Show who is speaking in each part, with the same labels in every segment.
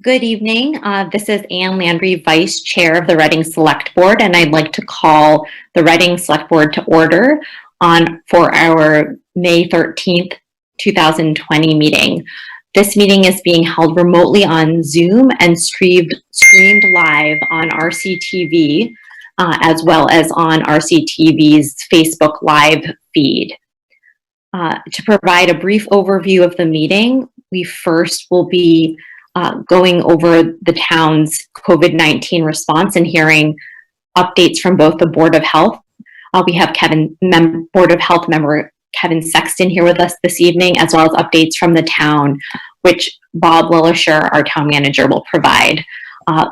Speaker 1: Good evening. This is Ann Landry, Vice Chair of the Reading Select Board, and I'd like to call the Reading Select Board to order for our May 13th, 2020 meeting. This meeting is being held remotely on Zoom and streamed live on RCTV, as well as on RCTV's Facebook Live feed. To provide a brief overview of the meeting, we first will be going over the town's COVID-19 response and hearing updates from both the Board of Health. We have Board of Health member Kevin Sexton here with us this evening, as well as updates from the town, which Bob Willisher, our town manager, will provide. At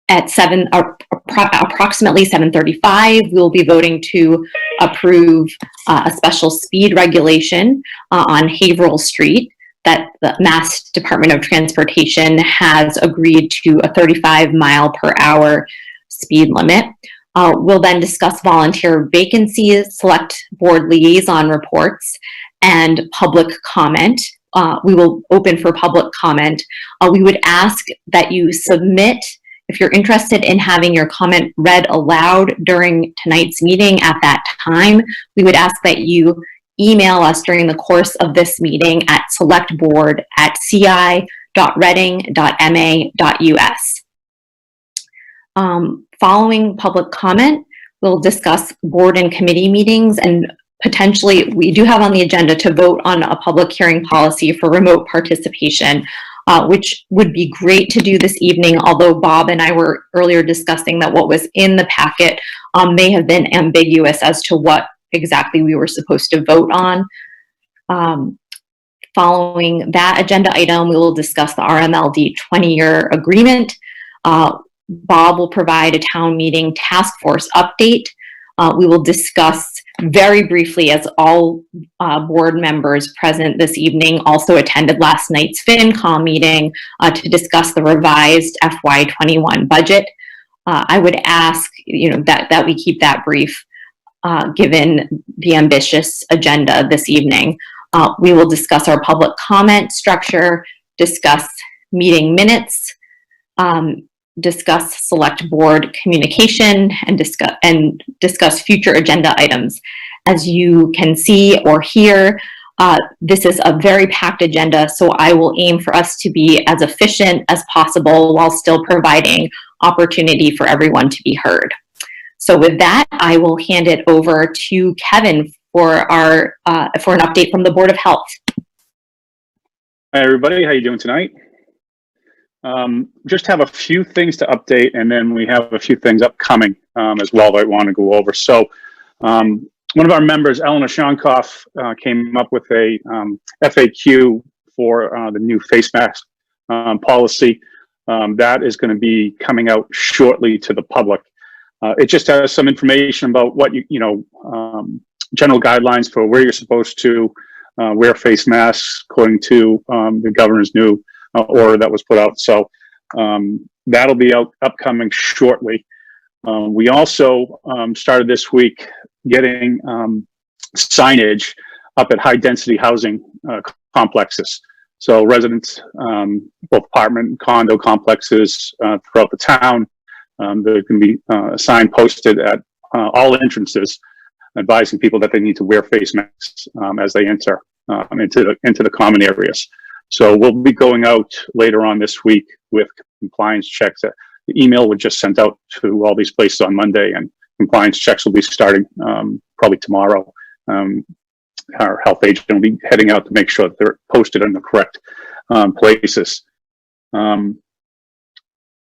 Speaker 1: approximately 7:35, we will be voting to approve a special speed regulation on Haverhill Street that the Mass Department of Transportation has agreed to a 35-mile-per-hour speed limit. We'll then discuss volunteer vacancies, select board liaison reports, and public comment. We will open for public comment. We would ask that you submit, if you're interested in having your comment read aloud during tonight's meeting at that time, we would ask that you email us during the course of this meeting at selectboard@ci.reading.ma.us. Following public comment, we'll discuss board and committee meetings, and potentially we do have on the agenda to vote on a public hearing policy for remote participation, which would be great to do this evening, although Bob and I were earlier discussing that what was in the packet may have been ambiguous as to what exactly we were supposed to vote on. Following that agenda item, we will discuss the RMLD 20-year agreement. Bob will provide a town meeting task force update. We will discuss very briefly, as all board members present this evening also attended last night's Fincon meeting to discuss the revised FY21 budget. I would ask that we keep that brief given the ambitious agenda this evening. We will discuss our public comment structure, discuss meeting minutes, discuss select board communication, and discuss future agenda items. As you can see or hear, this is a very packed agenda, so I will aim for us to be as efficient as possible while still providing opportunity for everyone to be heard. So with that, I will hand it over to Kevin for an update from the Board of Health.
Speaker 2: Hi everybody, how you doing tonight? Just have a few things to update, and then we have a few things upcoming as well that I want to go over. So one of our members, Eleanor Shonkoff, came up with a FAQ for the new face mask policy. That is going to be coming out shortly to the public. It just has some information about what general guidelines for where you're supposed to wear face masks according to the governor's new order that was put out. So that'll be upcoming shortly. We also started this week getting signage up at high density housing complexes. So residents, both apartment and condo complexes throughout the town, there can be a sign posted at all entrances advising people that they need to wear face masks as they enter into the common areas. So we'll be going out later on this week with compliance checks. The email was just sent out to all these places on Monday, and compliance checks will be starting probably tomorrow. Our health agent will be heading out to make sure that they're posted in the correct places.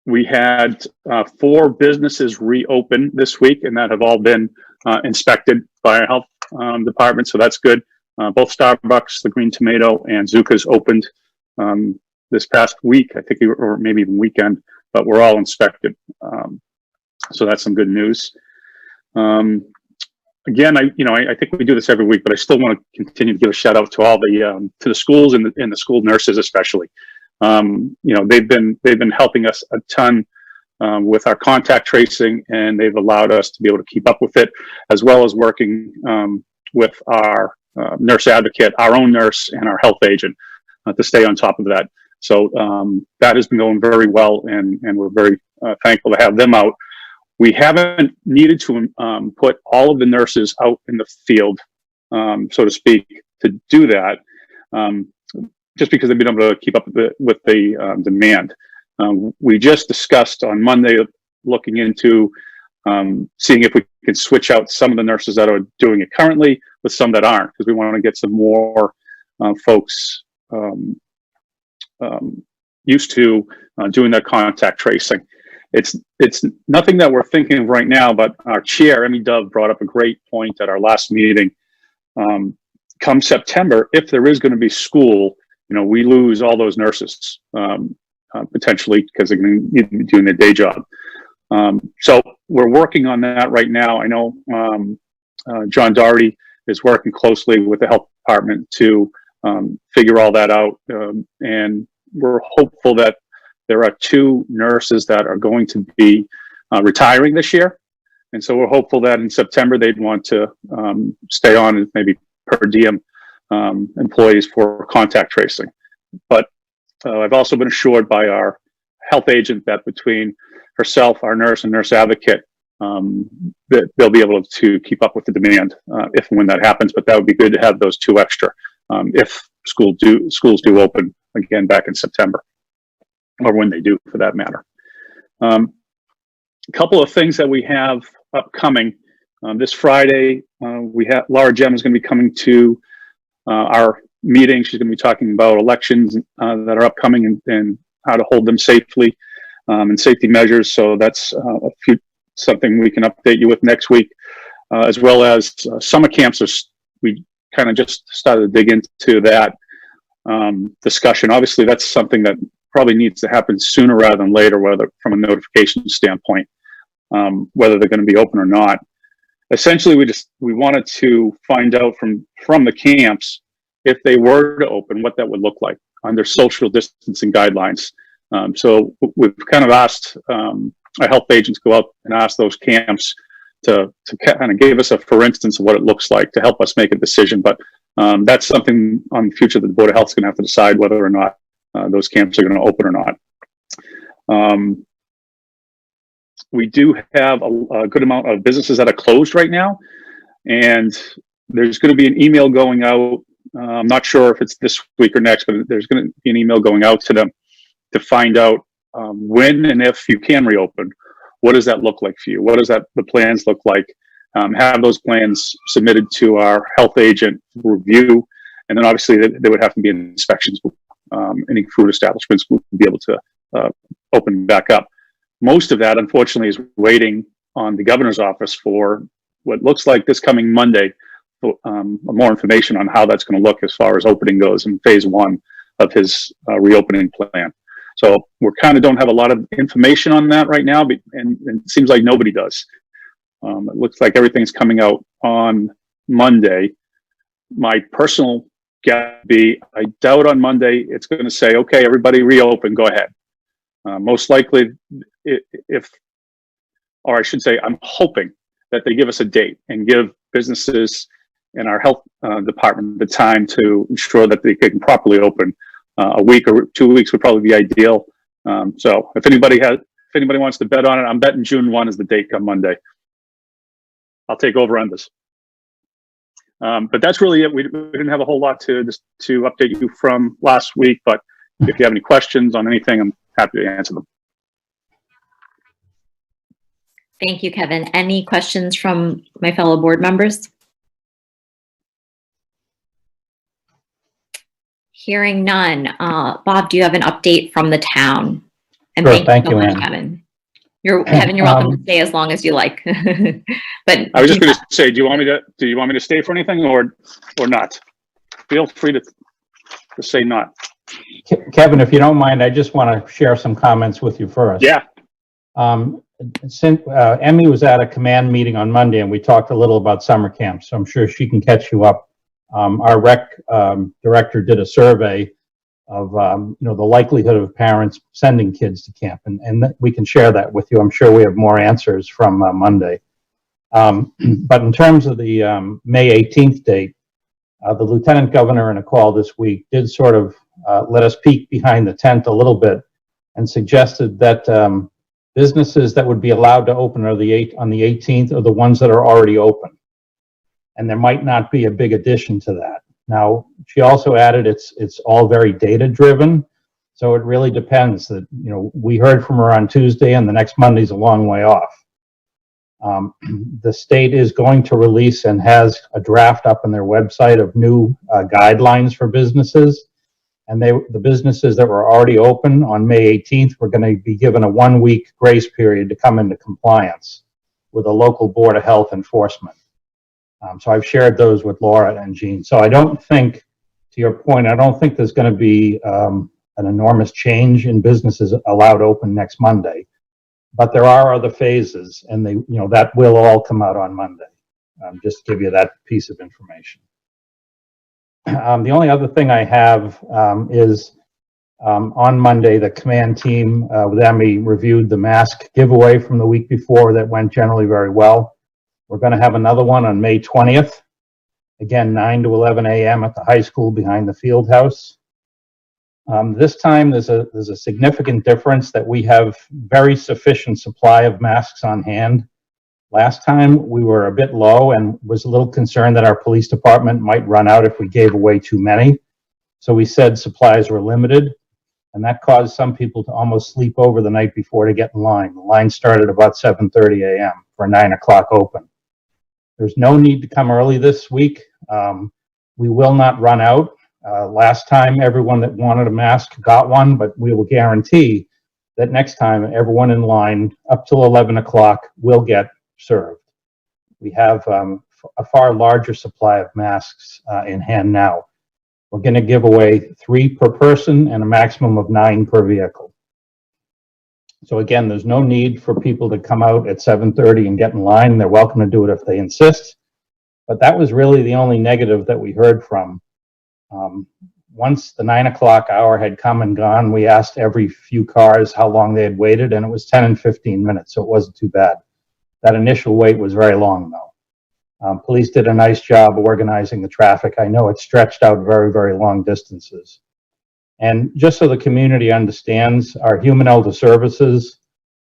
Speaker 2: We had 4 businesses reopen this week, and that have all been inspected by our health department, so that's good. Both Starbucks, the Green Tomato, and Zuka's opened this past week, I think, or maybe even weekend, but we're all inspected. So that's some good news. Again, I think we do this every week, but I still want to continue to give a shout out to all the to the schools and the school nurses especially. They've been helping us a ton with our contact tracing, and they've allowed us to be able to keep up with it, as well as working with our nurse advocate, our own nurse, and our health agent to stay on top of that. So that has been going very well, and we're very thankful to have them out. We haven't needed to put all of the nurses out in the field, so to speak, to do that, just because they've been able to keep up with the demand. We just discussed on Monday looking into seeing if we can switch out some of the nurses that are doing it currently with some that aren't, because we want to get some more folks used to doing that contact tracing. It's nothing that we're thinking of right now, but our chair, Emmy Dove, brought up a great point at our last meeting. Come September, if there is going to be school, we lose all those nurses potentially, because they're going to be doing their day job. So we're working on that right now. I know John Doherty is working closely with the health department to figure all that out, and we're hopeful that there are 2 nurses that are going to be retiring this year, and so we're hopeful that in September they'd want to stay on as maybe per diem employees for contact tracing. But I've also been assured by our health agent that between herself, our nurse, and nurse advocate, that they'll be able to keep up with the demand if and when that happens. But that would be good to have those 2 extra if schools do open again back in September, or when they do, for that matter. A couple of things that we have upcoming. This Friday, we have Laura Gem is going to be coming to our meeting. She's going to be talking about elections that are upcoming and how to hold them safely, and safety measures. So that's something we can update you with next week, as well as summer camps. We kind of just started to dig into that discussion. Obviously, that's something that probably needs to happen sooner rather than later, whether from a notification standpoint, whether they're going to be open or not. Essentially, we wanted to find out from the camps, if they were to open, what that would look like under social distancing guidelines. So we've kind of asked our health agents go out and ask those camps to kind of give us a for instance of what it looks like to help us make a decision. But that's something on the future that the Board of Health is going to have to decide whether or not those camps are going to open or not. We do have a good amount of businesses that are closed right now, and there's going to be an email going out. I'm not sure if it's this week or next, but there's going to be an email going out to them to find out when and if you can reopen. What does that look like for you? What does the plans look like? Have those plans submitted to our health agent for review, and then obviously there would have to be inspections. Any food establishments would be able to open back up. Most of that, unfortunately, is waiting on the governor's office for what looks like this coming Monday, more information on how that's going to look as far as opening goes in phase 1 of his reopening plan. So we kind of don't have a lot of information on that right now, and it seems like nobody does. It looks like everything's coming out on Monday. My personal guess would be, I doubt on Monday it's going to say, okay, everybody reopen, go ahead. Most likely, or I should say, I'm hoping that they give us a date and give businesses and our health department the time to ensure that they can properly open. A week or 2 weeks would probably be ideal. So if anybody wants to bet on it, I'm betting June 1 is the date come Monday. I'll take over on this. But that's really it. We didn't have a whole lot to update you from last week, but if you have any questions on anything, I'm happy to answer them.
Speaker 1: Thank you, Kevin. Any questions from my fellow board members? Hearing none. Bob, do you have an update from the town? And
Speaker 3: sure,
Speaker 1: thank you so much,
Speaker 3: Ann.
Speaker 1: Kevin. Kevin, you're welcome to stay as long as you like. But
Speaker 2: I was just going to say, do you want me to stay for anything or not? Feel free to say not.
Speaker 3: Kevin, if you don't mind, I just want to share some comments with you first.
Speaker 2: Yeah.
Speaker 3: Since Emmy was at a command meeting on Monday, and we talked a little about summer camps, so I'm sure she can catch you up. Our rec director did a survey of the likelihood of parents sending kids to camp, and we can share that with you. I'm sure we have more answers from Monday. But in terms of the May 18th date, the lieutenant governor in a call this week did sort of let us peek behind the tent a little bit and suggested that businesses that would be allowed to open on the 18th are the ones that are already open. And there might not be a big addition to that. Now, she also added it's all very data driven. So it really depends that, we heard from her on Tuesday and the next Monday's a long way off. The state is going to release and has a draft up on their website of new guidelines for businesses. And the businesses that were already open on May 18th were going to be given a 1-week grace period to come into compliance with a local Board of Health enforcement. So I've shared those with Laura and Jean. So I don't think, to your point, I don't think there's going to be an enormous change in businesses allowed open next Monday. But there are other phases, and that will all come out on Monday. Just to give you that piece of information. The only other thing I have is on Monday, the command team with Emmy reviewed the mask giveaway from the week before that went generally very well. We're going to have another one on May 20th, again, 9 to 11 a.m. at the high school behind the field house. This time, there's a significant difference that we have very sufficient supply of masks on hand. Last time, we were a bit low and was a little concerned that our police department might run out if we gave away too many. So we said supplies were limited, and that caused some people to almost sleep over the night before to get in line. The line started about 7:30 a.m. for 9 o'clock open. There's no need to come early this week. We will not run out. Last time, everyone that wanted a mask got one, but we will guarantee that next time, everyone in line up till 11 o'clock will get served. We have a far larger supply of masks in hand now. We're going to give away 3 per person and a maximum of 9 per vehicle. So again, there's no need for people to come out at 7:30 and get in line. They're welcome to do it if they insist. But that was really the only negative that we heard from. Once the 9 o'clock hour had come and gone, we asked every few cars how long they had waited, and it was 10 and 15 minutes, so it wasn't too bad. That initial wait was very long, though. Police did a nice job organizing the traffic. I know it stretched out very, very long distances. And just so the community understands, our Human Elder Services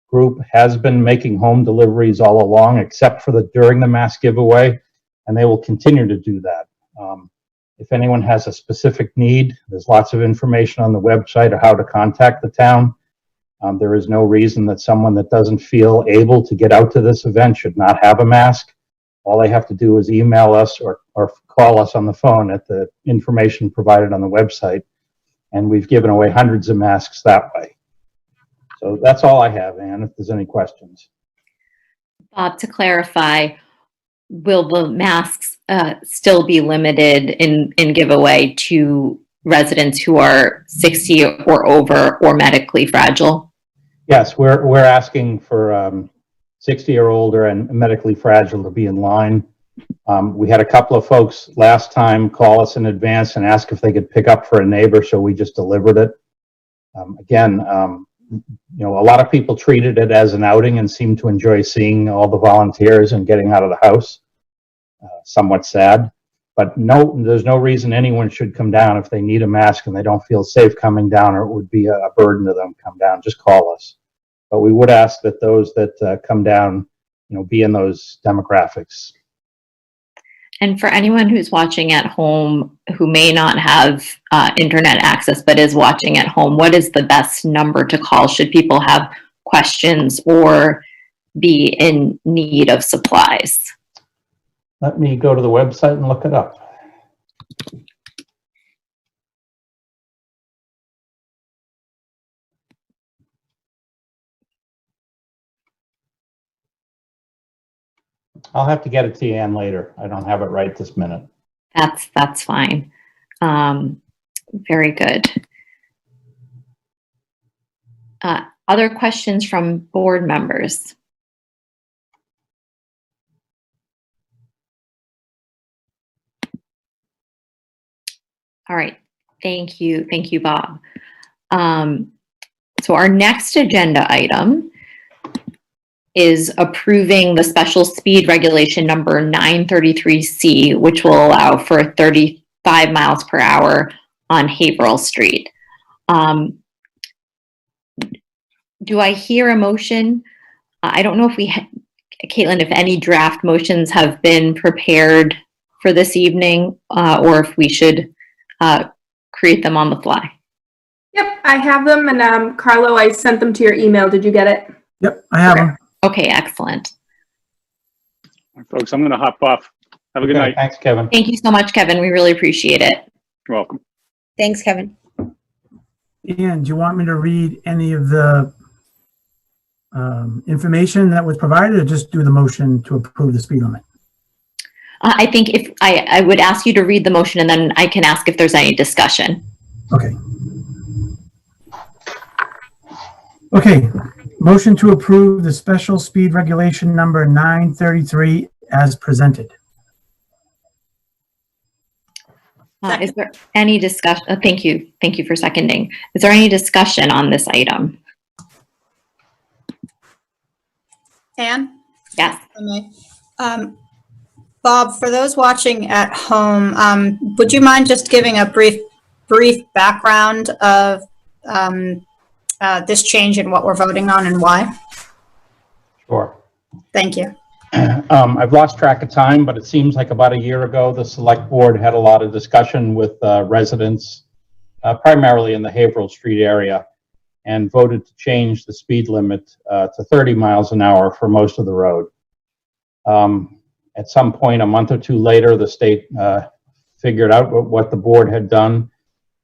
Speaker 3: group has been making home deliveries all along, except for during the mask giveaway, and they will continue to do that. If anyone has a specific need, there's lots of information on the website of how to contact the town. There is no reason that someone that doesn't feel able to get out to this event should not have a mask. All they have to do is email us or call us on the phone at the information provided on the website. And we've given away hundreds of masks that way. So that's all I have, Ann, if there's any questions.
Speaker 1: Bob, to clarify, will the masks still be limited in giveaway to residents who are 60 or over or medically fragile?
Speaker 3: Yes, we're asking for 60 or older and medically fragile to be in line. We had a couple of folks last time call us in advance and ask if they could pick up for a neighbor, so we just delivered it. Again, a lot of people treated it as an outing and seemed to enjoy seeing all the volunteers and getting out of the house. Somewhat sad, but there's no reason anyone should come down if they need a mask and they don't feel safe coming down, or it would be a burden to them come down. Just call us. But we would ask that those that come down, be in those demographics.
Speaker 1: And for anyone who's watching at home who may not have internet access but is watching at home, what is the best number to call should people have questions or be in need of supplies?
Speaker 3: Let me go to the website and look it up. I'll have to get it to you, Ann, later. I don't have it right this minute.
Speaker 1: That's fine. Very good. Other questions from board members? All right. Thank you. Thank you, Bob. So our next agenda item is approving the special speed regulation number 933C, which will allow for 35 miles per hour on Haverhill Street. Do I hear a motion? I don't know if Caitlin, if any draft motions have been prepared for this evening, or if we should create them on the fly.
Speaker 4: Yep, I have them, and Carlo, I sent them to your email. Did you get it?
Speaker 5: Yep, I have them.
Speaker 1: Okay, excellent.
Speaker 2: Folks, I'm going to hop off. Have a good night.
Speaker 3: Thanks, Kevin.
Speaker 1: Thank you so much, Kevin. We really appreciate it.
Speaker 2: You're welcome.
Speaker 6: Thanks, Kevin.
Speaker 5: And do you want me to read any of the information that was provided, or just do the motion to approve the speed limit?
Speaker 1: I think if I would ask you to read the motion, and then I can ask if there's any discussion.
Speaker 5: Okay. Okay, motion to approve the special speed regulation number 933 as presented.
Speaker 1: Is there any discussion? Thank you. Thank you for seconding. Is there any discussion on this item?
Speaker 6: Anne?
Speaker 1: Yes.
Speaker 6: Bob, for those watching at home, would you mind just giving a brief background of this change and what we're voting on and why?
Speaker 3: Sure.
Speaker 6: Thank you.
Speaker 3: I've lost track of time, but it seems like about a year ago, the select board had a lot of discussion with residents, primarily in the Haverhill Street area, and voted to change the speed limit to 30 miles an hour for most of the road. At some point, a month or two later, the state figured out what the board had done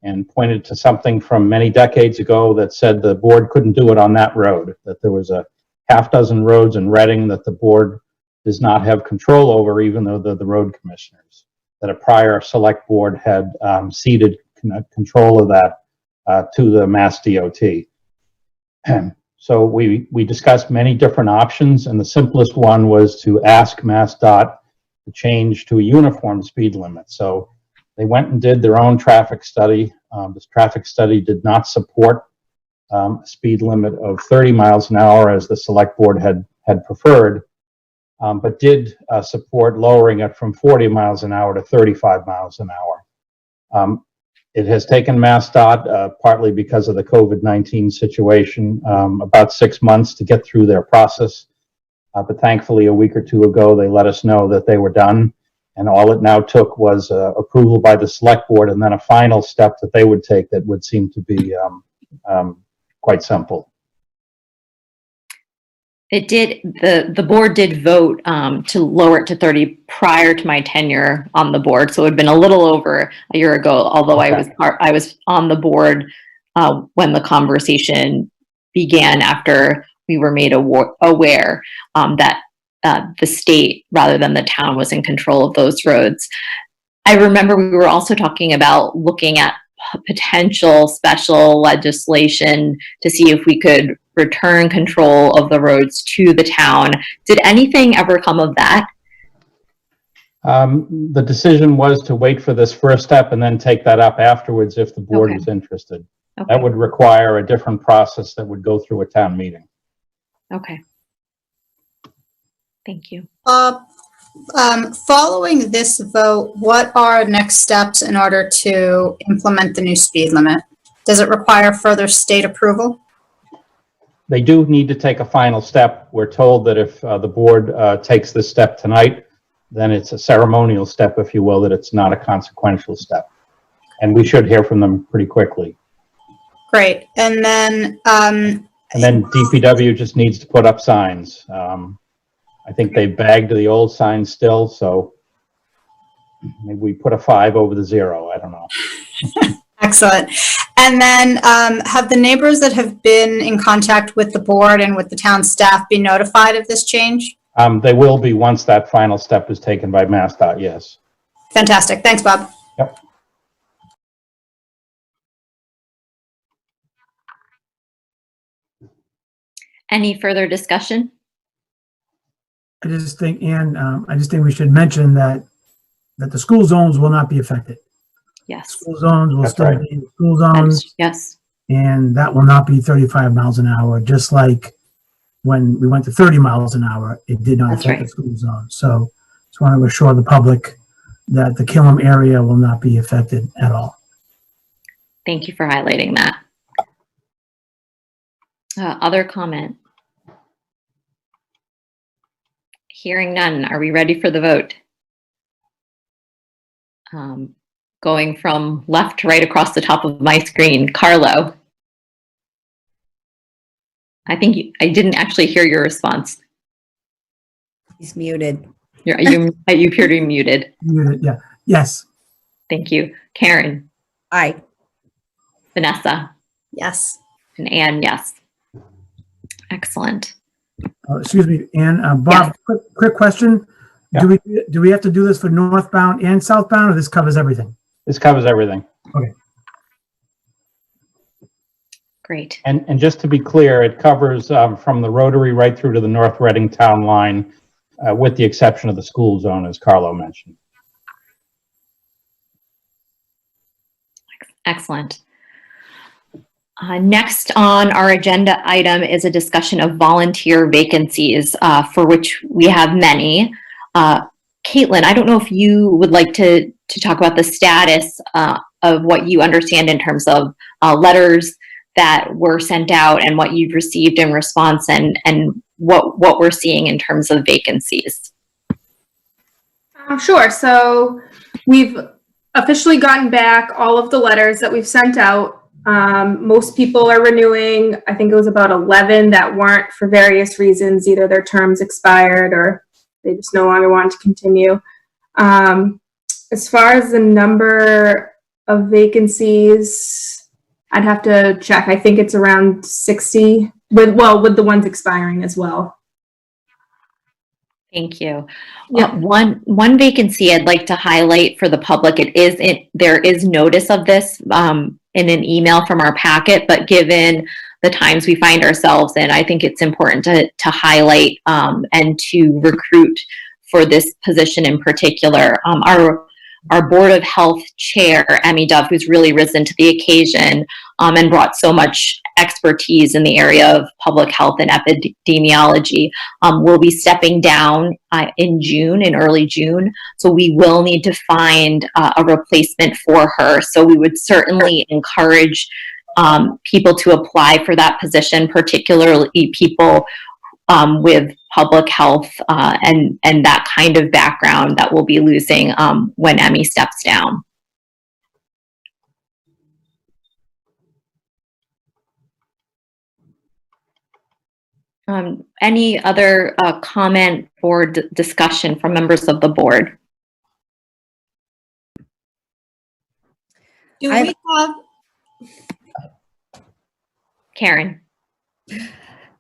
Speaker 3: and pointed to something from many decades ago that said the board couldn't do it on that road, that there was a half dozen roads in Reading that the board does not have control over, even though they're the road commissioners, that a prior select board had ceded control of that to the Mass DOT. So we discussed many different options, and the simplest one was to ask MassDOT to change to a uniform speed limit. So they went and did their own traffic study. This traffic study did not support a speed limit of 30 miles an hour as the select board had preferred, but did support lowering it from 40 miles an hour to 35 miles an hour. It has taken MassDOT, partly because of the COVID-19 situation, about 6 months to get through their process. But thankfully, a week or two ago, they let us know that they were done. And all it now took was approval by the select board, and then a final step that they would take that would seem to be quite simple.
Speaker 1: It did. The board did vote to lower it to 30 prior to my tenure on the board, so it had been a little over a year ago. Although
Speaker 3: Okay.
Speaker 1: I was on the board when the conversation began, after we were made aware that the state rather than the town was in control of those roads. I remember we were also talking about looking at potential special legislation to see if we could return control of the roads to the town. Did anything ever come of that?
Speaker 3: The decision was to wait for this first step and then take that up afterwards if the board
Speaker 1: Okay.
Speaker 3: was interested.
Speaker 1: Okay.
Speaker 3: That would require a different process that would go through a town meeting.
Speaker 1: Okay. Thank you.
Speaker 6: Following this vote, what are next steps in order to implement the new speed limit? Does it require further state approval?
Speaker 3: They do need to take a final step. We're told that if the board takes this step tonight, then it's a ceremonial step, if you will, that it's not a consequential step. And we should hear from them pretty quickly.
Speaker 6: Great. And then
Speaker 3: DPW just needs to put up signs. I think they bagged the old signs still, so maybe we put a 5 over the 0. I don't know.
Speaker 6: excellent. And then have the neighbors that have been in contact with the board and with the town staff been notified of this change?
Speaker 3: They will be once that final step is taken by MassDOT, yes.
Speaker 6: Fantastic. Thanks, Bob.
Speaker 3: Yep.
Speaker 1: Any further discussion?
Speaker 5: I just think, Ann, I just think we should mention that the school zones will not be affected.
Speaker 1: Yes.
Speaker 5: School zones will
Speaker 3: That's
Speaker 5: still
Speaker 3: right.
Speaker 5: be school zones,
Speaker 1: Yes.
Speaker 5: and that will not be 35 miles an hour, just like when we went to 30 miles an hour, it did not
Speaker 1: That's
Speaker 5: affect the
Speaker 1: right.
Speaker 5: school zone. So just want to assure the public that the Killam area will not be affected at all.
Speaker 1: Thank you for highlighting that. Other comment? Hearing none, are we ready for the vote? Going from left to right across the top of my screen. Carlo. I think I didn't actually hear your response.
Speaker 7: He's muted.
Speaker 1: You appear to be muted.
Speaker 5: Muted, yeah. Yes.
Speaker 1: Thank you. Karen,
Speaker 7: Aye.
Speaker 1: Vanessa,
Speaker 6: Yes.
Speaker 1: and Anne, yes. Excellent.
Speaker 5: Excuse me, Ann, Bob, quick question.
Speaker 3: Yeah.
Speaker 5: Do we have to do this for northbound and southbound, or this covers everything?
Speaker 3: This covers everything.
Speaker 5: Okay.
Speaker 1: Great.
Speaker 3: And just to be clear, it covers from the Rotary right through to the North Reading town line, with the exception of the school zone, as Carlo mentioned.
Speaker 1: Excellent. Next on our agenda item is a discussion of volunteer vacancies, for which we have many. Caitlin, I don't know if you would like to talk about the status of what you understand in terms of letters that were sent out and what you've received in response, and what we're seeing in terms of vacancies.
Speaker 4: Sure. So we've officially gotten back all of the letters that we've sent out. Most people are renewing. I think it was about 11 that weren't for various reasons. Either their terms expired or they just no longer want to continue. As far as the number of vacancies, I'd have to check. I think it's around 60 with the ones expiring as well.
Speaker 1: Thank you.
Speaker 4: Yeah.
Speaker 1: One vacancy I'd like to highlight for the public. There is notice of this in an email from our packet, but given the times we find ourselves in, I think it's important to highlight and to recruit for this position in particular. Our Board of Health Chair, Emmy Dove, who's really risen to the occasion and brought so much expertise in the area of public health and epidemiology, will be stepping down in early June. So we will need to find a replacement for her. So we would certainly encourage people to apply for that position, particularly people with public health and that kind of background that we'll be losing when Emmy steps down. Any other comment or discussion from members of the board?
Speaker 6: Do we have?
Speaker 1: Karen.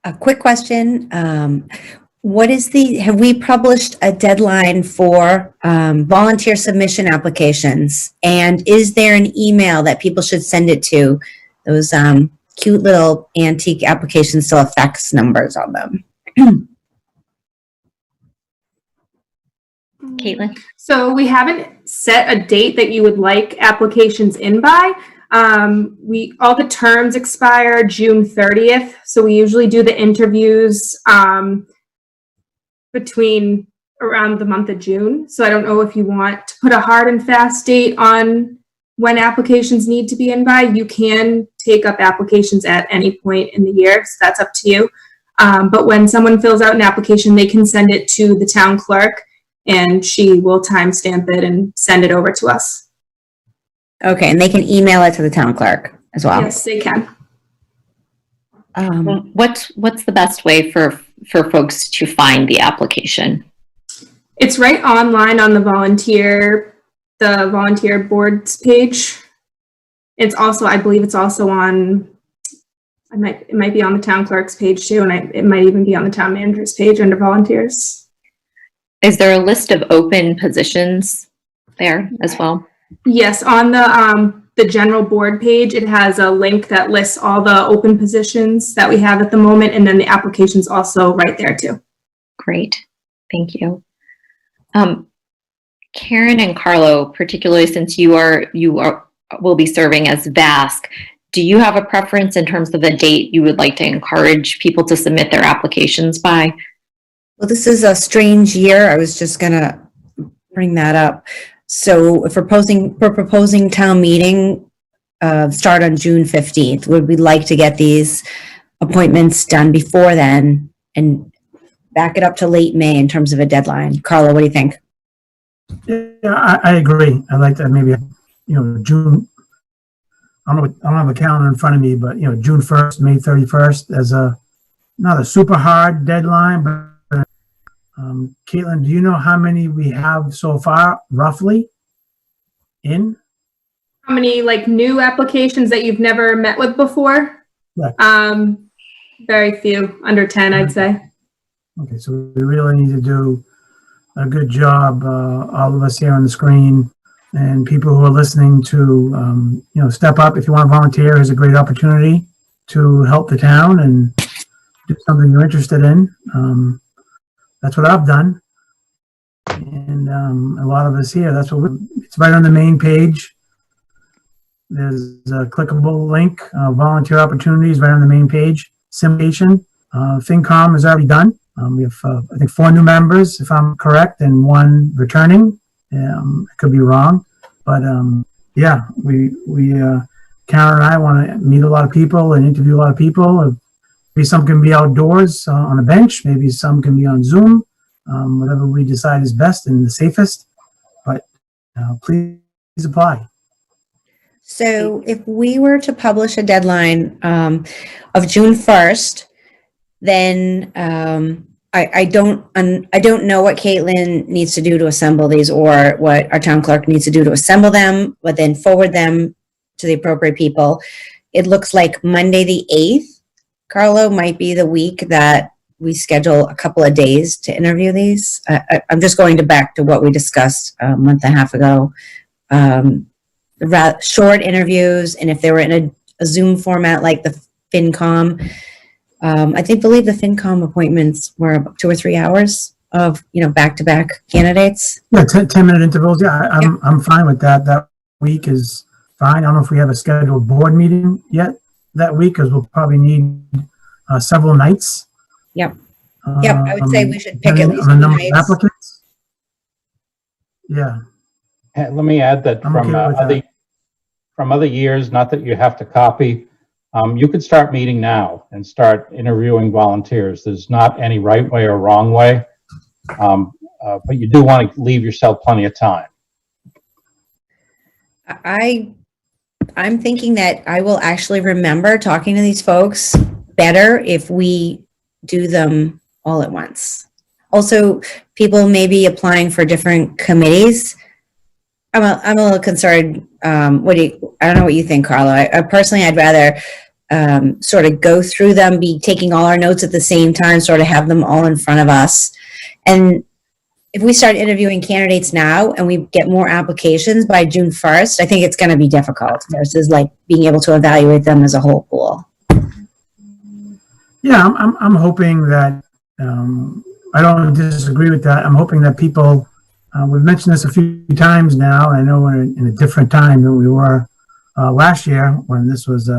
Speaker 7: A quick question. Have we published a deadline for volunteer submission applications? And is there an email that people should send it to? Those cute little antique applications still have fax numbers on them.
Speaker 1: Caitlin?
Speaker 4: So we haven't set a date that you would like applications in by. All the terms expire June 30th. So we usually do the interviews between around the month of June. So I don't know if you want to put a hard and fast date on when applications need to be in by. You can take up applications at any point in the year. So that's up to you. But when someone fills out an application, they can send it to the town clerk and she will timestamp it and send it over to us.
Speaker 7: Okay, and they can email it to the town clerk as well.
Speaker 4: Yes, they can.
Speaker 1: What's the best way for folks to find the application?
Speaker 4: It's right online on the volunteer board's page. It's also, I believe it's also on, it might be on the town clerk's page too, and it might even be on the town manager's page under volunteers.
Speaker 1: Is there a list of open positions there as well?
Speaker 4: Yes, on the general board page, it has a link that lists all the open positions that we have at the moment, and then the application's also right there too.
Speaker 1: Great, thank you. Karen and Carlo, particularly since you will be serving as VASC, do you have a preference in terms of a date you would like to encourage people to submit their applications by?
Speaker 7: Well, this is a strange year. I was just gonna bring that up. So if we're proposing town meeting, start on June 15th. Would we like to get these appointments done before then and back it up to late May in terms of a deadline? Carla, what do you think?
Speaker 5: Yeah, I agree. I'd like to maybe, June, I don't have a calendar in front of me, but, June 1st, May 31st as not a super hard deadline, but Caitlin, do you know how many we have so far, roughly, in?
Speaker 4: How many like new applications that you've never met with before?
Speaker 5: Right.
Speaker 4: Very few, under 10, I'd say.
Speaker 5: Okay, so we really need to do a good job, all of us here on the screen, and people who are listening to, step up. If you want to volunteer, is a great opportunity to help the town and do something you're interested in. That's what I've done. And a lot of us here, it's right on the main page. There's a clickable link, volunteer opportunities right on the main page. Simulation, Fincom is already done. We have, I think, 4 new members, if I'm correct, and 1 returning. I could be wrong, but yeah, Karen and I want to meet a lot of people and interview a lot of people. Maybe some can be outdoors on a bench. Maybe some can be on Zoom. Whatever we decide is best and the safest. But please apply.
Speaker 7: So if we were to publish a deadline of June 1st, then I don't know what Caitlin needs to do to assemble these or what our town clerk needs to do to assemble them, but then forward them to the appropriate people. It looks like Monday the 8th, Carlo, might be the week that we schedule a couple of days to interview these. I'm just going back to what we discussed a month and a half ago. Short interviews, and if they were in a Zoom format like the Fincom, believe the Fincom appointments were about 2 or 3 hours of back-to-back candidates.
Speaker 5: Yeah, 10-minute intervals. Yeah, I'm fine with that. That week is fine. I don't know if we have a scheduled board meeting yet that week, because we'll probably need several nights.
Speaker 7: Yep. Yep. I would say we should pick at least
Speaker 5: on the
Speaker 7: 2
Speaker 5: number of
Speaker 7: nights.
Speaker 5: applicants. Yeah.
Speaker 3: Let me add that
Speaker 5: I'm okay with that.
Speaker 3: from other years, not that you have to copy, you could start meeting now and start interviewing volunteers. There's not any right way or wrong way, but you do want to leave yourself plenty of time.
Speaker 7: I'm thinking that I will actually remember talking to these folks better if we do them all at once. Also, people may be applying for different committees. I'm a little concerned. I don't know what you think, Carlo. I personally, I'd rather sort of go through them, be taking all our notes at the same time, sort of have them all in front of us. And if we start interviewing candidates now and we get more applications by June 1st, I think it's going to be difficult versus like being able to evaluate them as a whole pool.
Speaker 5: Yeah, I'm hoping that, I don't disagree with that. I'm hoping that people, we've mentioned this a few times now, and I know we're in a different time than we were last year when this was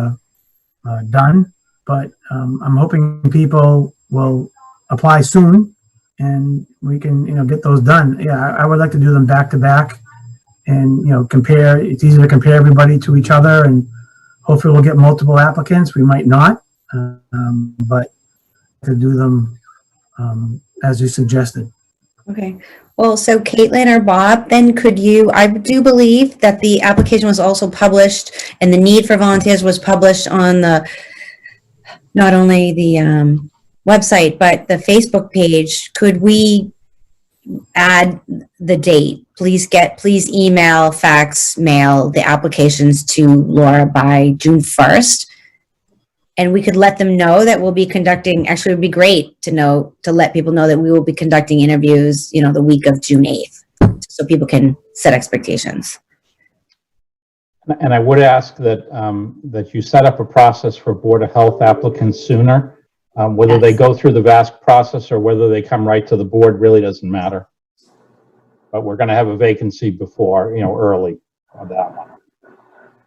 Speaker 5: done, but I'm hoping people will apply soon and we can, get those done. Yeah, I would like to do them back to back and, compare. It's easy to compare everybody to each other, and hopefully we'll get multiple applicants. We might not, but to do them as you suggested.
Speaker 7: Okay. Well, so Caitlin or Bob, then I do believe that the application was also published and the need for volunteers was published on not only the website, but the Facebook page. Could we add the date? Please email, fax, mail the applications to Laura by June 1st. And we could let them know that we'll be conducting, actually it would be great to let people know that we will be conducting interviews, the week of June 8th, so people can set expectations.
Speaker 3: And I would ask that you set up a process for Board of Health applicants sooner. Whether
Speaker 7: Yes.
Speaker 3: they go through the VASC process or whether they come right to the board really doesn't matter. But we're going to have a vacancy before, early on that one.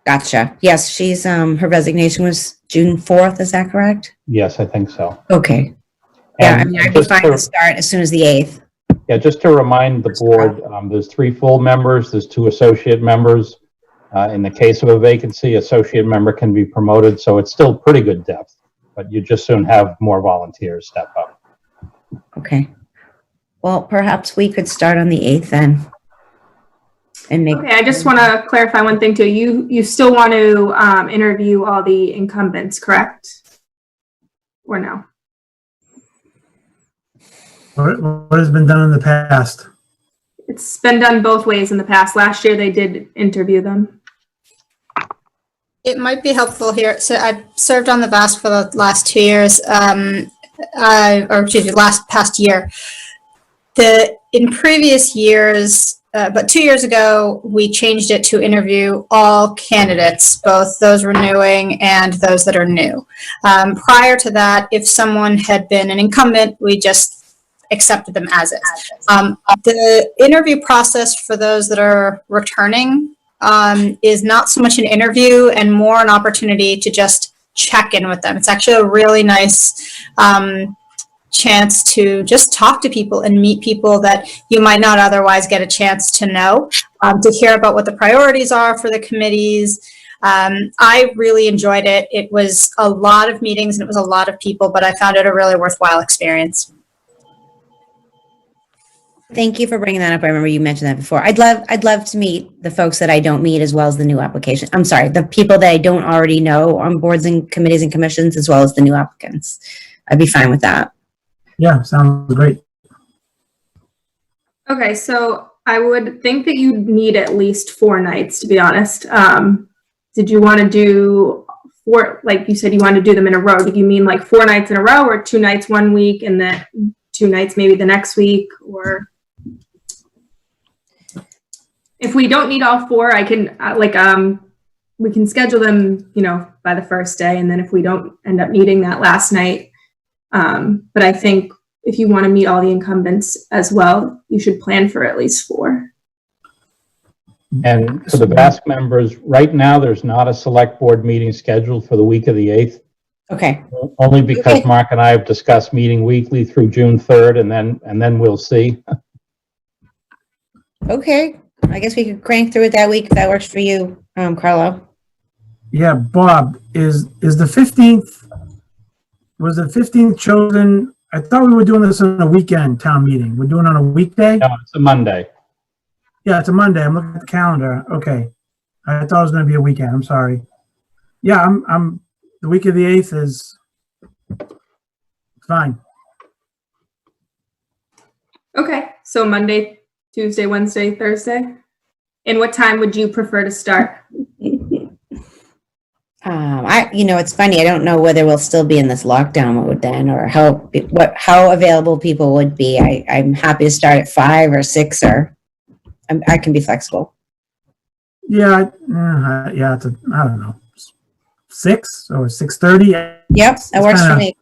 Speaker 7: Gotcha. Yes, she's, her resignation was June 4th, is that correct?
Speaker 3: Yes, I think so.
Speaker 7: Okay. Yeah,
Speaker 3: And
Speaker 7: I'd be
Speaker 3: just
Speaker 7: fine to start as soon as the 8th.
Speaker 3: Yeah, just to remind the board, there's 3 full members, there's 2 associate members. In the case of a vacancy, associate member can be promoted, so it's still pretty good depth, but you just soon have more volunteers step up.
Speaker 7: Okay. Well, perhaps we could start on the 8th then. And make.
Speaker 4: Okay, I just want to clarify one thing too. You still want to interview all the incumbents, correct? Or no?
Speaker 5: What has been done in the past?
Speaker 4: It's been done both ways in the past. Last year they did interview them.
Speaker 6: It might be helpful here. So I've served on the VASC for the last 2 years, or excuse me, past year. In previous years, but 2 years ago, we changed it to interview all candidates, both those renewing and those that are new. Prior to that, if someone had been an incumbent, we just accepted them as is. The interview process for those that are returning is not so much an interview and more an opportunity to just check in with them. It's actually a really nice chance to just talk to people and meet people that you might not otherwise get a chance to know, to hear about what the priorities are for the committees. I really enjoyed it. It was a lot of meetings and it was a lot of people, but I found it a really worthwhile experience.
Speaker 7: Thank you for bringing that up. I remember you mentioned that before. I'd love to meet the folks that I don't meet, as well as the new application. I'm sorry, the people that I don't already know on boards and committees and commissions, as well as the new applicants. I'd be fine with that.
Speaker 5: Yeah, sounds great.
Speaker 4: Okay, so I would think that you need at least 4 nights, to be honest. Did you want to do 4, like you said, you want to do them in a row? Did you mean like 4 nights in a row, or 2 nights one week and then 2 nights maybe the next week? Or if we don't need all 4, I can we can schedule them, by the first day, and then if we don't end up needing that last night. But I think if you want to meet all the incumbents as well, you should plan for at least 4.
Speaker 3: And for the VASC members, right now, there's not a select board meeting scheduled for the week of the 8th,
Speaker 7: Okay.
Speaker 3: only because
Speaker 7: Okay.
Speaker 3: Mark and I have discussed meeting weekly through June 3rd, and then we'll see.
Speaker 7: Okay. I guess we could crank through it that week if that works for you, Carlo.
Speaker 5: Yeah, Bob, is the 15th, was the 15th chosen? I thought we were doing this on a weekend town meeting. We're doing it on a weekday?
Speaker 3: No, it's a Monday.
Speaker 5: Yeah, it's a Monday. I'm looking at the calendar. Okay. I thought it was going to be a weekend. I'm sorry. Yeah, I'm the week of the 8th is fine.
Speaker 4: Okay, so Monday, Tuesday, Wednesday, Thursday. And what time would you prefer to start?
Speaker 7: It's funny. I don't know whether we'll still be in this lockdown mode then, or how available people would be. I'm happy to start at 5 or 6, or I can be flexible.
Speaker 5: Yeah, it's I don't know, 6 or 6:30.
Speaker 7: Yep, that works for
Speaker 5: kinda-
Speaker 7: me.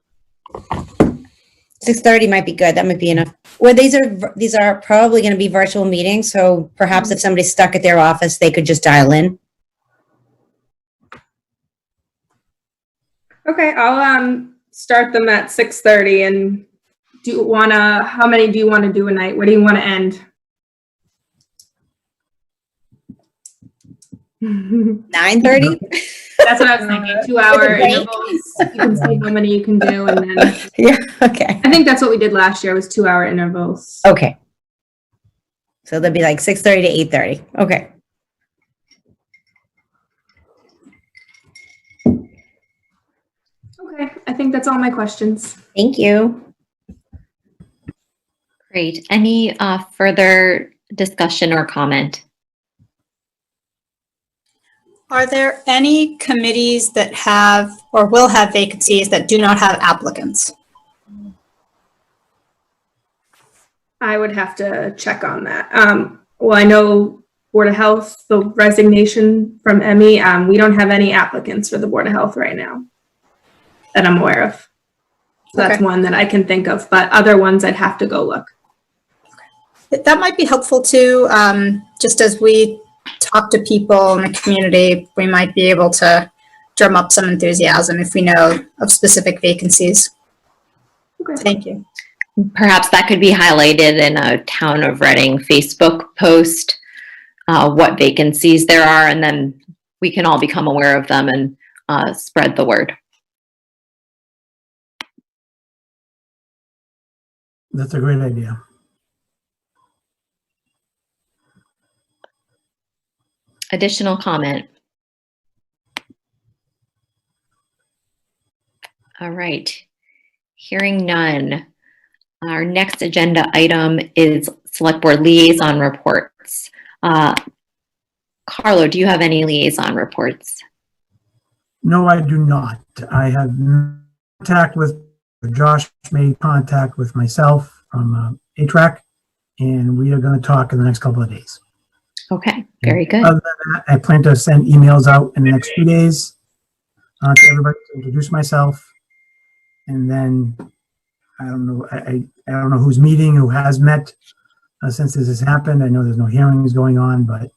Speaker 7: 6:30 might be good. That might be enough. Well, these are probably going to be virtual meetings, so perhaps if somebody's stuck at their office, they could just dial in.
Speaker 4: Okay, I'll start them at 6:30. And how many do you want to do a night? Where do you want to end?
Speaker 7: 9:30.
Speaker 4: That's what I was thinking. 2-hour
Speaker 7: Break.
Speaker 4: intervals. You can see how many you can do, and then
Speaker 7: Yeah. Okay.
Speaker 4: I think that's what we did last year, was 2-hour intervals.
Speaker 7: Okay. So they'll be like 6:30 to 8:30. Okay.
Speaker 4: Okay, I think that's all my questions.
Speaker 7: Thank you.
Speaker 1: Great. Any further discussion or comment?
Speaker 6: Are there any committees that have or will have vacancies that do not have applicants?
Speaker 4: I would have to check on that. Well, I know Board of Health, the resignation from Emmy, we don't have any applicants for the Board of Health right now that I'm aware of. So that's
Speaker 6: Okay.
Speaker 4: one that I can think of, but other ones I'd have to go look.
Speaker 6: That might be helpful too. Just as we talk to people in the community, we might be able to drum up some enthusiasm if we know of specific vacancies.
Speaker 4: Okay.
Speaker 6: Thank you.
Speaker 1: Perhaps that could be highlighted in a Town of Reading Facebook post. what vacancies there are, and then we can all become aware of them and spread the word.
Speaker 5: That's a great idea.
Speaker 1: Additional comment? All right. Hearing none. Our next agenda item is Select Board Liaison Reports. Carlo, do you have any liaison reports?
Speaker 5: No, I do not. I have contact with, Josh made contact with myself from ATRAC, and we are going to talk in the next couple of days.
Speaker 1: Okay, very good.
Speaker 5: Other than that, I plan to send emails out in the next few days to everybody to introduce myself, and then I don't know. I don't know who's meeting, who has met since this has happened. I know there's no hearings going on, but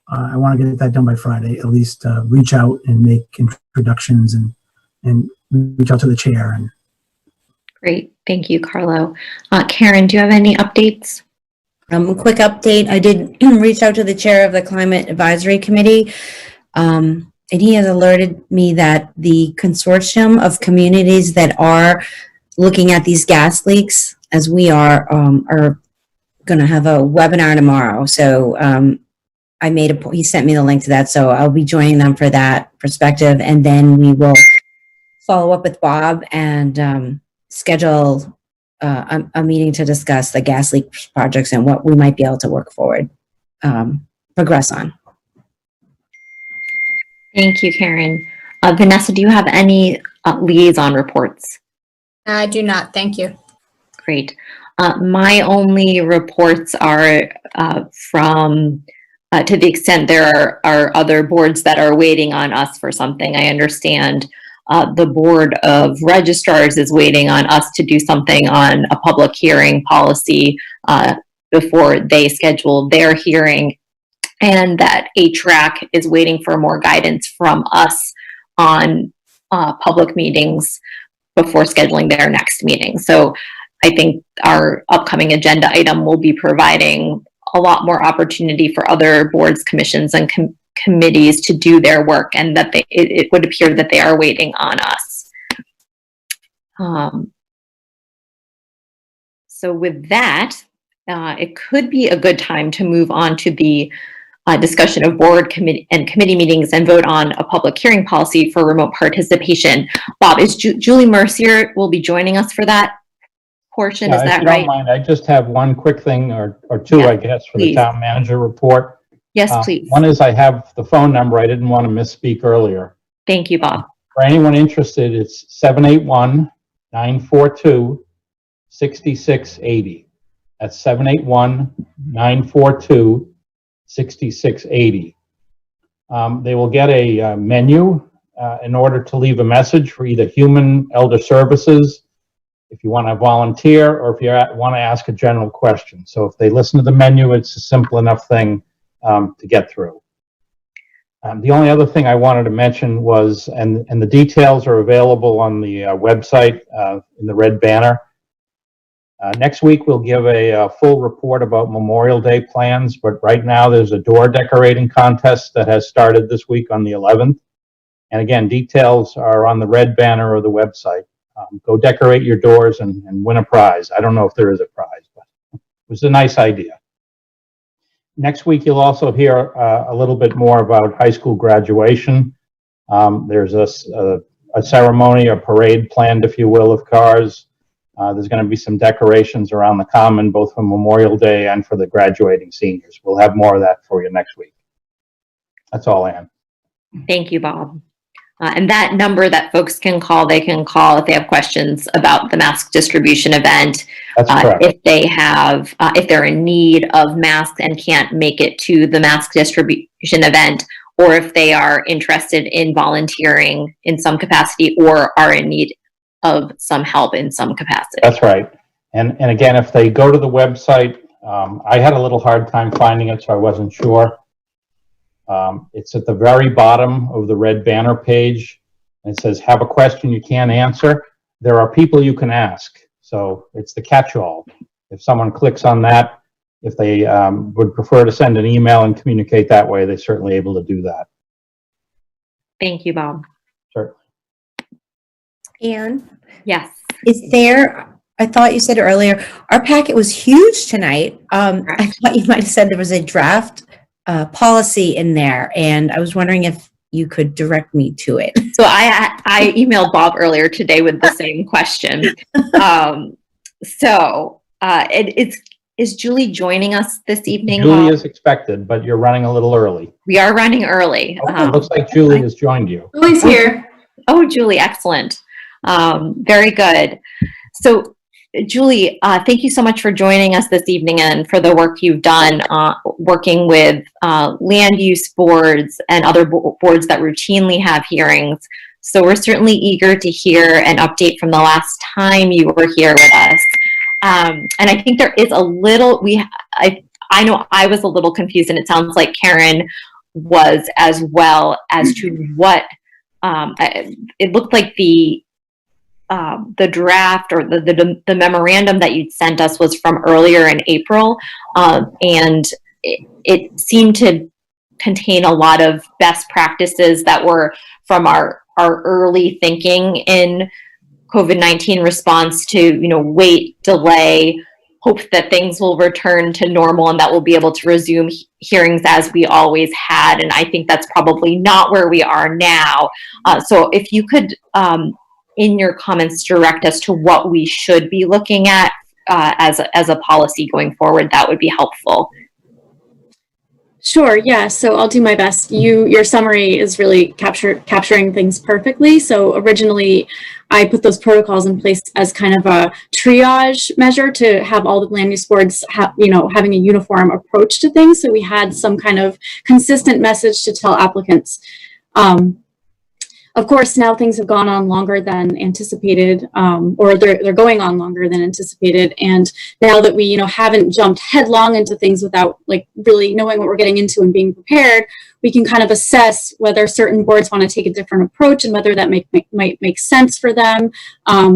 Speaker 5: I want to get that done by Friday. At least reach out and make introductions and reach out to the chair. And
Speaker 1: Great, thank you, Carlo. Karen, do you have any updates?
Speaker 7: A quick update. I did reach out to the chair of the Climate Advisory Committee, and he has alerted me that the consortium of communities that are looking at these gas leaks, as we are going to have a webinar tomorrow. So I made he sent me the link to that, so I'll be joining them for that perspective, and then we will follow up with Bob and schedule a meeting to discuss the gas leak projects and what we might be able to work forward, progress on.
Speaker 1: Thank you, Karen. Vanessa, do you have any liaison reports?
Speaker 6: I do not. Thank you.
Speaker 1: Great. My only reports are from, to the extent there are other boards that are waiting on us for something. I understand the Board of Registrars is waiting on us to do something on a public hearing policy before they schedule their hearing, and that ATRAC is waiting for more guidance from us on public meetings before scheduling their next meeting. So I think our upcoming agenda item will be providing a lot more opportunity for other boards, commissions, and committees to do their work, and that it would appear that they are waiting on us. So with that, it could be a good time to move on to the discussion of board committee meetings and vote on a public hearing policy for remote participation. Bob, is Julie Mercier will be joining us for that portion? Is that right?
Speaker 3: If you don't mind, I just have one quick thing or two,
Speaker 1: Yeah,
Speaker 3: I guess, for
Speaker 1: please.
Speaker 3: the town manager report.
Speaker 1: Yes, please.
Speaker 3: One is I have the phone number. I didn't want to misspeak earlier.
Speaker 1: Thank you, Bob.
Speaker 3: For anyone interested, it's 781-942-6680. That's 781-942-6680. They will get a menu in order to leave a message for either human elder services, if you want to volunteer, or if you want to ask a general question. So if they listen to the menu, it's a simple enough thing to get through. The only other thing I wanted to mention was, and the details are available on the website in the red banner. Next week, we'll give a full report about Memorial Day plans, but right now there's a door decorating contest that has started this week on the 11th. And again, details are on the red banner of the website. Go decorate your doors and win a prize. I don't know if there is a prize, but it was a nice idea. Next week, you'll also hear a little bit more about high school graduation. There's a ceremony, a parade planned, if you will, of cars. There's going to be some decorations around the common, both for Memorial Day and for the graduating seniors. We'll have more of that for you next week. That's all, Ann.
Speaker 1: Thank you, Bob. And that number that folks can call, they can call if they have questions about the mask distribution event.
Speaker 3: That's correct.
Speaker 1: If they have, if they're in need of masks and can't make it to the mask distribution event, or if they are interested in volunteering in some capacity or are in need of some help in some capacity.
Speaker 3: That's right. And again, if they go to the website, I had a little hard time finding it, so I wasn't sure. It's at the very bottom of the red banner page. It says, have a question you can't answer. There are people you can ask. So it's the catch-all. If someone clicks on that, if they would prefer to send an email and communicate that way, they're certainly able to do that.
Speaker 1: Thank you, Bob.
Speaker 3: Certainly.
Speaker 7: Anne,
Speaker 1: Yes.
Speaker 7: is there, I thought you said earlier, our packet was huge tonight. I thought you might have said there was a draft policy in there, and I was wondering if you could direct me to it.
Speaker 1: So I emailed Bob earlier today with the same question. Is Julie joining us this evening?
Speaker 3: Julie is expected, but you're running a little early.
Speaker 1: We are running early.
Speaker 3: It looks like Julie has joined you.
Speaker 4: Julie's here.
Speaker 1: Oh, Julie, excellent. Very good. So, Julie, thank you so much for joining us this evening and for the work you've done working with land use boards and other boards that routinely have hearings. So we're certainly eager to hear an update from the last time you were here with us. And I think there is a little, I know I was a little confused, and it sounds like Karen was as well, as to what, it looked like the draft or the memorandum that you'd sent us was from earlier in April, and it seemed to contain a lot of best practices that were from our early thinking in COVID-19 response to, wait, delay, hope that things will return to normal and that we'll be able to resume hearings as we always had. And I think that's probably not where we are now. So if you could, in your comments, direct us to what we should be looking at as a policy going forward, that would be helpful.
Speaker 8: Sure, yeah, so I'll do my best. Your summary is really capturing things perfectly. So originally, I put those protocols in place as kind of a triage measure to have all the land use boards having a uniform approach to things. So we had some kind of consistent message to tell applicants. Of course, now things have gone on longer than anticipated, or they're going on longer than anticipated. And now that we, haven't jumped headlong into things without really knowing what we're getting into and being prepared, we can kind of assess whether certain boards want to take a different approach and whether that might make sense for them.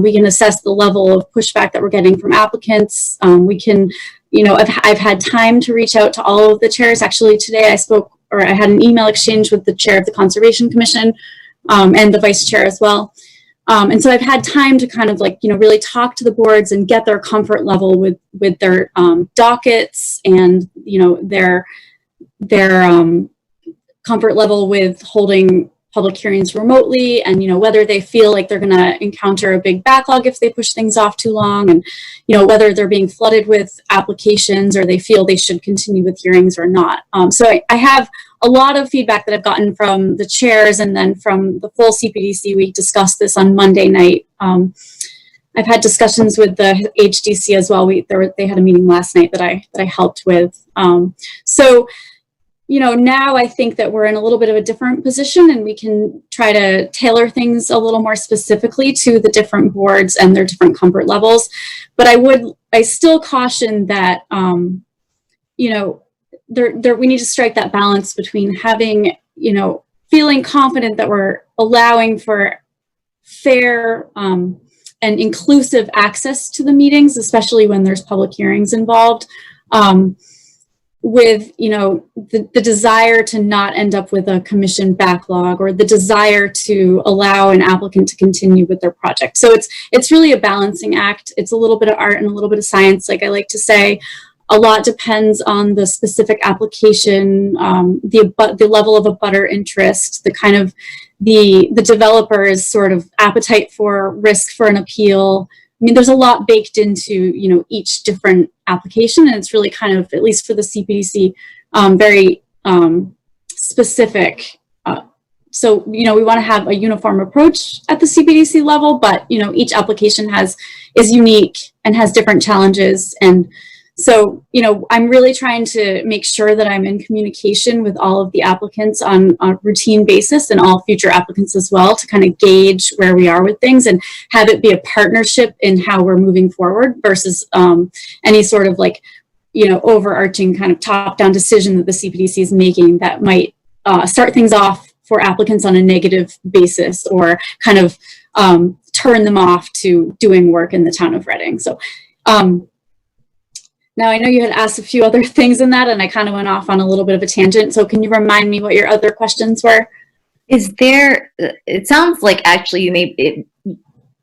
Speaker 8: We can assess the level of pushback that we're getting from applicants. We can, I've had time to reach out to all of the chairs. Actually, today I had an email exchange with the chair of the Conservation Commission, and the vice chair as well. And so I've had time to kind of really talk to the boards and get their comfort level with their dockets and, their comfort level with holding public hearings remotely, and, whether they feel like they're going to encounter a big backlog if they push things off too long, and, whether they're being flooded with applications or they feel they should continue with hearings or not. So I have a lot of feedback that I've gotten from the chairs and then from the full CPDC. We discussed this on Monday night. I've had discussions with the HDC as well. They had a meeting last night that I helped with. So, now I think that we're in a little bit of a different position, and we can try to tailor things a little more specifically to the different boards and their different comfort levels. But I still caution that, we need to strike that balance between having, feeling confident that we're allowing for fair and inclusive access to the meetings, especially when there's public hearings involved, with, the desire to not end up with a commission backlog, or the desire to allow an applicant to continue with their project. So it's really a balancing act. It's a little bit of art and a little bit of science, like I like to say. A lot depends on the specific application, the level of abutter interest, the kind of the developer's sort of appetite for risk for an appeal. I mean, there's a lot baked into, each different application, and it's really kind of, at least for the CPDC, very specific. So, we want to have a uniform approach at the CPDC level, but, each application is unique and has different challenges. And so, I'm really trying to make sure that I'm in communication with all of the applicants on a routine basis, and all future applicants as well, to kind of gauge where we are with things and have it be a partnership in how we're moving forward versus any sort of overarching kind of top-down decision that the CPDC is making that might start things off for applicants on a negative basis, or kind of turn them off to doing work in the town of Reading. So, Now, I know you had asked a few other things in that, and I kind of went off on a little bit of a tangent. So can you remind me what your other questions were?
Speaker 1: Is there, it sounds like actually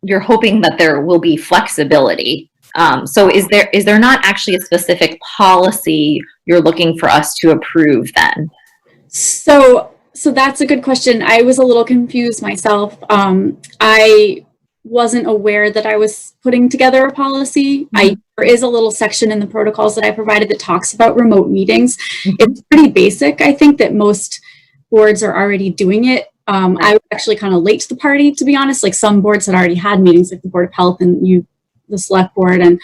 Speaker 1: you're hoping that there will be flexibility. So is there not actually a specific policy you're looking for us to approve then?
Speaker 8: So that's a good question. I was a little confused myself. I wasn't aware that I was putting together a policy. There is a little section in the protocols that I provided that talks about remote meetings. It's pretty basic. I think that most boards are already doing it. I was actually kind of late to the party, to be honest. Like some boards had already had meetings, like the Board of Health and the Select Board and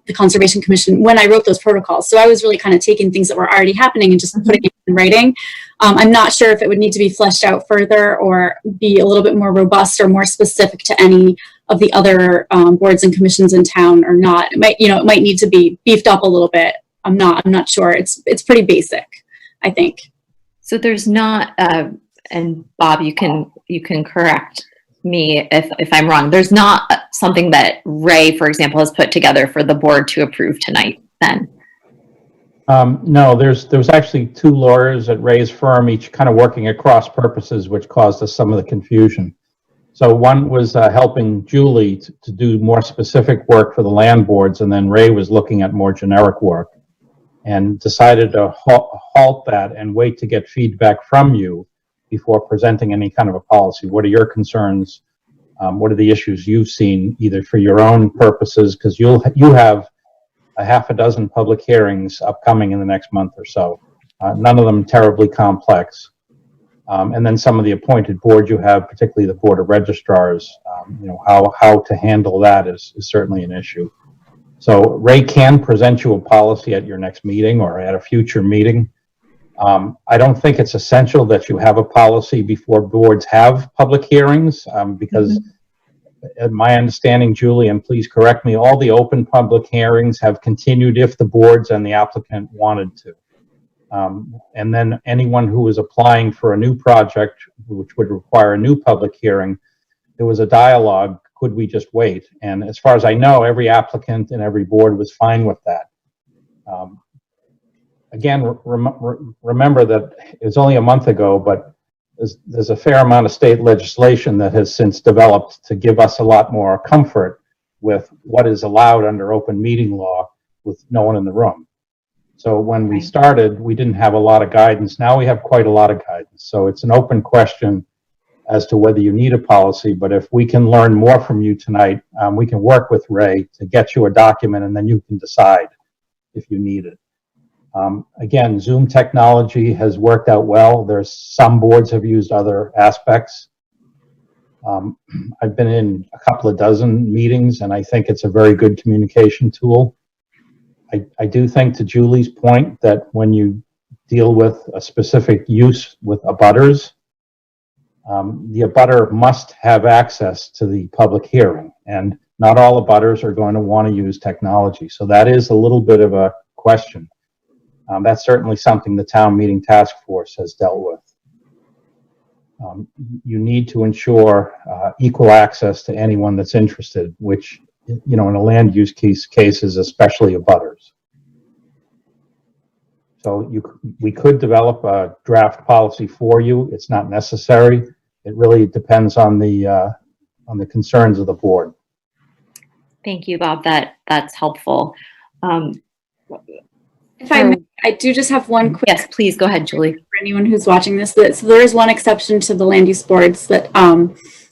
Speaker 8: the Conservation Commission when I wrote those protocols. So I was really kind of taking things that were already happening and just putting it in writing. I'm not sure if it would need to be fleshed out further or be a little bit more robust or more specific to any of the other boards and commissions in town or not. It might need to be beefed up a little bit. I'm not sure. It's pretty basic, I think.
Speaker 1: So there's not, and Bob, you can correct me if I'm wrong. There's not something that Ray, for example, has put together for the board to approve tonight then?
Speaker 3: No, there's actually two lawyers at Ray's firm, each kind of working at cross purposes, which caused us some of the confusion. So one was helping Julie to do more specific work for the land boards, and then Ray was looking at more generic work and decided to halt that and wait to get feedback from you before presenting any kind of a policy. What are your concerns? What are the issues you've seen, either for your own purposes, because you have a half a dozen public hearings upcoming in the next month or so. None of them terribly complex. And then some of the appointed boards you have, particularly the Board of Registrars, how to handle that is certainly an issue. So Ray can present you a policy at your next meeting or at a future meeting. I don't think it's essential that you have a policy before boards have public hearings, because my understanding, Julie, and please correct me, all the open public hearings have continued if the boards and the applicant wanted to. And then anyone who is applying for a new project, which would require a new public hearing, there was a dialogue, could we just wait? And as far as I know, every applicant and every board was fine with that. Again, remember that it was only a month ago, but there's a fair amount of state legislation that has since developed to give us a lot more comfort with what is allowed under open meeting law with no one in the room. So when we started, we didn't have a lot of guidance. Now we have quite a lot of guidance. So it's an open question as to whether you need a policy, but if we can learn more from you tonight, we can work with Ray to get you a document and then you can decide if you need it. Again, Zoom technology has worked out well. There's some boards have used other aspects. I've been in a couple of dozen meetings and I think it's a very good communication tool. I do think, to Julie's point, that when you deal with a specific use with abutters, the abutter must have access to the public hearing, and not all abutters are going to want to use technology. So that is a little bit of a question. That's certainly something the town meeting task force has dealt with. You need to ensure equal access to anyone that's interested, which, in a land use case is especially abutters. So we could develop a draft policy for you. It's not necessary. It really depends on the concerns of the board.
Speaker 1: Thank you, Bob. That's helpful.
Speaker 8: If I may, I do just have one quick.
Speaker 1: Yes, please go ahead, Julie.
Speaker 8: For anyone who's watching this, so there is one exception to the land use boards that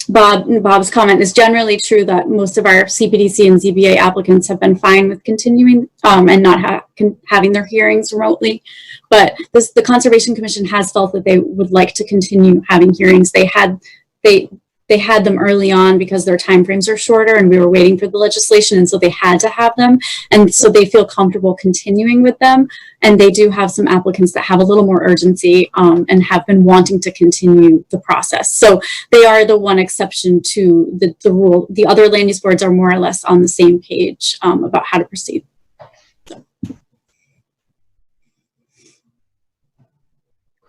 Speaker 8: Bob's comment is generally true, that most of our CPDC and ZBA applicants have been fine with continuing and not having their hearings remotely. But the Conservation Commission has felt that they would like to continue having hearings. They had them early on because their timeframes are shorter and we were waiting for the legislation, and so they had to have them, and so they feel comfortable continuing with them. And they do have some applicants that have a little more urgency and have been wanting to continue the process. So they are the one exception to the rule. The other land use boards are more or less on the same page about how to proceed.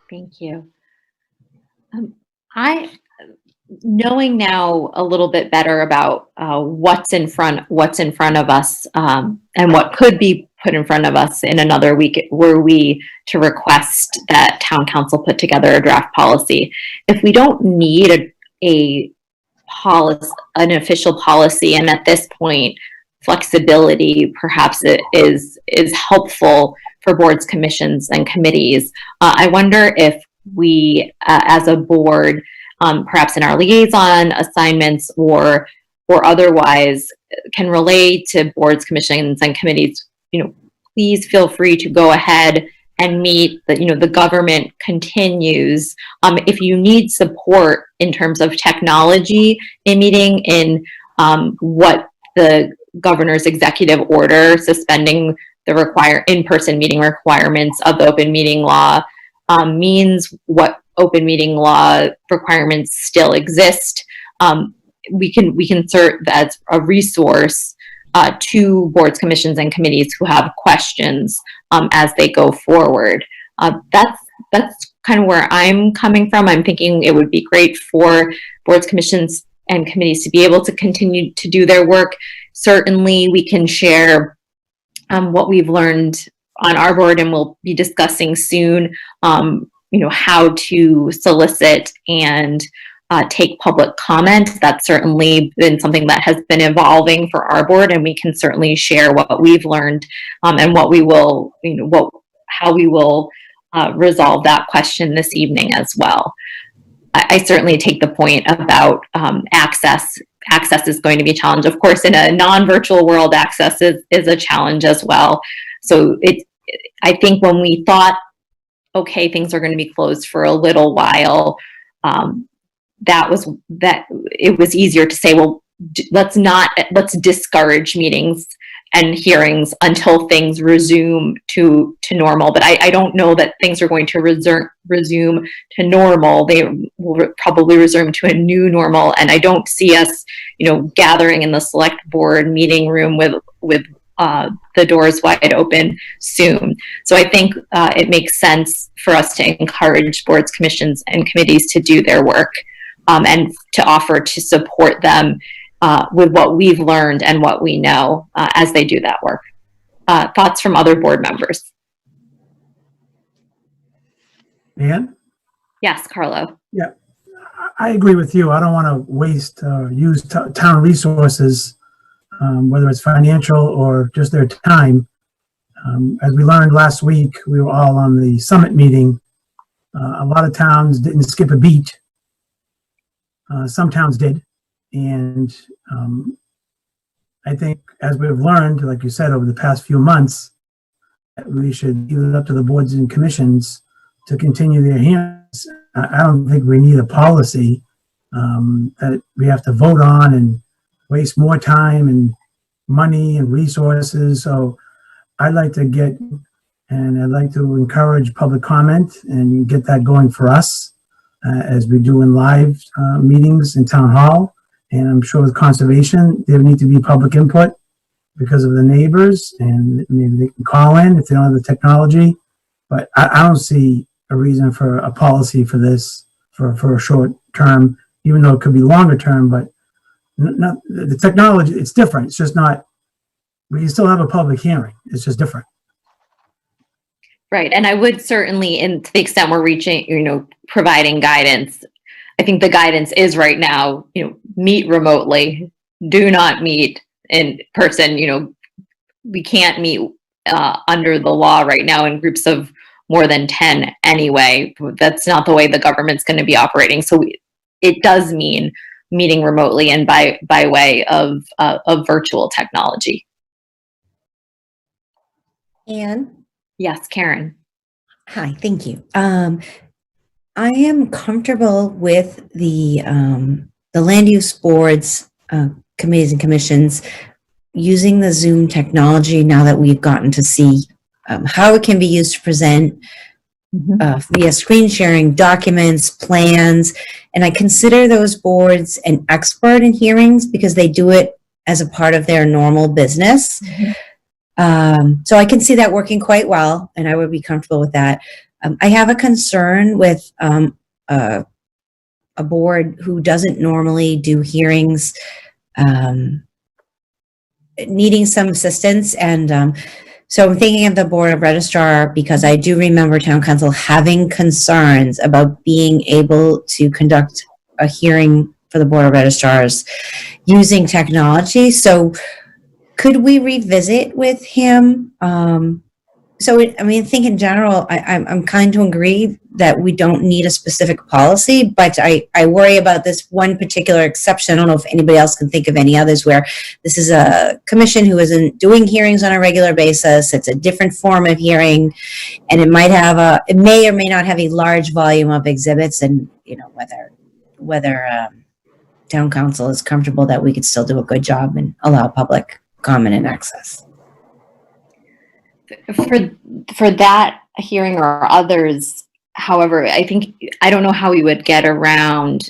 Speaker 1: Thank you. Knowing now a little bit better about what's in front of us and what could be put in front of us in another week were we to request that town council put together a draft policy. If we don't need a policy, an official policy, and at this point, flexibility perhaps it is helpful for boards, commissions, and committees. I wonder if we, as a board, perhaps in our liaison assignments or otherwise, can relay to boards, commissions, and committees, please feel free to go ahead and meet. The government continues. If you need support in terms of technology in meeting, in what the governor's executive order suspending the in-person meeting requirements of the open meeting law means, what open meeting law requirements still exist, we can serve as a resource to boards, commissions, and committees who have questions as they go forward. That's kind of where I'm coming from. I'm thinking it would be great for boards, commissions, and committees to be able to continue to do their work. Certainly, we can share what we've learned on our board, and we'll be discussing soon, how to solicit and take public comment. That's certainly been something that has been evolving for our board, and we can certainly share what we've learned and what we will, how we will resolve that question this evening as well. I certainly take the point about access. Access is going to be a challenge. Of course, in a non-virtual world, access is a challenge as well. So I think when we thought, okay, things are going to be closed for a little while, it was easier to say, well, let's discourage meetings and hearings until things resume to normal. But I don't know that things are going to resume to normal. They will probably resume to a new normal. And I don't see us, gathering in the select board meeting room with the doors wide open soon. So I think it makes sense for us to encourage boards, commissions, and committees to do their work and to offer to support them with what we've learned and what we know as they do that work. Thoughts from other board members?
Speaker 5: Dan?
Speaker 1: Yes, Carlo.
Speaker 5: Yeah, I agree with you. I don't want to waste use town resources, whether it's financial or just their time. As we learned last week, we were all on the summit meeting. A lot of towns didn't skip a beat. Some towns did. And I think, as we've learned, like you said, over the past few months, that we should leave it up to the boards and commissions to continue their hearings. I don't think we need a policy that we have to vote on and waste more time and money and resources. So I'd like to I'd like to encourage public comment and get that going for us as we do in live meetings in town hall. And I'm sure with conservation, there need to be public input because of the neighbors, and maybe they can call in if they don't have the technology. But I don't see a reason for a policy for this for a short term, even though it could be longer term. But not the technology, it's different. It's just not, we can still have a public hearing. It's just different.
Speaker 1: Right. And I would certainly, and to the extent we're reaching, providing guidance, I think the guidance is right now, meet remotely, do not meet in person. We can't meet under the law right now in groups of more than 10 anyway. That's not the way the government's going to be operating. So it does mean meeting remotely and by way of virtual technology.
Speaker 7: Anne?
Speaker 1: Yes, Karen.
Speaker 7: Hi, thank you. I am comfortable with the land use boards, committees and commissions using the Zoom technology now that we've gotten to see how it can be used to present via screen sharing documents, plans, and I consider those boards an expert in hearings because they do it as a part of their normal business. So I can see that working quite well, and I would be comfortable with that. I have a concern with a board who doesn't normally do hearings needing some assistance, and So I'm thinking of the Board of Registrar because I do remember Town Council having concerns about being able to conduct a hearing for the Board of Registrars using technology. So could we revisit with him? I think in general, I'm kind to agree that we don't need a specific policy, but I worry about this one particular exception. I don't know if anybody else can think of any others where this is a commission who isn't doing hearings on a regular basis. It's a different form of hearing, and it may or may not have a large volume of exhibits, and whether town council is comfortable that we could still do a good job and allow public comment and access.
Speaker 1: For that hearing or others, however, I don't know how we would get around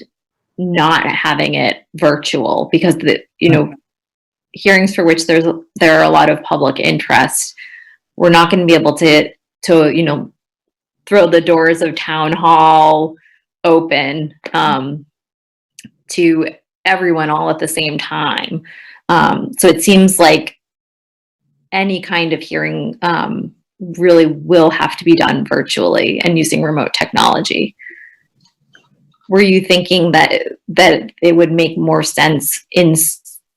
Speaker 1: not having it virtual, because hearings for which there are a lot of public interest, we're not going to be able to throw the doors of town hall open to everyone all at the same time. So it seems like any kind of hearing really will have to be done virtually and using remote technology. Were you thinking that it would make more sense in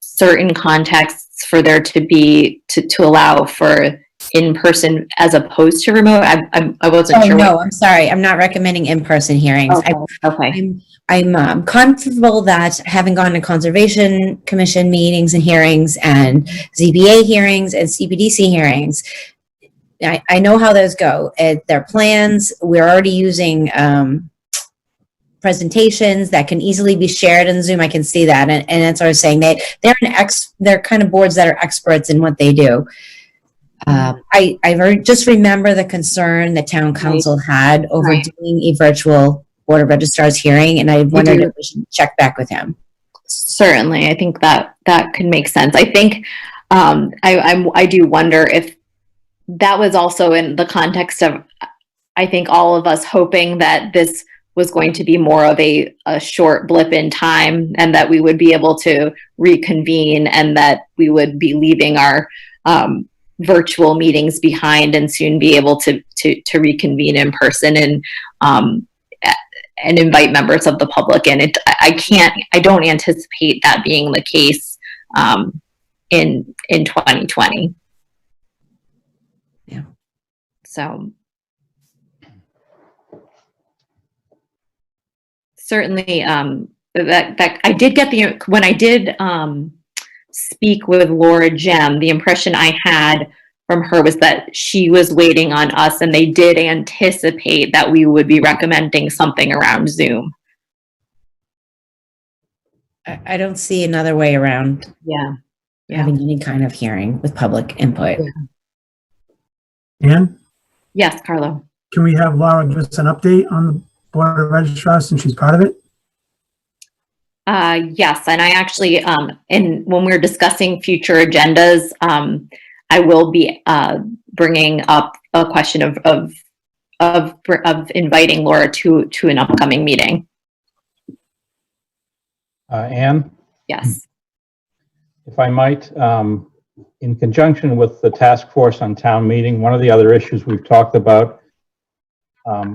Speaker 1: certain contexts for there to be to allow for in-person as opposed to remote? I wasn't sure.
Speaker 7: No, I'm sorry. I'm not recommending in-person hearings.
Speaker 1: Okay.
Speaker 7: I'm comfortable that having gone to Conservation Commission meetings and hearings and ZBA hearings and CPDC hearings, I know how those go. They're plans. We're already using presentations that can easily be shared in Zoom. I can see that, and that's what I was saying. They're kind of boards that are experts in what they do. I just remember the concern that town council had over doing a virtual Board of Registrars hearing, and I wondered if we should check back with him.
Speaker 1: Certainly, I think that could make sense. I think I do wonder if that was also in the context of, I think, all of us hoping that this was going to be more of a short blip in time, and that we would be able to reconvene, and that we would be leaving our virtual meetings behind and soon be able to reconvene in person and invite members of the public. And I don't anticipate that being the case in 2020.
Speaker 7: Yeah.
Speaker 1: So certainly that I did get when I did speak with Laura Gem, the impression I had from her was that she was waiting on us, and they did anticipate that we would be recommending something around Zoom.
Speaker 7: I don't see another way around having any kind of hearing with public input.
Speaker 5: Ann,
Speaker 1: Yes, Carlo.
Speaker 5: can we have Laura give us an update on the Board of Registrars since she's part of it?
Speaker 1: Yes, and I actually, when we're discussing future agendas, I will be bringing up a question of inviting Laura to an upcoming meeting.
Speaker 3: Anne,
Speaker 1: Yes.
Speaker 3: if I might, in conjunction with the task force on town meeting, one of the other issues we've talked about,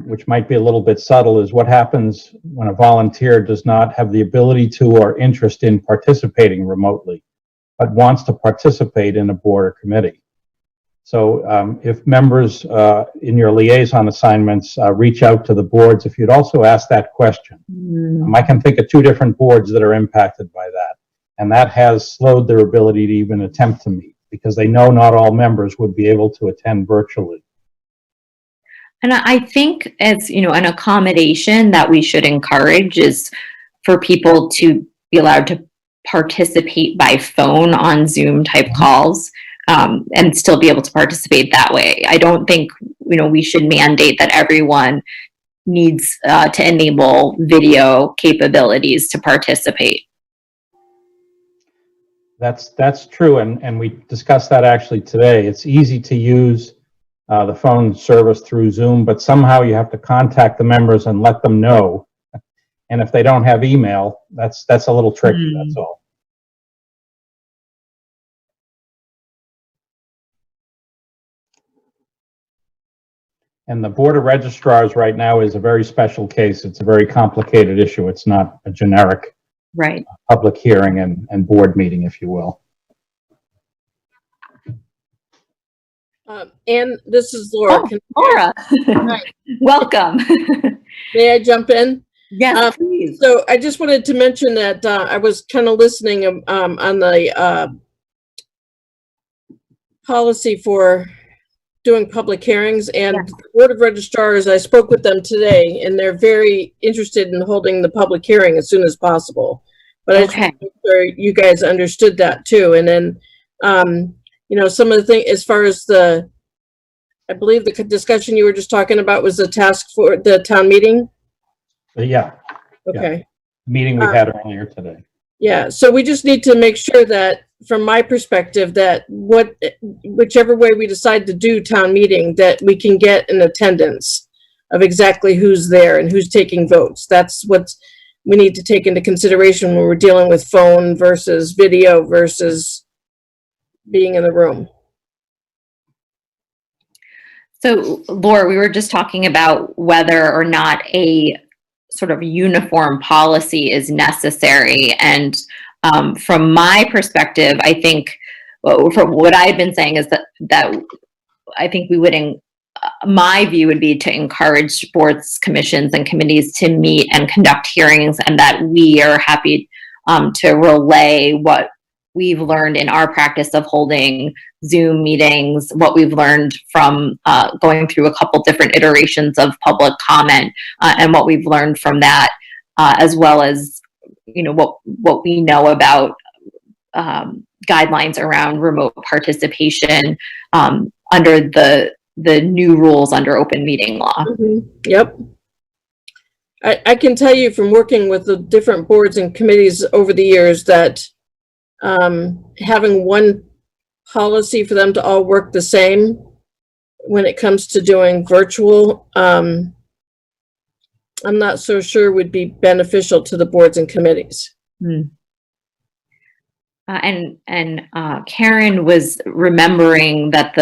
Speaker 3: which might be a little bit subtle, is what happens when a volunteer does not have the ability to or interest in participating remotely, but wants to participate in a board or committee. So if members in your liaison assignments reach out to the boards, if you'd also ask that question. I can think of 2 different boards that are impacted by that, and that has slowed their ability to even attempt to meet, because they know not all members would be able to attend virtually.
Speaker 1: And I think as, an accommodation that we should encourage is for people to be allowed to participate by phone on Zoom type calls, and still be able to participate that way. I don't think, we should mandate that everyone needs to enable video capabilities to participate.
Speaker 3: That's true, and we discussed that actually today. It's easy to use the phone service through Zoom, but somehow you have to contact the members and let them know. And if they don't have email, that's a little tricky, that's all. And the Board of Registrars right now is a very special case. It's a very complicated issue. It's not a generic
Speaker 1: Right.
Speaker 3: public hearing and board meeting, if you will.
Speaker 9: And this is Laura.
Speaker 1: Oh, Laura, welcome.
Speaker 9: May I jump in?
Speaker 1: Yes, please.
Speaker 9: So I just wanted to mention that I was kind of listening on the policy for doing public hearings, and
Speaker 1: Yeah.
Speaker 9: the Board of Registrars, I spoke with them today, and they're very interested in holding the public hearing as soon as possible. But I just
Speaker 1: Okay.
Speaker 9: want to make sure you guys understood that too. And then, you know, some of the things as far as I believe the discussion you were just talking about was the task for the town meeting.
Speaker 3: But yeah,
Speaker 9: Okay.
Speaker 3: meeting we had earlier today.
Speaker 9: Yeah, so we just need to make sure that, from my perspective, that whichever way we decide to do town meeting, that we can get an attendance of exactly who's there and who's taking votes. That's what we need to take into consideration when we're dealing with phone versus video versus being in the room.
Speaker 1: So, Laura, we were just talking about whether or not a sort of uniform policy is necessary. And from my perspective, I think, from what I've been saying is that I think we would, my view would be to encourage boards, commissions, and committees to meet and conduct hearings, and that we are happy to relay what we've learned in our practice of holding Zoom meetings, what we've learned from going through a couple different iterations of public comment, and what we've learned from that, as well as, you know, what we know about guidelines around remote participation under the new rules under open meeting law.
Speaker 9: Yep. I can tell you from working with the different boards and committees over the years that having one policy for them to all work the same when it comes to doing virtual, I'm not so sure would be beneficial to the boards and committees.
Speaker 1: And Karen was remembering that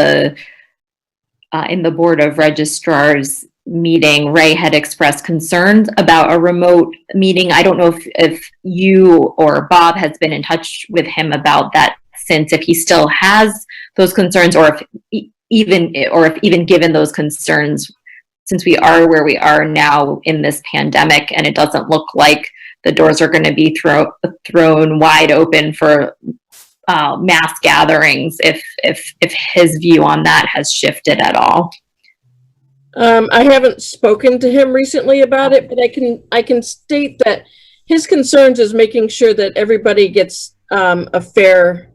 Speaker 1: in the Board of Registrars meeting, Ray had expressed concerns about a remote meeting. I don't know if you or Bob has been in touch with him about that since, if he still has those concerns, or if even given those concerns, since we are where we are now in this pandemic, and it doesn't look like the doors are going to be thrown wide open for mass gatherings, if his view on that has shifted at all.
Speaker 9: I haven't spoken to him recently about it, but I can state that his concerns is making sure that everybody gets a fair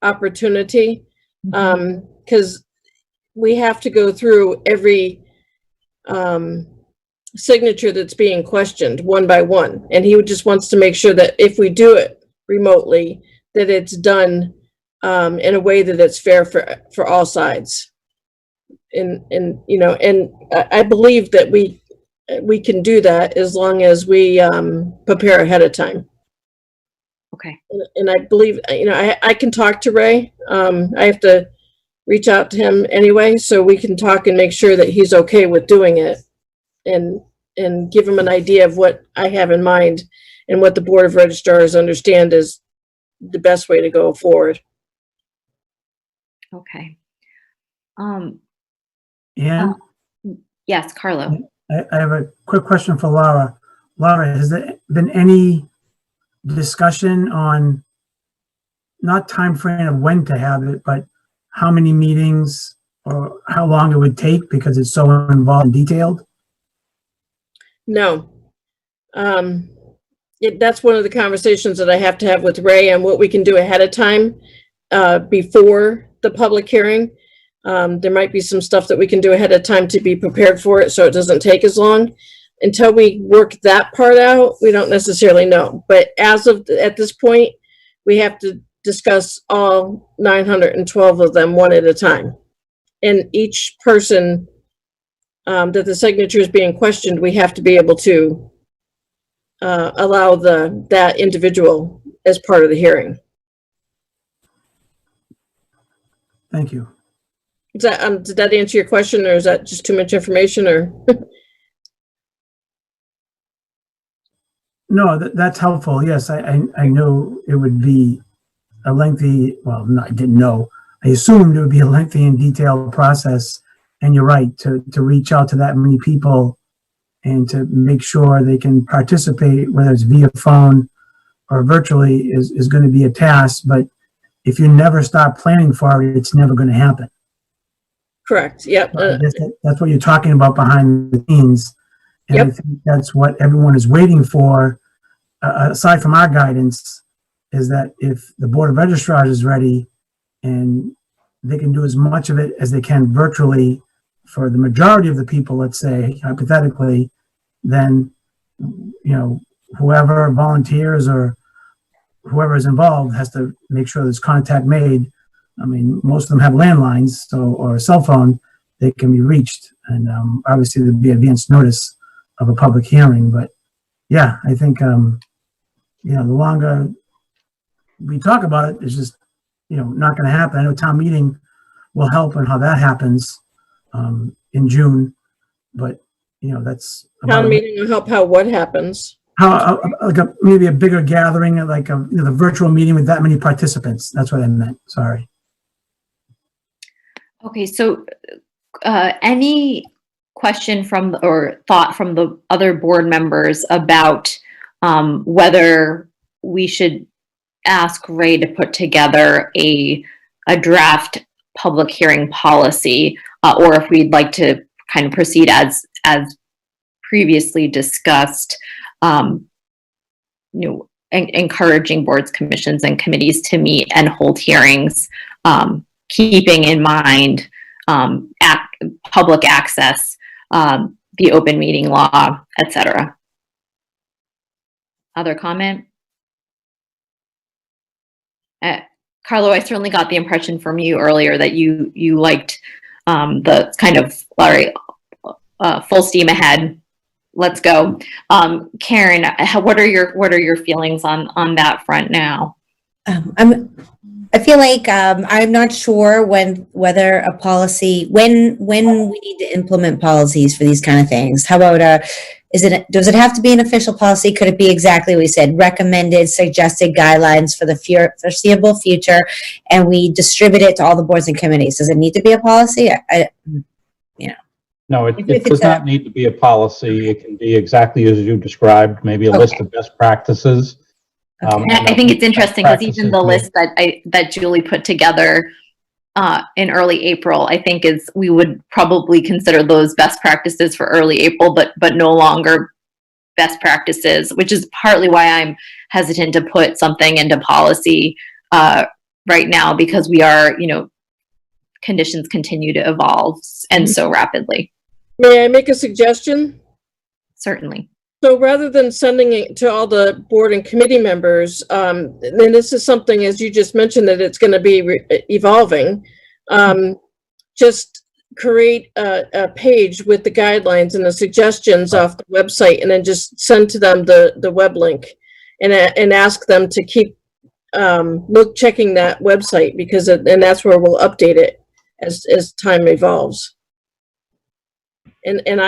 Speaker 9: opportunity, because we have to go through every signature that's being questioned one by one, and he just wants to make sure that if we do it remotely, that it's done in a way that it's fair for all sides. And you know, and I believe that we can do that as long as we prepare ahead of time.
Speaker 1: Okay.
Speaker 9: And I believe, you know, I can talk to Ray. I have to reach out to him anyway, so we can talk and make sure that he's okay with doing it, and give him an idea of what I have in mind and what the Board of Registrars understand is the best way to go forward.
Speaker 1: Okay.
Speaker 5: And
Speaker 1: Yes, Carlo.
Speaker 5: I have a quick question for Laura. Laura, has there been any discussion on not time frame of when to have it, but how many meetings or how long it would take because it's so involved and detailed?
Speaker 9: No. That's one of the conversations that I have to have with Ray, and what we can do ahead of time before the public hearing. There might be some stuff that we can do ahead of time to be prepared for it so it doesn't take as long. Until we work that part out, we don't necessarily know. But as of at this point, we have to discuss all 912 of them one at a time. And each person that the signature is being questioned, we have to be able to allow that individual as part of the hearing.
Speaker 5: Thank you.
Speaker 9: Is that, did that answer your question, or is that just too much information, or?
Speaker 5: No, that's helpful. Yes, I know it would be a lengthy, well, no, I didn't know. I assumed it would be a lengthy and detailed process. And you're right, to reach out to that many people and to make sure they can participate, whether it's via phone or virtually, is going to be a task. But if you never start planning for it, it's never going to happen.
Speaker 9: Correct, yep.
Speaker 5: That's what you're talking about behind the scenes. And
Speaker 9: Yep.
Speaker 5: I think that's what everyone is waiting for, aside from our guidance, is that if the Board of Registrars is ready and they can do as much of it as they can virtually for the majority of the people, let's say, hypothetically, then, whoever volunteers or whoever is involved has to make sure there's contact made. I mean, most of them have landlines, or a cell phone, they can be reached. And obviously there'd be advance notice of a public hearing. But yeah, I think, the longer we talk about it, it's just, not going to happen. I know town meeting will help on how that happens in June, but that's
Speaker 9: Town meeting will help how what happens.
Speaker 5: how like maybe a bigger gathering, like the virtual meeting with that many participants. That's what I meant. Sorry.
Speaker 1: Okay, so any question from or thought from the other board members about whether we should ask Ray to put together a draft public hearing policy, or if we'd like to kind of proceed as previously discussed, encouraging boards, commissions, and committees to meet and hold hearings, keeping in mind public access, the open meeting law, etc. Other comment? Carlo, I certainly got the impression from you earlier that you liked the kind of full steam ahead. Let's go. Karen, what are your feelings on that front now?
Speaker 7: I feel like I'm not sure whether a policy when we need to implement policies for these kind of things. How about does it have to be an official policy? Could it be exactly what we said, recommended, suggested guidelines for the foreseeable future, and we distribute it to all the boards and committees? Does it need to be a policy?
Speaker 3: No,
Speaker 7: If
Speaker 3: it
Speaker 7: it's
Speaker 3: does not need to be a policy. It can be exactly as you described, maybe a list of best practices.
Speaker 1: I think it's interesting because even the list that Julie put together in early April, I think we would probably consider those best practices for early April, but no longer best practices, which is partly why I'm hesitant to put something into policy right now, because we are, conditions continue to evolve and so rapidly.
Speaker 9: May I make a suggestion?
Speaker 1: Certainly.
Speaker 9: So rather than sending it to all the board and committee members, and this is something, as you just mentioned, that it's going to be evolving, just create a page with the guidelines and the suggestions off the website, and then just send to them the web link, and ask them to keep checking that website, because and that's where we'll update it as time evolves. And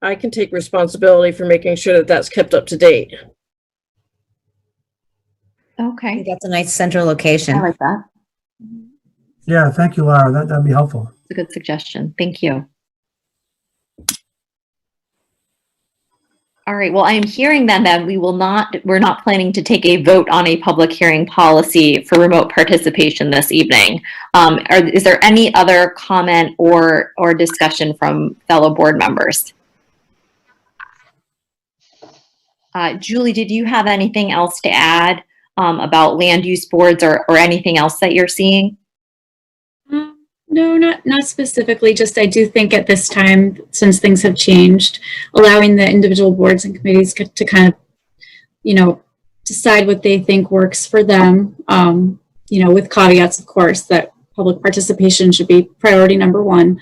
Speaker 9: I can take responsibility for making sure that that's kept up to date.
Speaker 7: I
Speaker 1: Okay.
Speaker 7: think that's a nice central location.
Speaker 1: I like that.
Speaker 5: Yeah, thank you, Laura. That'd be helpful.
Speaker 1: It's a good suggestion. Thank you. All right. Well, I am hearing then that we're not planning to take a vote on a public hearing policy for remote participation this evening. Is there any other comment or discussion from fellow board members? Julie, did you have anything else to add about land use boards or anything else that you're seeing?
Speaker 8: No, not specifically. Just I do think at this time, since things have changed, allowing the individual boards and committees to kind of, decide what they think works for them, with caveats, of course, that public participation should be priority number one.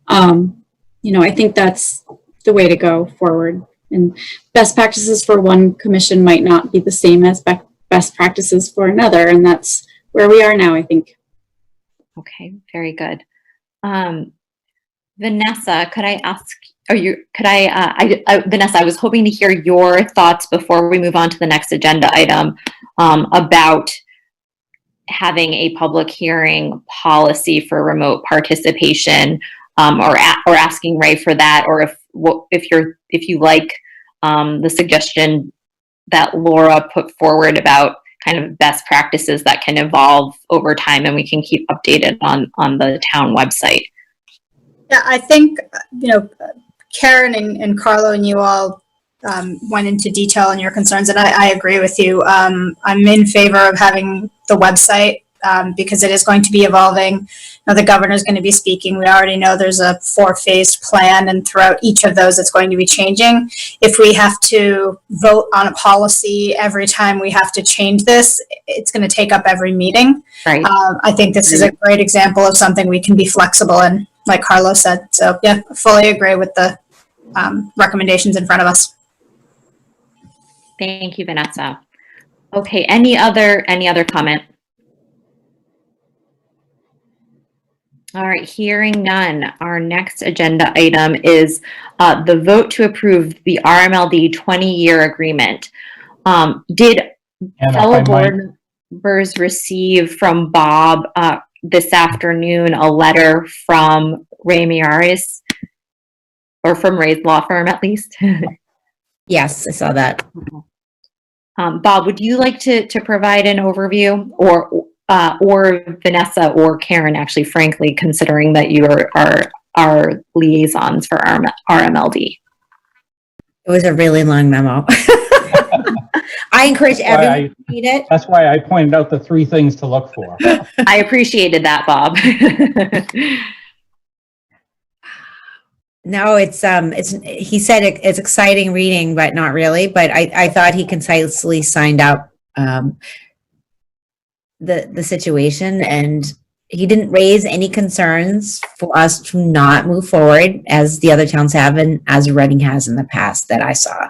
Speaker 8: I think that's the way to go forward. And best practices for one commission might not be the same as best practices for another. And that's where we are now, I think.
Speaker 1: Okay, very good. Vanessa, could I ask, Vanessa, I was hoping to hear your thoughts before we move on to the next agenda item, about having a public hearing policy for remote participation, or asking Ray for that, or if you like, the suggestion that Laura put forward about kind of best practices that can evolve over time and we can keep updated on the town website.
Speaker 6: Yeah, I think, Karen and Carlo and you all went into detail on your concerns, and I agree with you. I'm in favor of having the website because it is going to be evolving. The governor's going to be speaking. We already know there's a 4-phased plan, and throughout each of those, it's going to be changing. If we have to vote on a policy every time we have to change this, it's going to take up every meeting.
Speaker 1: Right.
Speaker 6: I think this is a great example of something we can be flexible in, like Carlos said. So yeah, I fully agree with the recommendations in front of us.
Speaker 1: Thank you, Vanessa. Okay, any other comment? All right, hearing none, our next agenda item is the vote to approve the RMLD 20-year agreement. Did fellow board members receive from Bob this afternoon a letter from Ray Miaris, or from Ray's law firm at least?
Speaker 7: Yes, I saw that.
Speaker 1: Bob, would you like to provide an overview, or Vanessa or Karen, actually, frankly, considering that you are our liaisons for RMLD?
Speaker 7: It was a really long memo. I encourage everyone to read it.
Speaker 3: That's why I pointed out the 3 things to look for.
Speaker 1: I appreciated that, Bob.
Speaker 7: No, he said it's exciting reading, but not really. But I thought he concisely signed out the situation, and he didn't raise any concerns for us to not move forward as the other towns have and as Reading has in the past that I saw.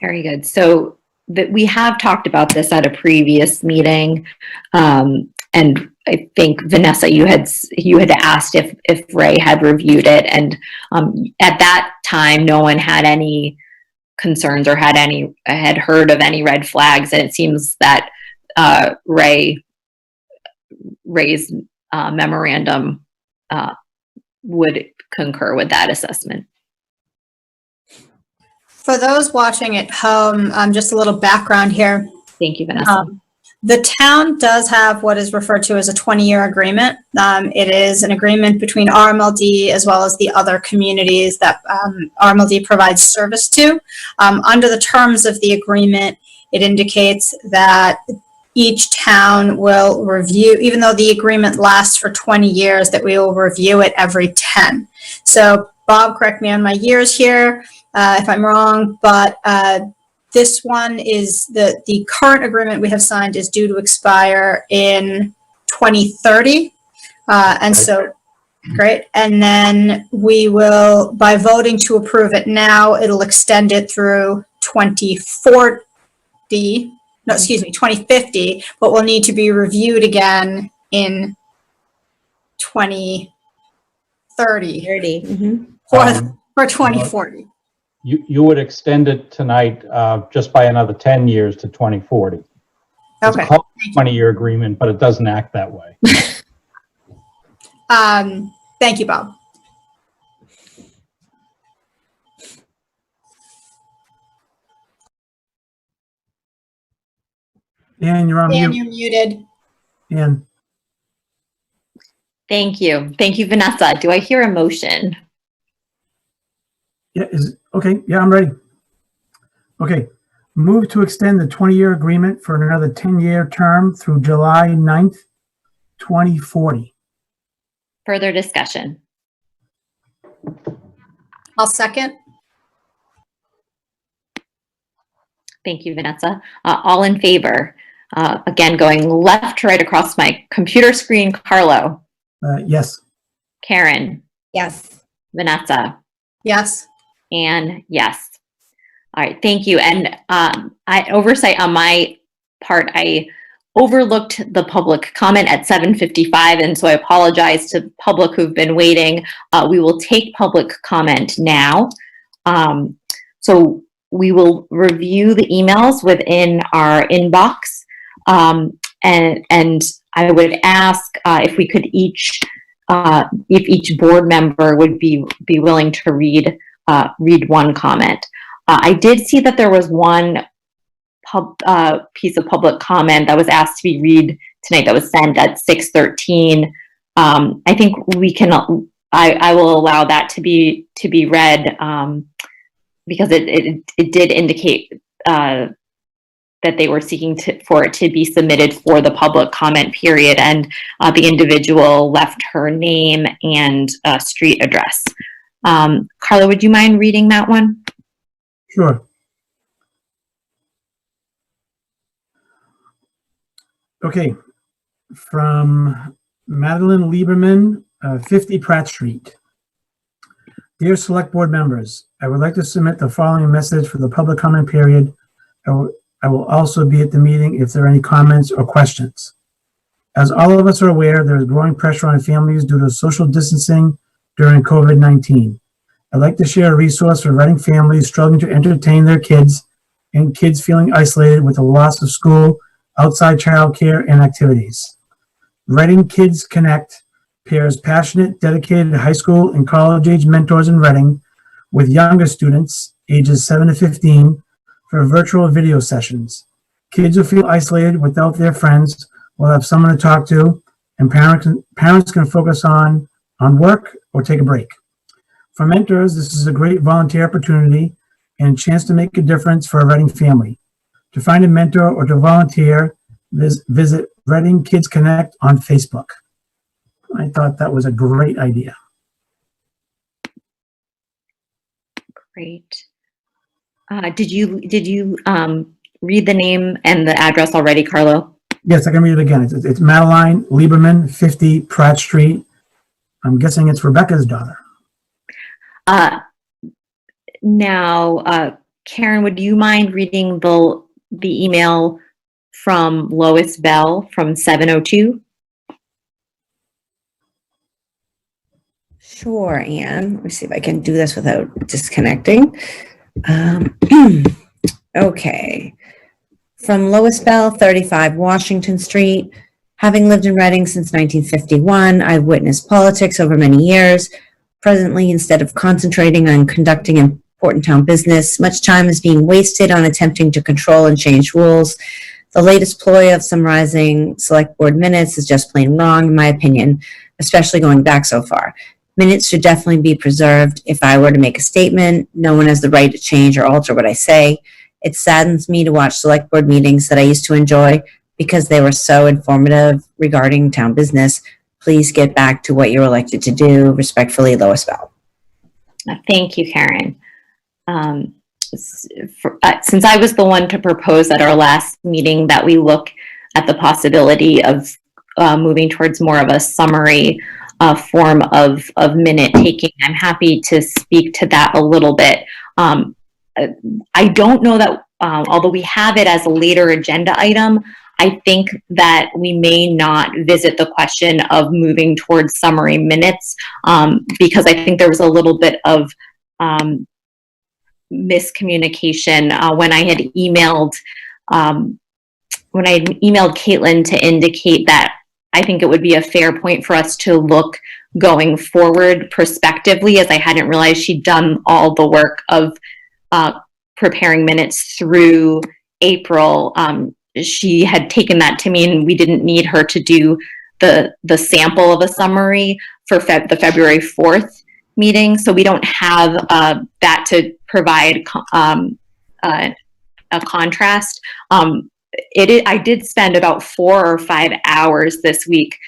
Speaker 1: Very good. So we have talked about this at a previous meeting, and I think Vanessa, you had asked if Ray had reviewed it, and at that time, no one had any concerns or had heard of any red flags, and it seems that Ray's memorandum would concur with that assessment.
Speaker 6: For those watching at home, just a little background here.
Speaker 1: Thank you, Vanessa.
Speaker 6: The town does have what is referred to as a 20-year agreement. It is an agreement between RMLD as well as the other communities that RMLD provides service to. Under the terms of the agreement, it indicates that each town will review, even though the agreement lasts for 20 years, that we will review it every 10. So Bob, correct me on my years here if I'm wrong, but this one is the current agreement we have signed is due to expire in 2030. And so, great. And then we will, by voting to approve it now, it'll extend it through 2050, but will need to be reviewed again in 2030 for 2040.
Speaker 3: You would extend it tonight just by another 10 years to 2040. It's
Speaker 6: Okay.
Speaker 3: called a 20-year agreement, but it doesn't act that way.
Speaker 6: Thank you, Bob.
Speaker 5: Dan, you're on
Speaker 6: Dan,
Speaker 5: mute.
Speaker 6: you're muted.
Speaker 5: Dan,
Speaker 1: Thank you. Thank you, Vanessa. Do I hear a motion?
Speaker 5: yeah, okay, yeah, I'm ready. Okay, move to extend the 20-year agreement for another 10-year term through July 9th, 2040.
Speaker 1: Further discussion?
Speaker 6: I'll second.
Speaker 1: Thank you, Vanessa. All in favor? Again, going left to right across my computer screen, Carlo,
Speaker 5: Yes.
Speaker 1: Karen,
Speaker 7: Yes.
Speaker 1: Vanessa,
Speaker 6: Yes.
Speaker 1: and yes. All right, thank you. And oversight on my part, I overlooked the public comment at 7:55, and so I apologize to the public who've been waiting. We will take public comment now. So we will review the emails within our inbox, and I would ask if we could if each board member would be willing to read one comment. I did see that there was one piece of public comment that was asked to be read tonight that was sent at 6:13. I think we can. I will allow that to be read because it did indicate that they were seeking for it to be submitted for the public comment period, and the individual left her name and street address. Carla, would you mind reading that one?
Speaker 5: Sure. Okay, from Madeline Lieberman, 50 Pratt Street. Dear Select Board members, I would like to submit the following message for the public comment period. I will also be at the meeting if there are any comments or questions. As all of us are aware, there is growing pressure on families due to social distancing during COVID-19. I'd like to share a resource for Reading families struggling to entertain their kids and kids feeling isolated with the loss of school, outside childcare, and activities. Reading Kids Connect pairs passionate, dedicated high school and college-age mentors in Reading with younger students, ages 7 to 15, for virtual video sessions. Kids who feel isolated without their friends will have someone to talk to, and parents can focus on work or take a break. For mentors, this is a great volunteer opportunity and a chance to make a difference for a Reading family. To find a mentor or to volunteer, visit Reading Kids Connect on Facebook. I thought that was a great idea.
Speaker 1: Great. Did you read the name and the address already, Carlo?
Speaker 5: Yes, I can read it again. It's Madeline Lieberman, 50 Pratt Street. I'm guessing it's Rebecca's daughter.
Speaker 1: Now, Karen, would you mind reading the email from Lois Bell from 7:02?
Speaker 7: Sure, Anne. Let me see if I can do this without disconnecting. Okay. From Lois Bell, 35 Washington Street. Having lived in Reading since 1951, I've witnessed politics over many years. Presently, instead of concentrating on conducting important town business, much time is being wasted on attempting to control and change rules. The latest ploy of summarizing select board minutes is just plain wrong, in my opinion, especially going back so far. Minutes should definitely be preserved. If I were to make a statement, no one has the right to change or alter what I say. It saddens me to watch select board meetings that I used to enjoy because they were so informative regarding town business. Please get back to what you're elected to do. Respectfully, Lois Bell.
Speaker 1: Thank you, Karen. Since I was the one to propose at our last meeting that we look at the possibility of moving towards more of a summary form of minute taking, I'm happy to speak to that a little bit. I don't know that, although we have it as a later agenda item, I think that we may not visit the question of moving towards summary minutes because I think there was a little bit of miscommunication when I had emailed Caitlin to indicate that I think it would be a fair point for us to look going forward prospectively, as I hadn't realized she'd done all the work of preparing minutes through April. She had taken that to mean we didn't need her to do the sample of a summary for the February 4th meeting. So we don't have that to provide a contrast. I did spend about 4 or 5 hours this week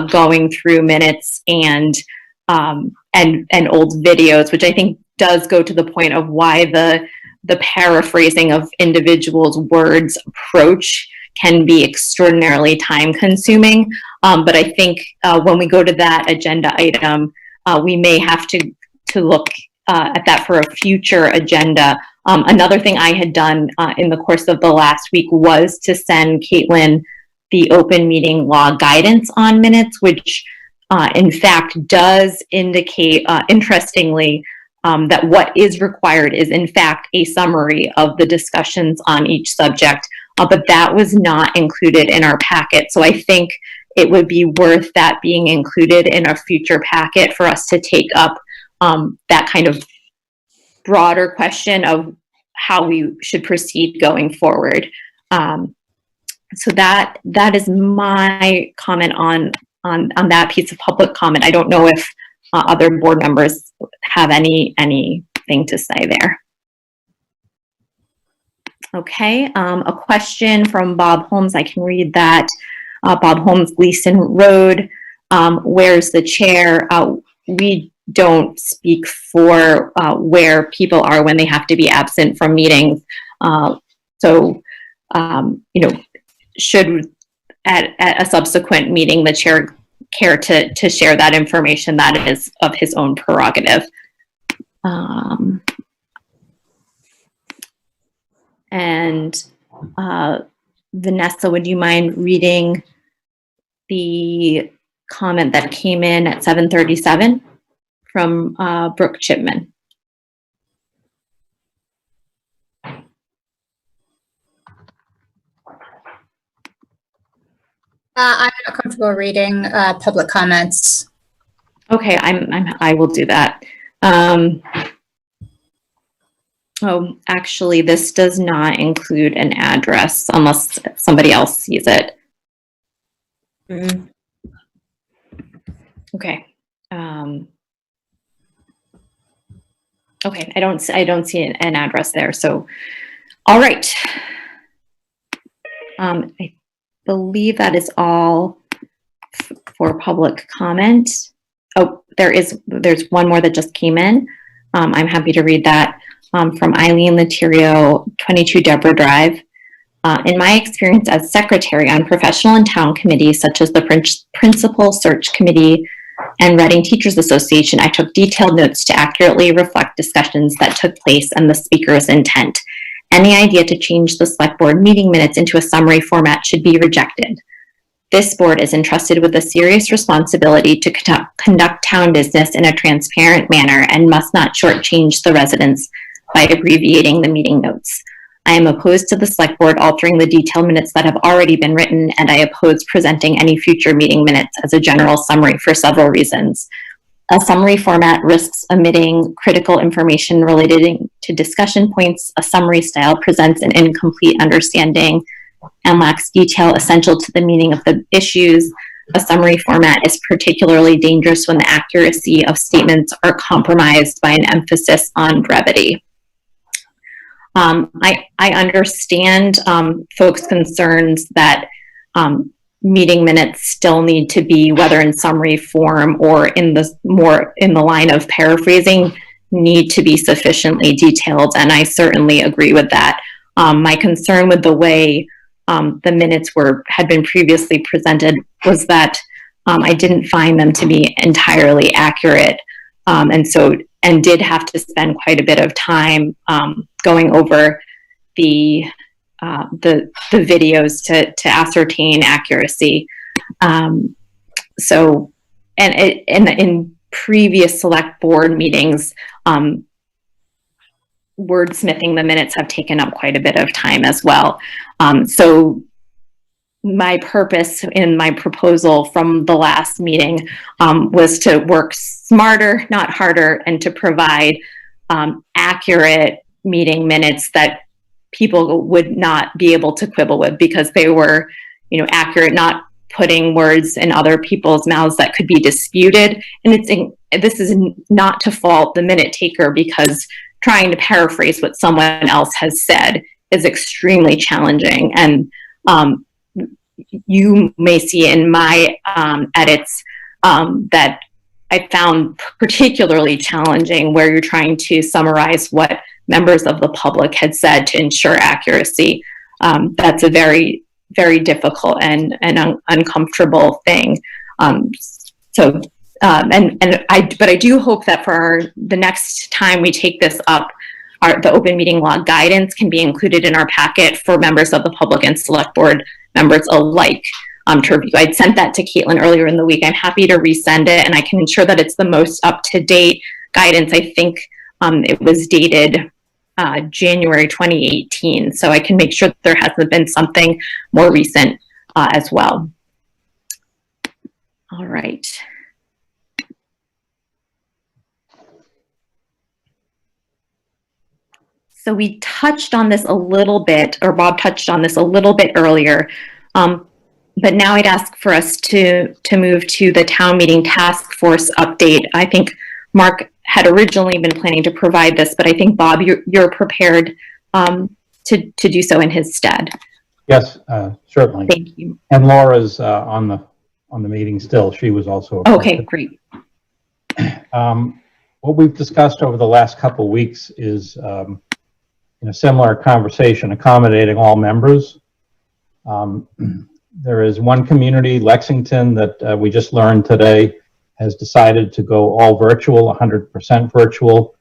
Speaker 1: going through minutes and old videos, which I think does go to the point of why the paraphrasing of individuals' words approach can be extraordinarily time consuming. But I think when we go to that agenda item, we may have to look at that for a future agenda. Another thing I had done in the course of the last week was to send Caitlin the open meeting law guidance on minutes, which in fact does indicate, interestingly, that what is required is in fact a summary of the discussions on each subject, but that was not included in our packet. So I think it would be worth that being included in a future packet for us to take up that kind of broader question of how we should proceed going forward. So that is my comment on that piece of public comment. I don't know if other board members have anything to say there. Okay, a question from Bob Holmes. I can read that. Bob Holmes, Gleason Road. Where's the chair? We don't speak for where people are when they have to be absent from meetings. So, you know, should at a subsequent meeting the chair care to share that information, that is of his own prerogative. And Vanessa, would you mind reading the comment that came in at 7:37 from Brooke Chipman?
Speaker 6: I'm not comfortable reading public comments.
Speaker 1: Okay, I will do that. Oh, actually, this does not include an address unless somebody else sees it.
Speaker 7: Mm.
Speaker 1: Okay. Okay, I don't see an address there. So, all right. I believe that is all for public comment. Oh, there's one more that just came in. I'm happy to read that. From Eileen Laterio, 22 Deborah Drive. In my experience as secretary on professional and town committees, such as the Principal Search Committee and Reading Teachers Association, I took detailed notes to accurately reflect discussions that took place and the speaker's intent. Any idea to change the select board meeting minutes into a summary format should be rejected. This board is entrusted with a serious responsibility to conduct town business in a transparent manner and must not shortchange the residents by abbreviating the meeting notes. I am opposed to the select board altering the detailed minutes that have already been written, and I oppose presenting any future meeting minutes as a general summary for several reasons. A summary format risks omitting critical information relating to discussion points. A summary style presents an incomplete understanding and lacks detail essential to the meaning of the issues. A summary format is particularly dangerous when the accuracy of statements are compromised by an emphasis on brevity. I understand folks' concerns that meeting minutes still need to be, whether in summary form or in the line of paraphrasing, need to be sufficiently detailed, and I certainly agree with that. My concern with the way the minutes had been previously presented was that I didn't find them to be entirely accurate, and did have to spend quite a bit of time going over the videos to ascertain accuracy. So, and in previous select board meetings, wordsmithing the minutes have taken up quite a bit of time as well. So my purpose in my proposal from the last meeting was to work smarter, not harder, and to provide accurate meeting minutes that people would not be able to quibble with, because they were, accurate, not putting words in other people's mouths that could be disputed. And this is not to fault the minute taker, because trying to paraphrase what someone else has said is extremely challenging. And you may see in my edits that I found particularly challenging, where you're trying to summarize what members of the public had said to ensure accuracy. That's a very, very difficult and uncomfortable thing. But I do hope that for the next time we take this up, the open meeting law guidance can be included in our packet for members of the public and select board members alike to review. I'd sent that to Caitlin earlier in the week. I'm happy to resend it, and I can ensure that it's the most up-to-date guidance. I think it was dated January 2018, so I can make sure that there hasn't been something more recent as well. All right. So we touched on this a little bit, or Bob touched on this a little bit earlier, but now I'd ask for us to move to the town meeting task force update. I think Mark had originally been planning to provide this, but I think Bob, you're prepared to do so in his stead.
Speaker 3: Yes, certainly.
Speaker 1: Thank you.
Speaker 3: And Laura's on the meeting still. She was also
Speaker 1: Okay, great.
Speaker 3: What we've discussed over the last couple of weeks is in a similar conversation, accommodating all members. There is one community, Lexington, that we just learned today has decided to go all virtual, 100% virtual.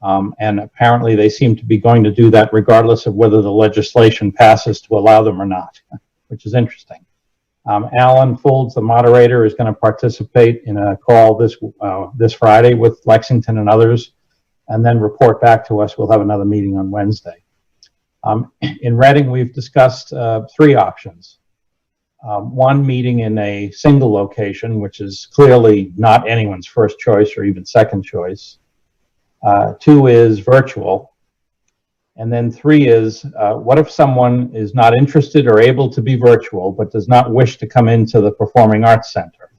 Speaker 3: And apparently they seem to be going to do that regardless of whether the legislation passes to allow them or not, which is interesting. Alan Folds, the moderator, is going to participate in a call this Friday with Lexington and others, and then report back to us. We'll have another meeting on Wednesday. In Reading, we've discussed 3 options. One, meeting in a single location, which is clearly not anyone's first choice or even second choice. 2 is virtual. And then 3 is, what if someone is not interested or able to be virtual, but does not wish to come into the Performing Arts Center?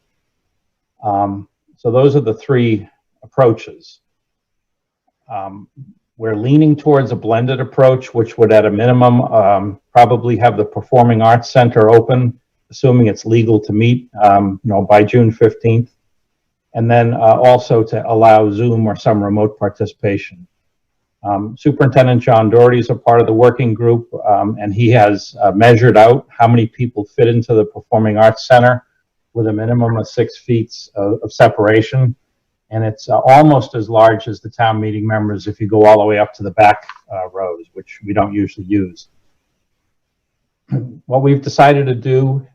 Speaker 3: So those are the 3 approaches. We're leaning towards a blended approach, which would at a minimum probably have the Performing Arts Center open, assuming it's legal to meet by June 15th. And then also to allow Zoom or some remote participation. Superintendent John Doherty is a part of the working group, and he has measured out how many people fit into the Performing Arts Center with a minimum of 6 feet of separation. And it's almost as large as the town meeting members if you go all the way up to the back rows, which we don't usually use. What we've decided to do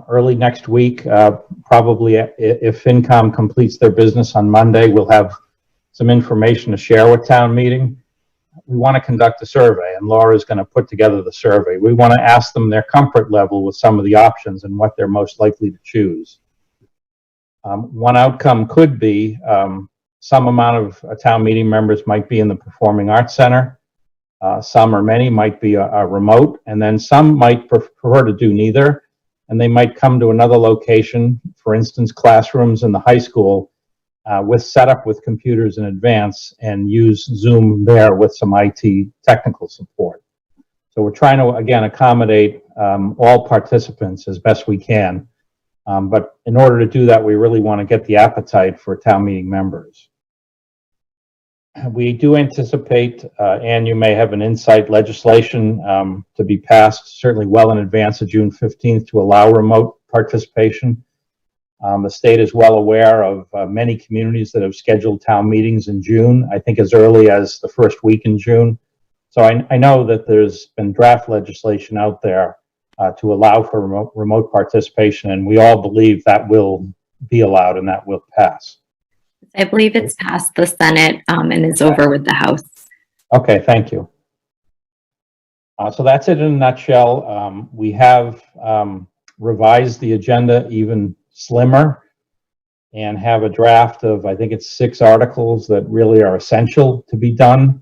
Speaker 3: early next week, probably if Fincon completes their business on Monday, we'll have some information to share with town meeting. We want to conduct a survey, and Laura is going to put together the survey. We want to ask them their comfort level with some of the options and what they're most likely to choose. One outcome could be some amount of town meeting members might be in the Performing Arts Center. Some or many might be remote, and then some might prefer to do neither, and they might come to another location, for instance, classrooms in the high school, with setup with computers in advance and use Zoom there with some IT technical support. So we're trying to, again, accommodate all participants as best we can. But in order to do that, we really want to get the appetite for town meeting members. We do anticipate, and you may have an insight, legislation to be passed certainly well in advance of June 15th to allow remote participation. The state is well aware of many communities that have scheduled town meetings in June, I think as early as the first week in June. So I know that there's been draft legislation out there to allow for remote participation, and we all believe that will be allowed and that will pass.
Speaker 1: I believe it's passed the Senate and is over with the House.
Speaker 3: Okay, thank you. So that's it in a nutshell. We have revised the agenda even slimmer and have a draft of, I think it's 6 articles that really are essential to be done.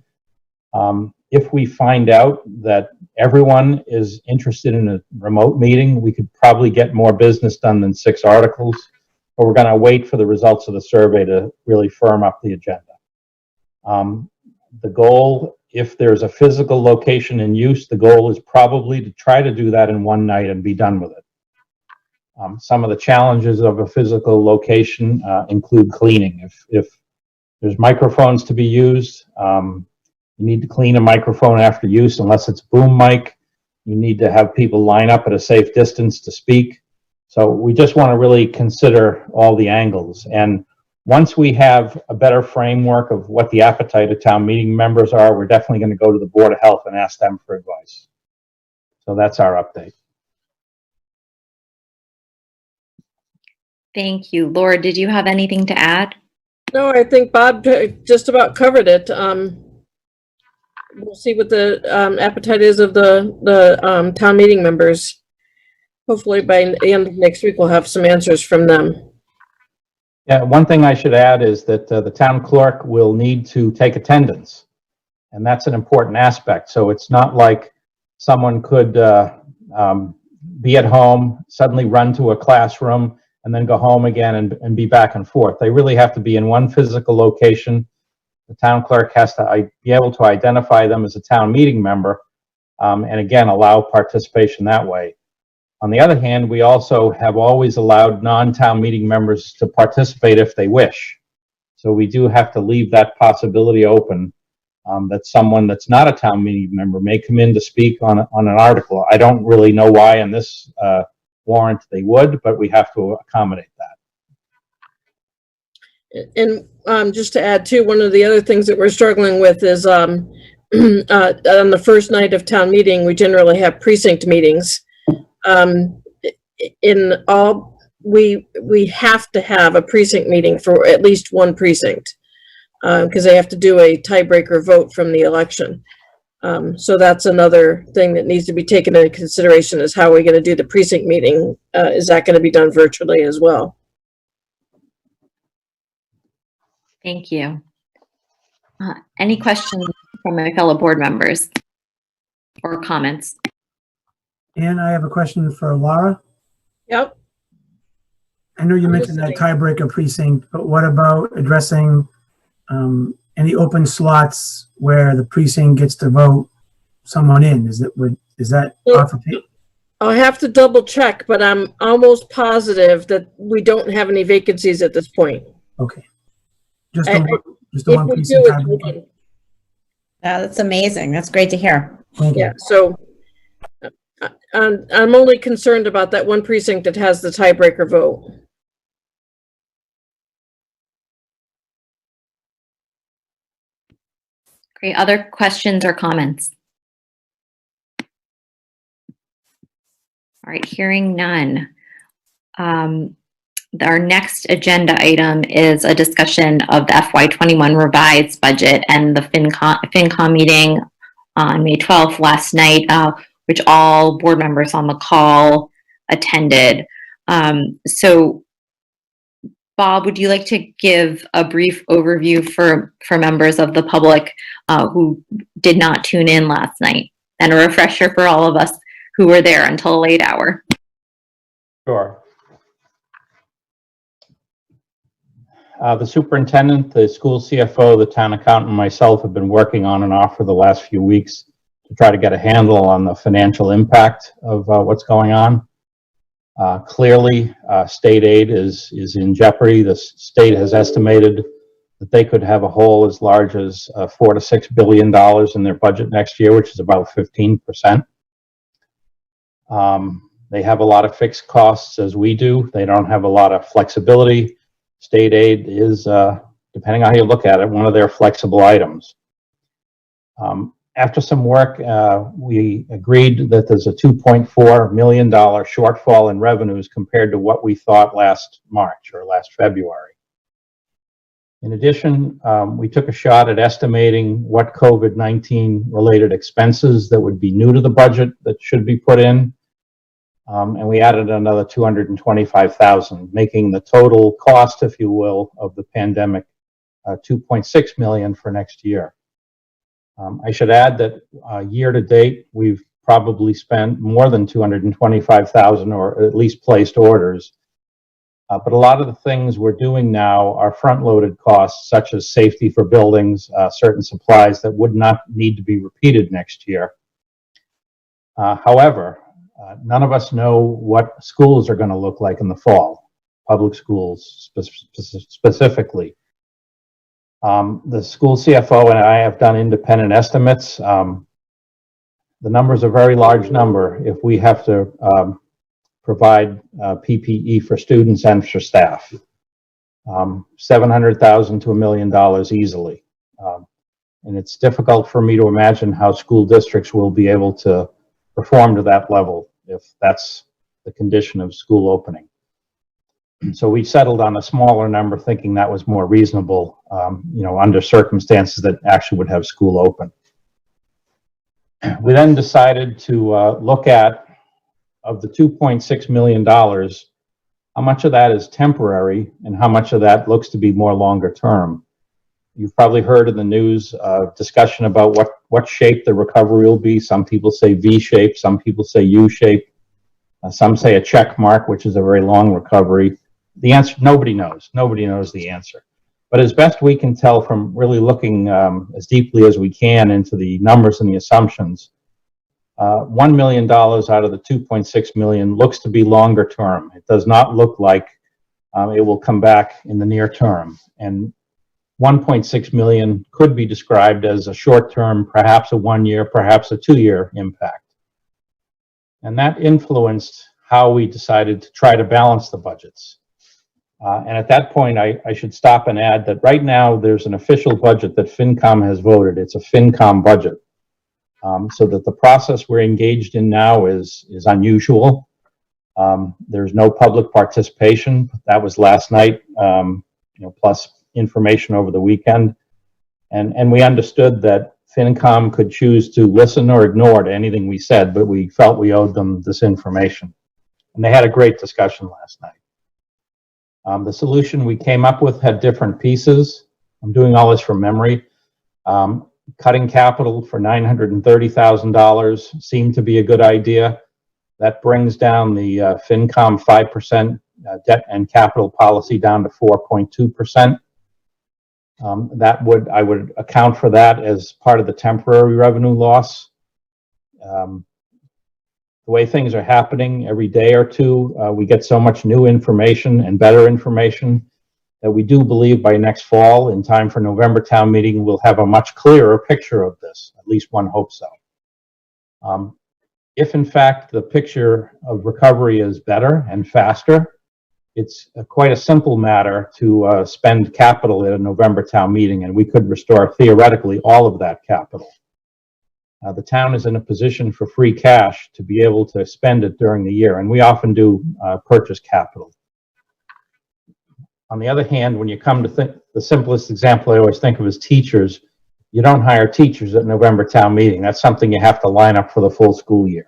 Speaker 3: If we find out that everyone is interested in a remote meeting, we could probably get more business done than 6 articles, but we're going to wait for the results of the survey to really firm up the agenda. The goal, if there's a physical location in use, the goal is probably to try to do that in one night and be done with it. Some of the challenges of a physical location include cleaning. If there's microphones to be used, you need to clean a microphone after use unless it's boom mic. You need to have people line up at a safe distance to speak. So we just want to really consider all the angles. And once we have a better framework of what the appetite of town meeting members are, we're definitely going to go to the Board of Health and ask them for advice. So that's our update.
Speaker 1: Thank you. Laura, did you have anything to add?
Speaker 9: No, I think Bob just about covered it. We'll see what the appetite is of the town meeting members. Hopefully by the end of next week, we'll have some answers from them.
Speaker 3: Yeah, one thing I should add is that the town clerk will need to take attendance, and that's an important aspect. So it's not like someone could be at home, suddenly run to a classroom, and then go home again and be back and forth. They really have to be in one physical location. The town clerk has to be able to identify them as a town meeting member, and again, allow participation that way. On the other hand, we also have always allowed non-town meeting members to participate if they wish. So we do have to leave that possibility open, that someone that's not a town meeting member may come in to speak on an article. I don't really know why in this warrant they would, but we have to accommodate that.
Speaker 9: And just to add too, one of the other things that we're struggling with is on the first night of town meeting, we generally have precinct meetings. We have to have a precinct meeting for at least one precinct, because they have to do a tiebreaker vote from the election. So that's another thing that needs to be taken into consideration, is how we're going to do the precinct meeting. Is that going to be done virtually as well?
Speaker 1: Thank you. Any questions from my fellow board members or comments?
Speaker 5: And I have a question for Laura.
Speaker 9: Yep.
Speaker 5: I know you mentioned that tiebreaker precinct, but what about addressing any open slots where the precinct gets to vote someone in? Is that off the table?
Speaker 9: I'll have to double check, but I'm almost positive that we don't have any vacancies at this point.
Speaker 5: Okay. Just
Speaker 9: If
Speaker 5: the one
Speaker 9: we
Speaker 5: precinct
Speaker 9: do,
Speaker 5: tiebreaker?
Speaker 9: it's
Speaker 7: That's amazing. That's great to hear.
Speaker 5: Thank you.
Speaker 9: yeah. So I'm only concerned about that one precinct that has the tiebreaker vote.
Speaker 1: Great. Other questions or comments? All right, hearing none. Our next agenda item is a discussion of the FY21 revised budget and the Fincon meeting on May 12th last night, which all board members on the call attended. So Bob, would you like to give a brief overview for members of the public who did not tune in last night, and a refresher for all of us who were there until a late hour?
Speaker 3: Sure. The superintendent, the school CFO, the town accountant, and myself have been working on and off for the last few weeks to try to get a handle on the financial impact of what's going on. Clearly, state aid is in jeopardy. The state has estimated that they could have a hole as large as $4 to $6 billion in their budget next year, which is about 15%. They have a lot of fixed costs, as we do. They don't have a lot of flexibility. State aid is, depending on how you look at it, one of their flexible items. After some work, we agreed that there's a $2.4 million shortfall in revenues compared to what we thought last March or last February. In addition, we took a shot at estimating what COVID-19 related expenses that would be new to the budget that should be put in. And we added another $225,000, making the total cost, if you will, of the pandemic $2.6 million for next year. I should add that year to date, we've probably spent more than $225,000, or at least placed orders. But a lot of the things we're doing now are front-loaded costs, such as safety for buildings, certain supplies that would not need to be repeated next year. However, none of us know what schools are going to look like in the fall, public schools specifically. The school CFO and I have done independent estimates. The number's a very large number if we have to provide PPE for students and for staff. $700,000 to $1 million easily. And it's difficult for me to imagine how school districts will be able to perform to that level if that's the condition of school opening. So we settled on a smaller number, thinking that was more reasonable, under circumstances that actually would have school open. We then decided to look at, of the $2.6 million, how much of that is temporary and how much of that looks to be more longer term. You've probably heard in the news discussion about what shape the recovery will be. Some people say V shape, some people say U shape, some say a check mark, which is a very long recovery. The answer, nobody knows. Nobody knows the answer. But as best we can tell from really looking as deeply as we can into the numbers and the assumptions, $1 million out of the 2.6 million looks to be longer term. It does not look like it will come back in the near term. And 1.6 million could be described as a short term, perhaps a 1 year, perhaps a 2 year impact. And that influenced how we decided to try to balance the budgets. And at that point, I should stop and add that right now there's an official budget that Fincom has voted. It's a Fincom budget. So that the process we're engaged in now is unusual. There's no public participation. That was last night, plus information over the weekend. And we understood that Fincom could choose to listen or ignore to anything we said, but we felt we owed them this information. And they had a great discussion last night. The solution we came up with had different pieces. I'm doing all this from memory. Cutting capital for $930,000 seemed to be a good idea. That brings down the Fincom 5% debt and capital policy down to 4.2%. I would account for that as part of the temporary revenue loss. The way things are happening every day or two, we get so much new information and better information that we do believe by next fall, in time for November town meeting, we'll have a much clearer picture of this. At least one hopes so. If in fact the picture of recovery is better and faster, it's quite a simple matter to spend capital at a November town meeting, and we could restore theoretically all of that capital. The town is in a position for free cash to be able to spend it during the year, and we often do purchase capital. On the other hand, when you come to think, the simplest example I always think of is teachers. You don't hire teachers at November town meeting. That's something you have to line up for the full school year.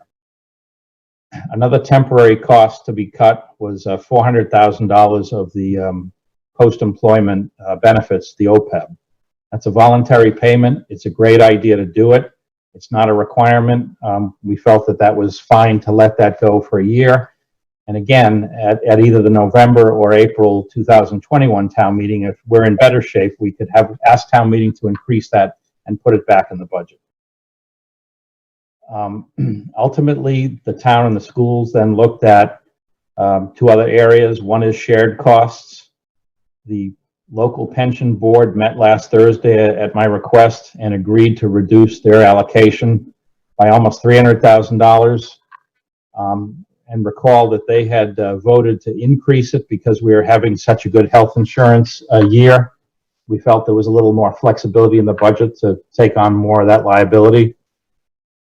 Speaker 3: Another temporary cost to be cut was $400,000 of the post-employment benefits, the OPEB. That's a voluntary payment. It's a great idea to do it. It's not a requirement. We felt that that was fine to let that go for a year. And again, at either the November or April 2021 town meeting, if we're in better shape, we could have asked town meeting to increase that and put it back in the budget. Ultimately, the town and the schools then looked at two other areas. One is shared costs. The local pension board met last Thursday at my request and agreed to reduce their allocation by almost $300,000. And recall that they had voted to increase it because we were having such a good health insurance year. We felt there was a little more flexibility in the budget to take on more of that liability.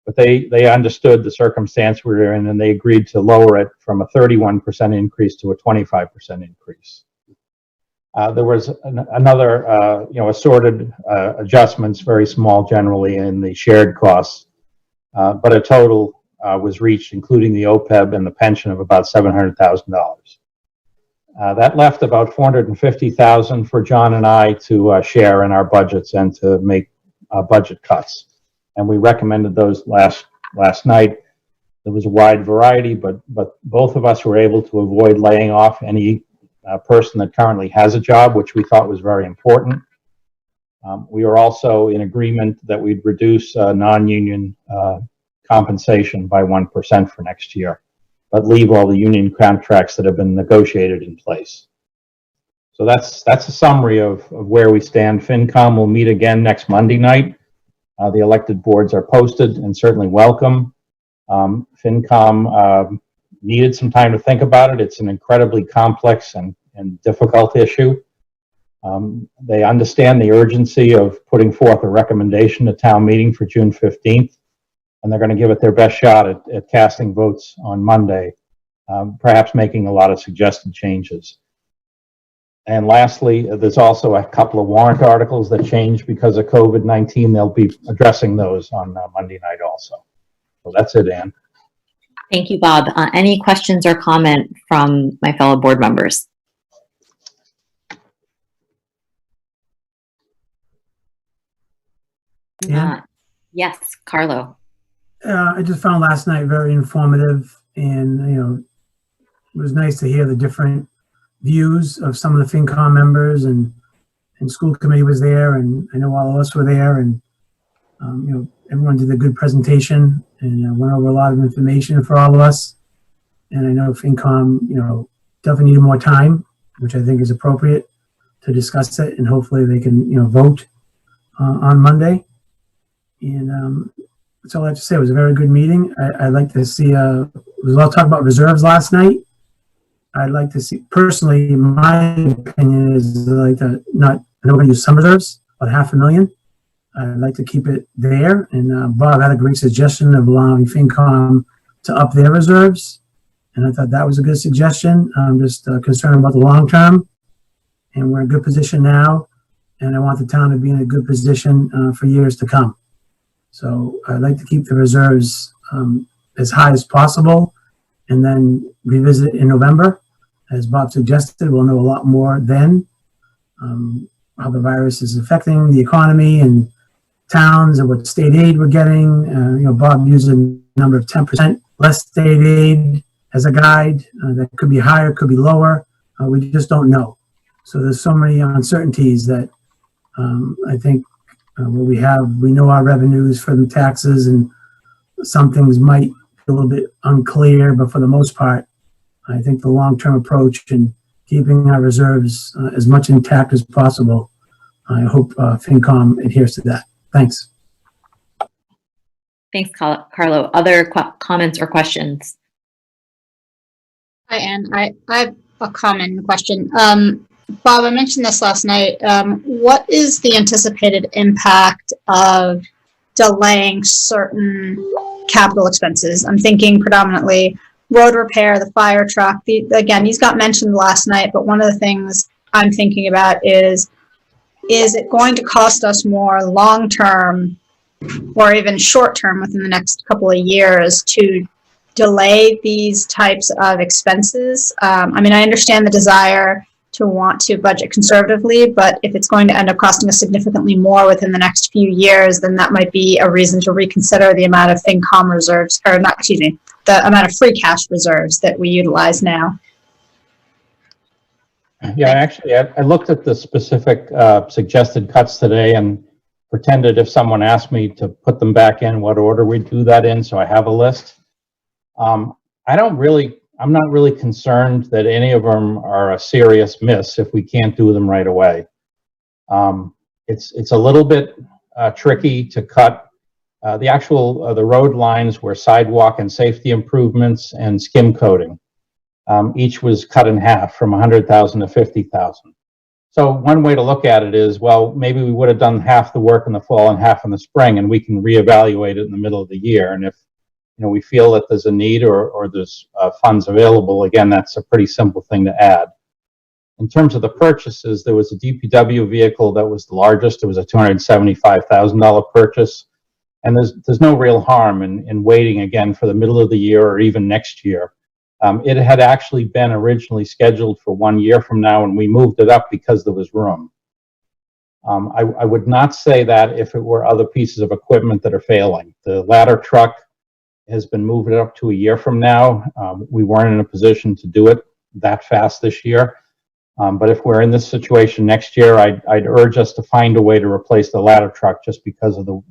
Speaker 3: But they understood the circumstance we were in, and they agreed to lower it from a 31% increase to a 25% increase. There was another, assorted adjustments, very small generally, in the shared costs, but a total was reached, including the OPEB and the pension, of about $700,000. That left about $450,000 for John and I to share in our budgets and to make budget cuts. And we recommended those last night. There was a wide variety, but both of us were able to avoid laying off any person that currently has a job, which we thought was very important. We were also in agreement that we'd reduce non-union compensation by 1% for next year, but leave all the union contracts that have been negotiated in place. So that's a summary of where we stand. Fincom will meet again next Monday night. The elected boards are posted and certainly welcome. Fincom needed some time to think about it. It's an incredibly complex and difficult issue. They understand the urgency of putting forth a recommendation to town meeting for June 15th, and they're going to give it their best shot at casting votes on Monday, perhaps making a lot of suggested changes. And lastly, there's also a couple of warrant articles that changed because of COVID-19. They'll be addressing those on Monday night also. So that's it, Ann.
Speaker 1: Thank you, Bob. Any questions or comment from my fellow board members?
Speaker 5: Yeah.
Speaker 1: Yes, Carlo.
Speaker 5: I just found last night very informative, and it was nice to hear the different views of some of the FinCom members, and school committee was there, and I know all of us were there, and everyone did a good presentation and went over a lot of information for all of us. And I know FinCom, definitely needed more time, which I think is appropriate to discuss it, and hopefully they can, vote on Monday. And that's all I have to say. It was a very good meeting. I'd like to see, there was a lot of talk about reserves last night. I'd like to see, personally, my opinion is I'd like to I know we're going to use some reserves, about $500,000. I'd like to keep it there. And Bob had a great suggestion of allowing FinCom to up their reserves. And I thought that was a good suggestion. I'm just concerned about the long term. And we're in a good position now. And I want the town to be in a good position for years to come. So I'd like to keep the reserves as high as possible and then revisit in November. As Bob suggested, we'll know a lot more then, how the virus is affecting the economy and towns and what state aid we're getting. Bob used a number of 10% less state aid as a guide. That could be higher, could be lower. We just don't know. So there's so many uncertainties that I think we know our revenues for the taxes, and some things might be a little bit unclear, but for the most part, I think the long-term approach and keeping our reserves as much intact as possible, I hope FinCom adheres to that. Thanks.
Speaker 1: Thanks, Carlo. Other comments or questions?
Speaker 6: Hi, Anne. I have a comment and question. Bob, I mentioned this last night. What is the anticipated impact of delaying certain capital expenses? I'm thinking predominantly road repair, the fire truck. Again, these got mentioned last night, but one of the things I'm thinking about is it going to cost us more long-term or even short-term within the next couple of years to delay these types of expenses? I understand the desire to want to budget conservatively, but if it's going to end up costing us significantly more within the next few years, then that might be a reason to reconsider the amount of FinCom reserves, or not, excuse me, the amount of free cash reserves that we utilize now.
Speaker 3: Yeah, actually, I looked at the specific suggested cuts today and pretended if someone asked me to put them back in, what order we'd do that in, so I have a list. I'm not really concerned that any of them are a serious miss if we can't do them right away. It's a little bit tricky to cut the road lines where sidewalk and safety improvements and skim coating. Each was cut in half from 100,000 to 50,000. So one way to look at it is, well, maybe we would have done half the work in the fall and half in the spring, and we can reevaluate it in the middle of the year. And if we feel that there's a need or there's funds available, again, that's a pretty simple thing to add. In terms of the purchases, there was a DPW vehicle that was the largest. It was a $275,000 purchase. And there's no real harm in waiting again for the middle of the year or even next year. It had actually been originally scheduled for 1 year from now, and we moved it up because there was room. I would not say that if it were other pieces of equipment that are failing. The ladder truck has been moved up to a year from now. We weren't in a position to do it that fast this year. But if we're in this situation next year, I'd urge us to find a way to replace the ladder truck just because of the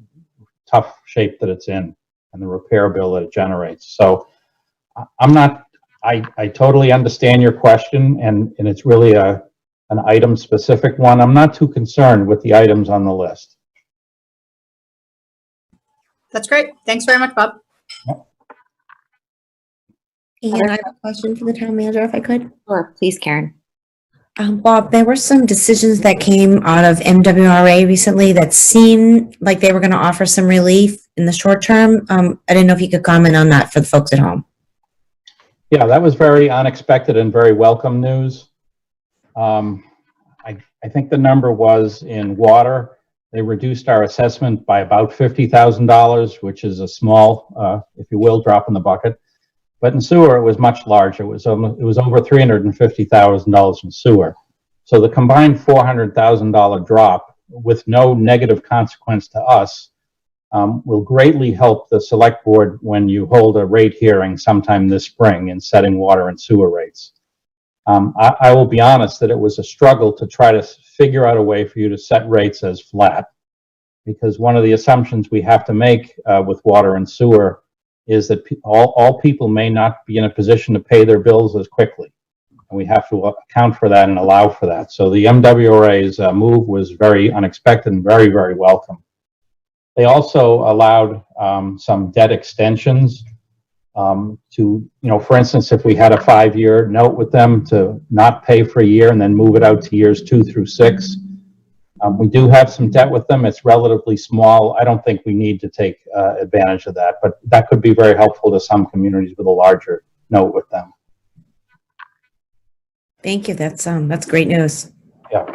Speaker 3: tough shape that it's in and the repair bill that it generates. So I totally understand your question, and it's really an item specific one. I'm not too concerned with the items on the list.
Speaker 6: That's great. Thanks very much, Bob.
Speaker 7: And I have a question for the town manager, if I could.
Speaker 1: Sure, please, Karen.
Speaker 7: Bob, there were some decisions that came out of MWRA recently that seemed like they were going to offer some relief in the short term. I didn't know if you could comment on that for the folks at home.
Speaker 3: Yeah, that was very unexpected and very welcome news. I think the number was in water, they reduced our assessment by about $50,000, which is a small, if you will, drop in the bucket. But in sewer, it was much larger. It was over $350,000 in sewer. So the combined $400,000 drop with no negative consequence to us will greatly help the select board when you hold a rate hearing sometime this spring in setting water and sewer rates. I will be honest that it was a struggle to try to figure out a way for you to set rates as flat, because one of the assumptions we have to make with water and sewer is that all people may not be in a position to pay their bills as quickly. And we have to account for that and allow for that. So the MWRA's move was very unexpected and very, very welcome. They also allowed some debt extensions to, for instance, if we had a 5-year note with them, to not pay for a year and then move it out to years 2 through 6. We do have some debt with them. It's relatively small. I don't think we need to take advantage of that, but that could be very helpful to some communities with a larger note with them.
Speaker 7: Thank you. That's great news.
Speaker 3: Yeah.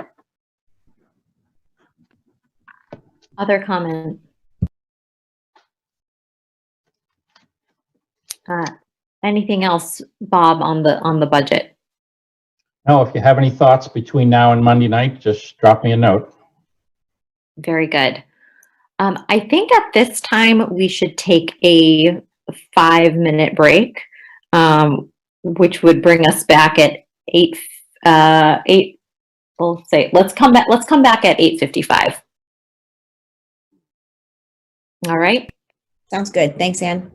Speaker 1: Other comment? Anything else, Bob, on the budget?
Speaker 3: No, if you have any thoughts between now and Monday night, just drop me a note.
Speaker 1: Very good. I think at this time we should take a 5-minute break, which would bring us back at 8. We'll say let's come back at 8:55. All right.
Speaker 7: Sounds good. Thanks, Anne.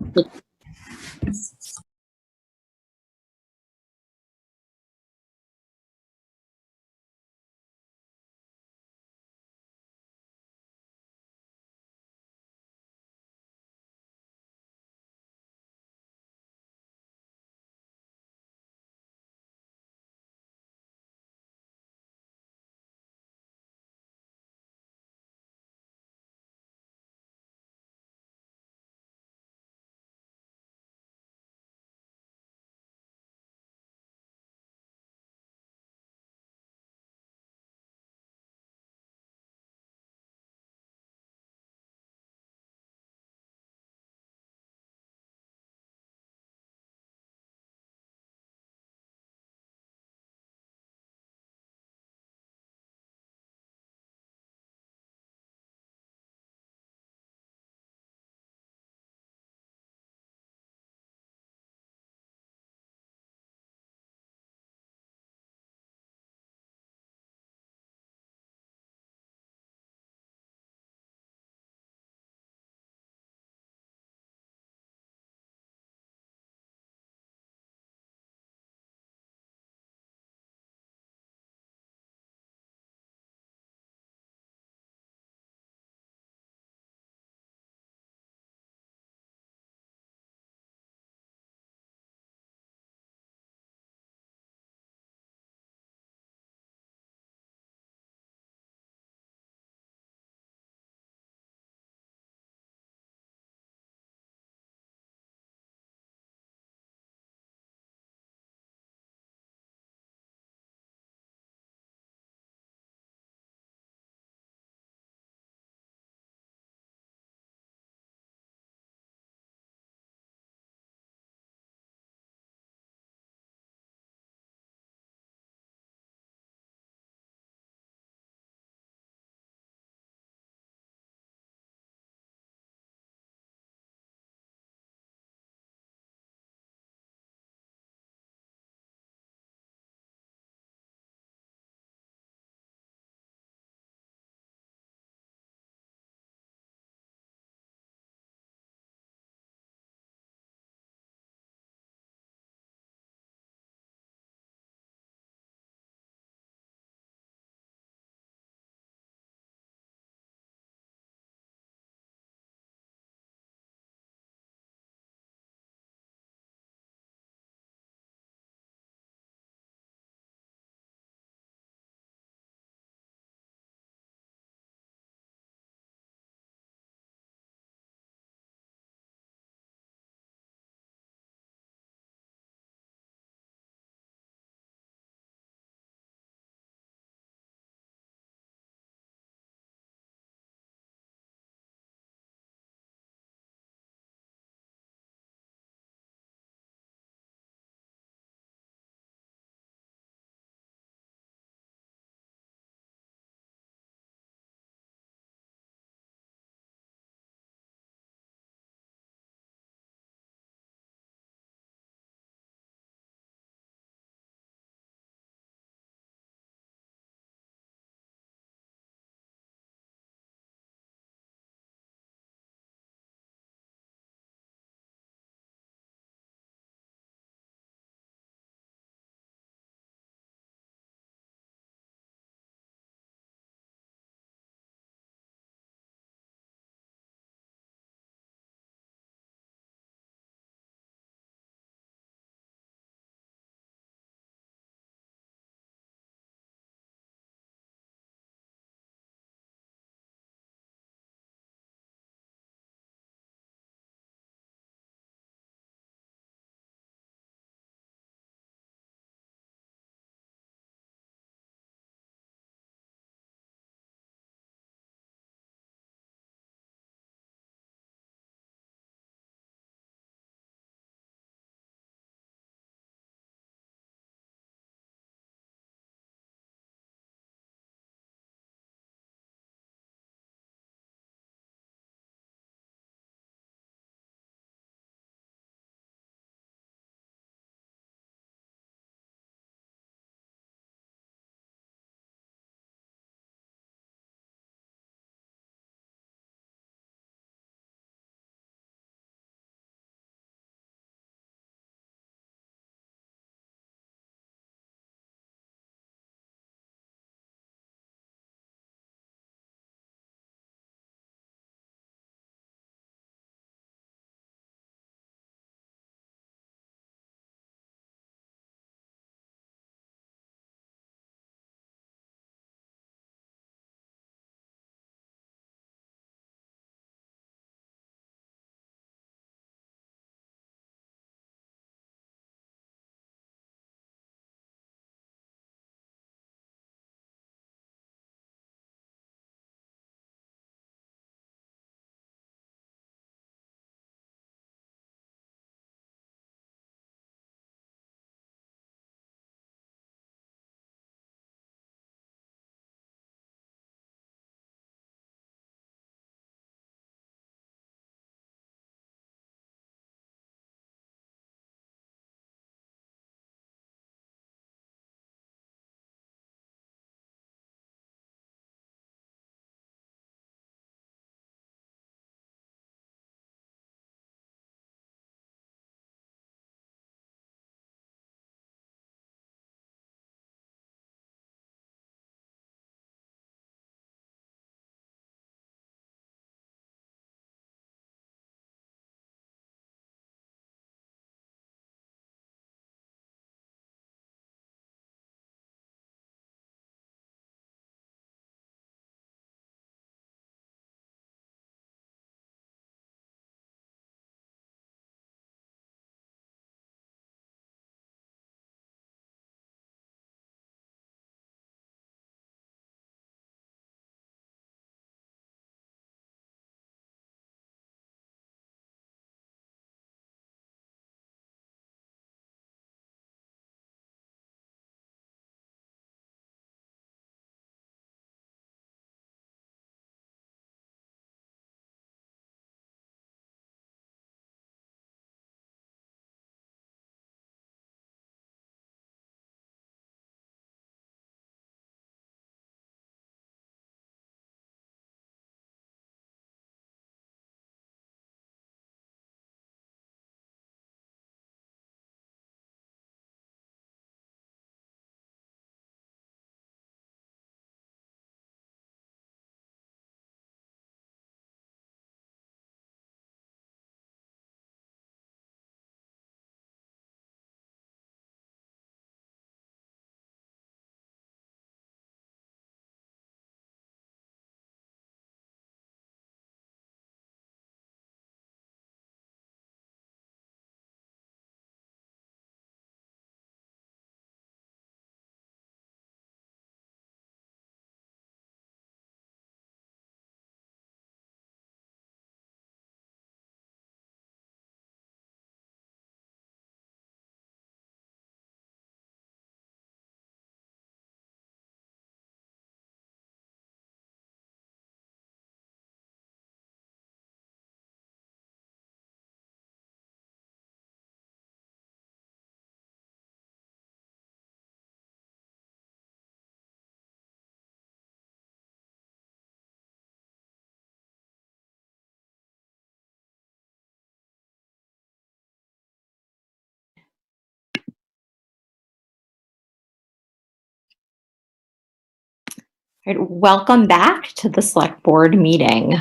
Speaker 1: All right, welcome back to the select board meeting.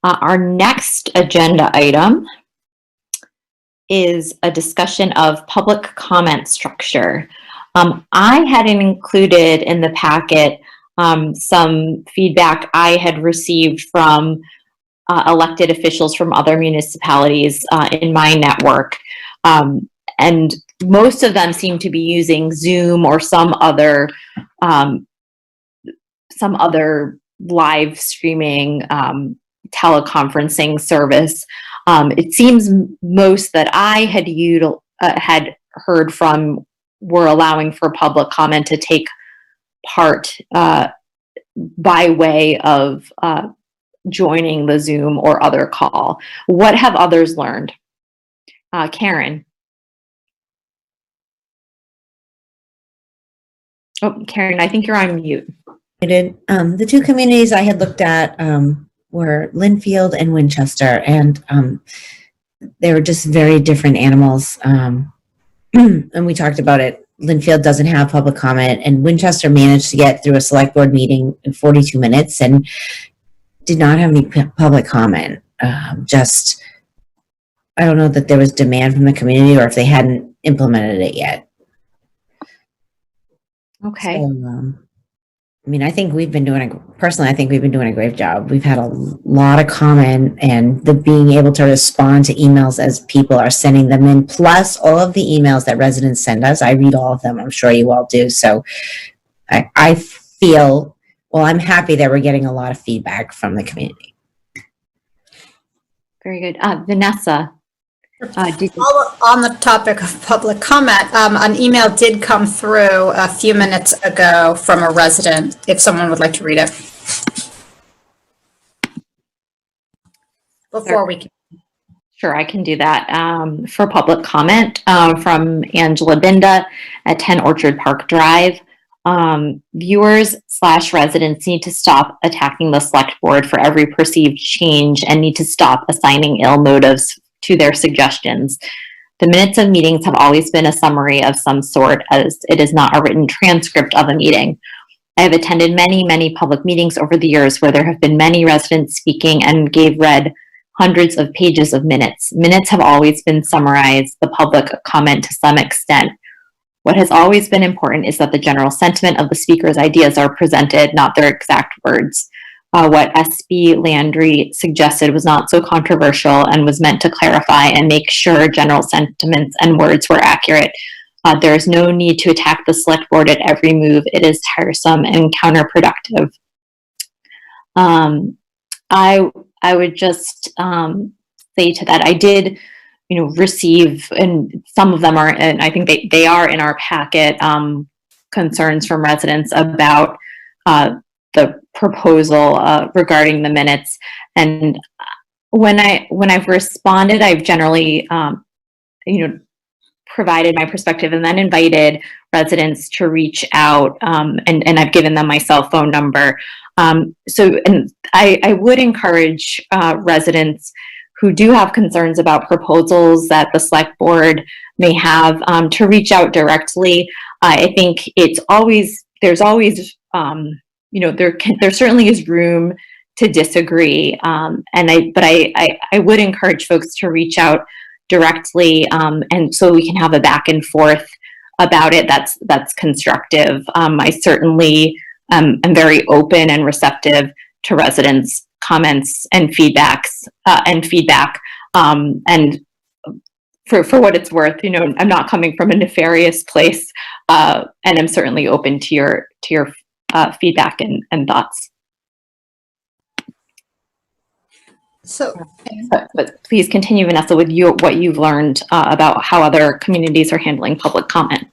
Speaker 1: Our next agenda item is a discussion of public comment structure. I hadn't included in the packet some feedback I had received from elected officials from other municipalities in my network. And most of them seem to be using Zoom or some other live streaming teleconferencing service. It seems most that I had heard from were allowing for public comment to take part by way of joining the Zoom or other call. What have others learned? Karen. Oh, Karen, I think you're on mute.
Speaker 7: The two communities I had looked at were Linfield and Winchester, and they were just very different animals. And we talked about it. Linfield doesn't have public comment, and Winchester managed to get through a select board meeting in 42 minutes and did not have any public comment. I don't know that there was demand from the community or if they hadn't implemented it yet.
Speaker 1: Okay.
Speaker 7: So, I mean, I think we've been doing a great job. We've had a lot of comment, and the being able to respond to emails as people are sending them in, plus all of the emails that residents send us. I read all of them. I'm sure you all do. So I feel, well, I'm happy that we're getting a lot of feedback from the community.
Speaker 1: Very good. Vanessa.
Speaker 6: On the topic of public comment, an email did come through a few minutes ago from a resident, if someone would like to read it. Before we can.
Speaker 1: Sure, I can do that. For public comment from Angela Binda at 10 Orchard Park Drive. Viewers/residents need to stop attacking the select board for every perceived change and need to stop assigning ill motives to their suggestions. The minutes of meetings have always been a summary of some sort, as it is not a written transcript of a meeting. I have attended many public meetings over the years where there have been many residents speaking and read hundreds of pages of minutes. Minutes have always been summarized, the public comment to some extent. What has always been important is that the general sentiment of the speaker's ideas are presented, not their exact words. What SB Landry suggested was not so controversial and was meant to clarify and make sure general sentiments and words were accurate. There is no need to attack the select board at every move. It is tiresome and counterproductive. I would just say to that, I did, receive, and some of them are, and I think they are in our packet, concerns from residents about the proposal regarding the minutes. And when I've responded, I've generally, provided my perspective and then invited residents to reach out, and I've given them my cell phone number. So I would encourage residents who do have concerns about proposals that the select board may have to reach out directly. I think there's always there certainly is room to disagree, but I would encourage folks to reach out directly, and so we can have a back and forth about it. That's constructive. I certainly am very open and receptive to residents' comments and feedback. And for what it's worth, I'm not coming from a nefarious place, and I'm certainly open to your feedback and thoughts.
Speaker 6: So,
Speaker 1: but please continue, Vanessa, with what you've learned about how other communities are handling public comment.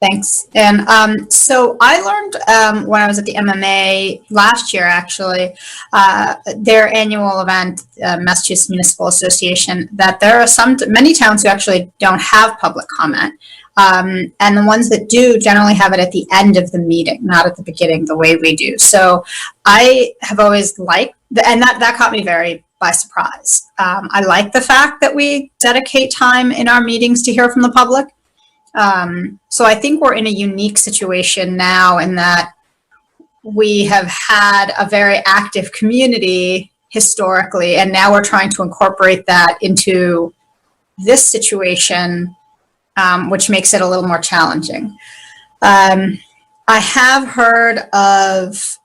Speaker 6: thanks. And so I learned when I was at the MMA last year, actually, their annual event, Massachusetts Municipal Association, that there are many towns who actually don't have public comment. And the ones that do generally have it at the end of the meeting, not at the beginning, the way we do. So I have always liked, and that caught me very by surprise. I like the fact that we dedicate time in our meetings to hear from the public. So I think we're in a unique situation now in that we have had a very active community historically, and now we're trying to incorporate that into this situation, which makes it a little more challenging. I have heard of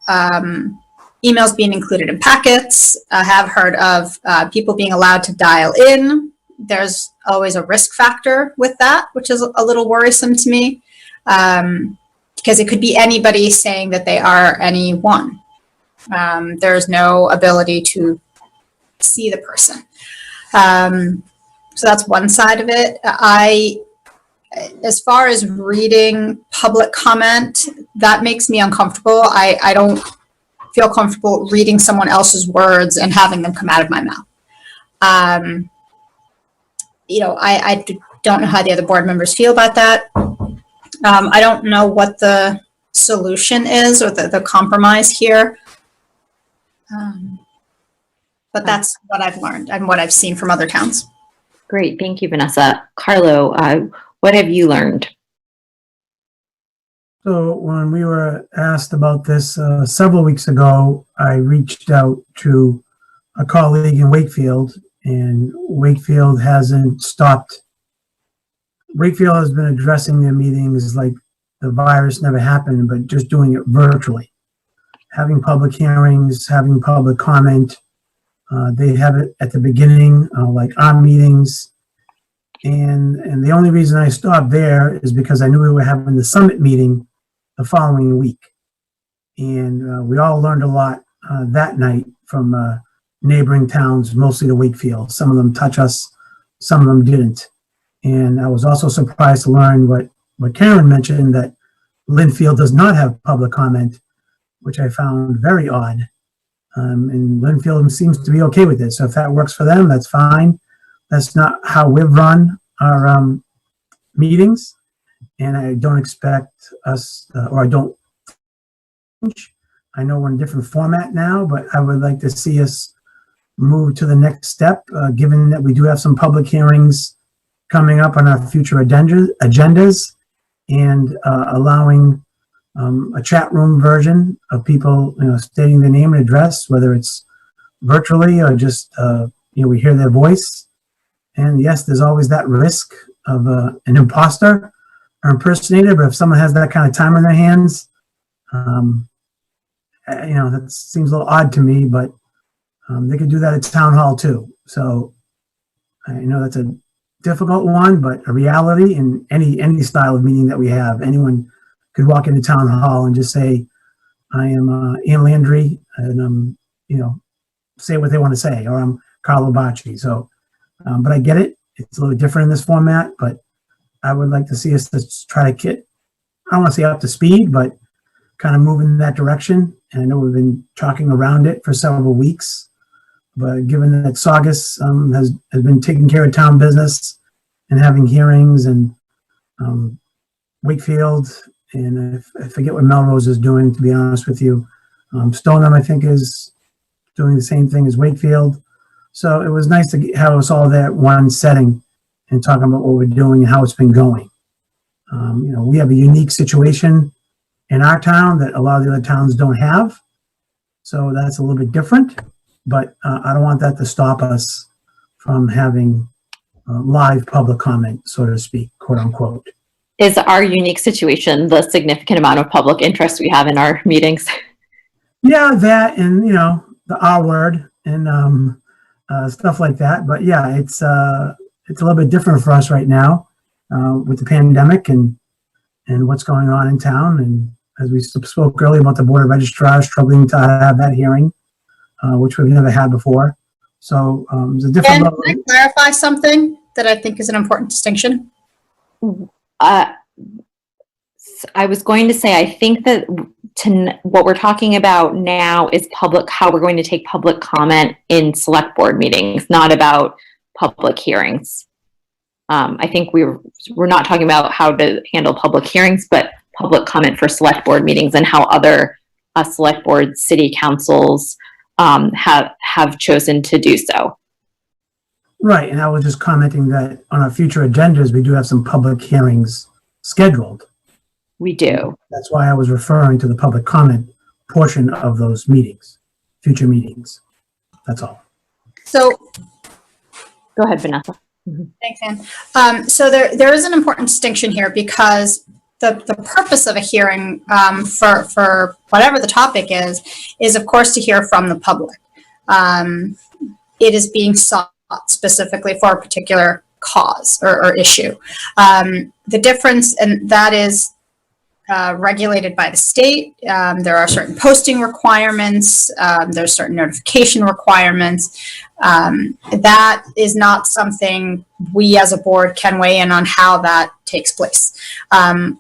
Speaker 6: emails being included in packets. I have heard of people being allowed to dial in. There's always a risk factor with that, which is a little worrisome to me, because it could be anybody saying that they are anyone. There's no ability to see the person. So that's one side of it. As far as reading public comment, that makes me uncomfortable. I don't feel comfortable reading someone else's words and having them come out of my mouth. You know, I don't know how the other board members feel about that. I don't know what the solution is or the compromise here. But that's what I've learned and what I've seen from other towns.
Speaker 1: Great. Thank you, Vanessa. Carlo, what have you learned?
Speaker 5: So when we were asked about this several weeks ago, I reached out to a colleague in Wakefield, and Wakefield hasn't stopped. Wakefield has been addressing their meetings like the virus never happened, but just doing it virtually. Having public hearings, having public comment. They have it at the beginning, like our meetings. And the only reason I stopped there is because I knew we were having the summit meeting the following week. And we all learned a lot that night from neighboring towns, mostly to Wakefield. Some of them touch us, some of them didn't. And I was also surprised to learn what Karen mentioned, that Linfield does not have public comment, which I found very odd. And Linfield seems to be okay with it. So if that works for them, that's fine. That's not how we've run our meetings. And I don't expect us, or I don't, I know we're in a different format now, but I would like to see us move to the next step, given that we do have some public hearings coming up on our future agendas, and allowing a chat room version of people, stating their name and address, whether it's virtually or just, we hear their voice. And yes, there's always that risk of an imposter or impersonator, but if someone has that kind of time on their hands, that seems a little odd to me, but they could do that at town hall too. So I know that's a difficult one, but a reality in any style of meeting that we have. Anyone could walk into town hall and just say, I am Ann Landry, and say what they want to say, or I'm Carlo Bacci. So, but I get it. It's a little different in this format, but I would like to see us to try to get, I don't want to say up to speed, but kind of move in that direction. And I know we've been talking around it for several weeks, but given that Saugus has been taking care of town business and having hearings, and Wakefield, and I forget what Melrose is doing, to be honest with you. Stoneham, I think, is doing the same thing as Wakefield. So it was nice to have us all there at one setting and talking about what we're doing and how it's been going. We have a unique situation in our town that a lot of the other towns don't have. So that's a little bit different, but I don't want that to stop us from having live public comment, so to speak, quote unquote.
Speaker 1: Is our unique situation the significant amount of public interest we have in our meetings?
Speaker 5: Yeah, that, and the R word and stuff like that. But yeah, it's a little bit different for us right now with the pandemic and what's going on in town. And as we spoke earlier about the Board of Registrars struggling to have that hearing, which we've never had before. So it's a different level.
Speaker 6: Can I clarify something that I think is an important distinction?
Speaker 1: I was going to say, I think that what we're talking about now is how we're going to take public comment in select board meetings, not about public hearings. I think we're not talking about how to handle public hearings, but public comment for select board meetings and how other select board city councils have chosen to do so.
Speaker 5: Right, and I was just commenting that on our future agendas, we do have some public hearings scheduled.
Speaker 1: We do.
Speaker 5: That's why I was referring to the public comment portion of those meetings, future meetings. That's all.
Speaker 6: So
Speaker 1: Go ahead, Vanessa.
Speaker 6: thanks, Anne. So there is an important distinction here because the purpose of a hearing for whatever the topic is of course to hear from the public. It is being sought specifically for a particular cause or issue. The difference, and that is regulated by the state. There are certain posting requirements. There's certain notification requirements. That is not something we as a board can weigh in on how that takes place. My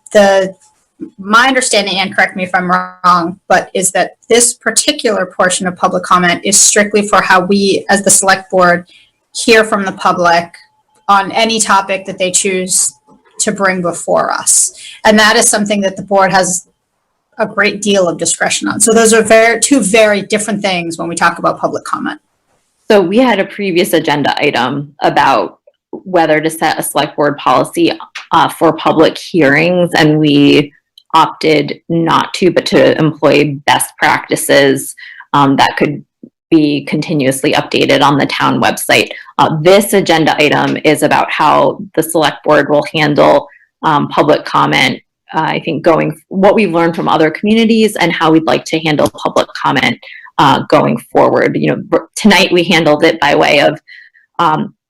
Speaker 6: understanding, and correct me if I'm wrong, but is that this particular portion of public comment is strictly for how we as the select board hear from the public on any topic that they choose to bring before us. And that is something that the board has a great deal of discretion on. So those are two very different things when we talk about public comment.
Speaker 1: So we had a previous agenda item about whether to set a select board policy for public hearings, and we opted not to, but to employ best practices that could be continuously updated on the town website. This agenda item is about how the select board will handle public comment. I think what we've learned from other communities and how we'd like to handle public comment going forward. Tonight we handled it by way of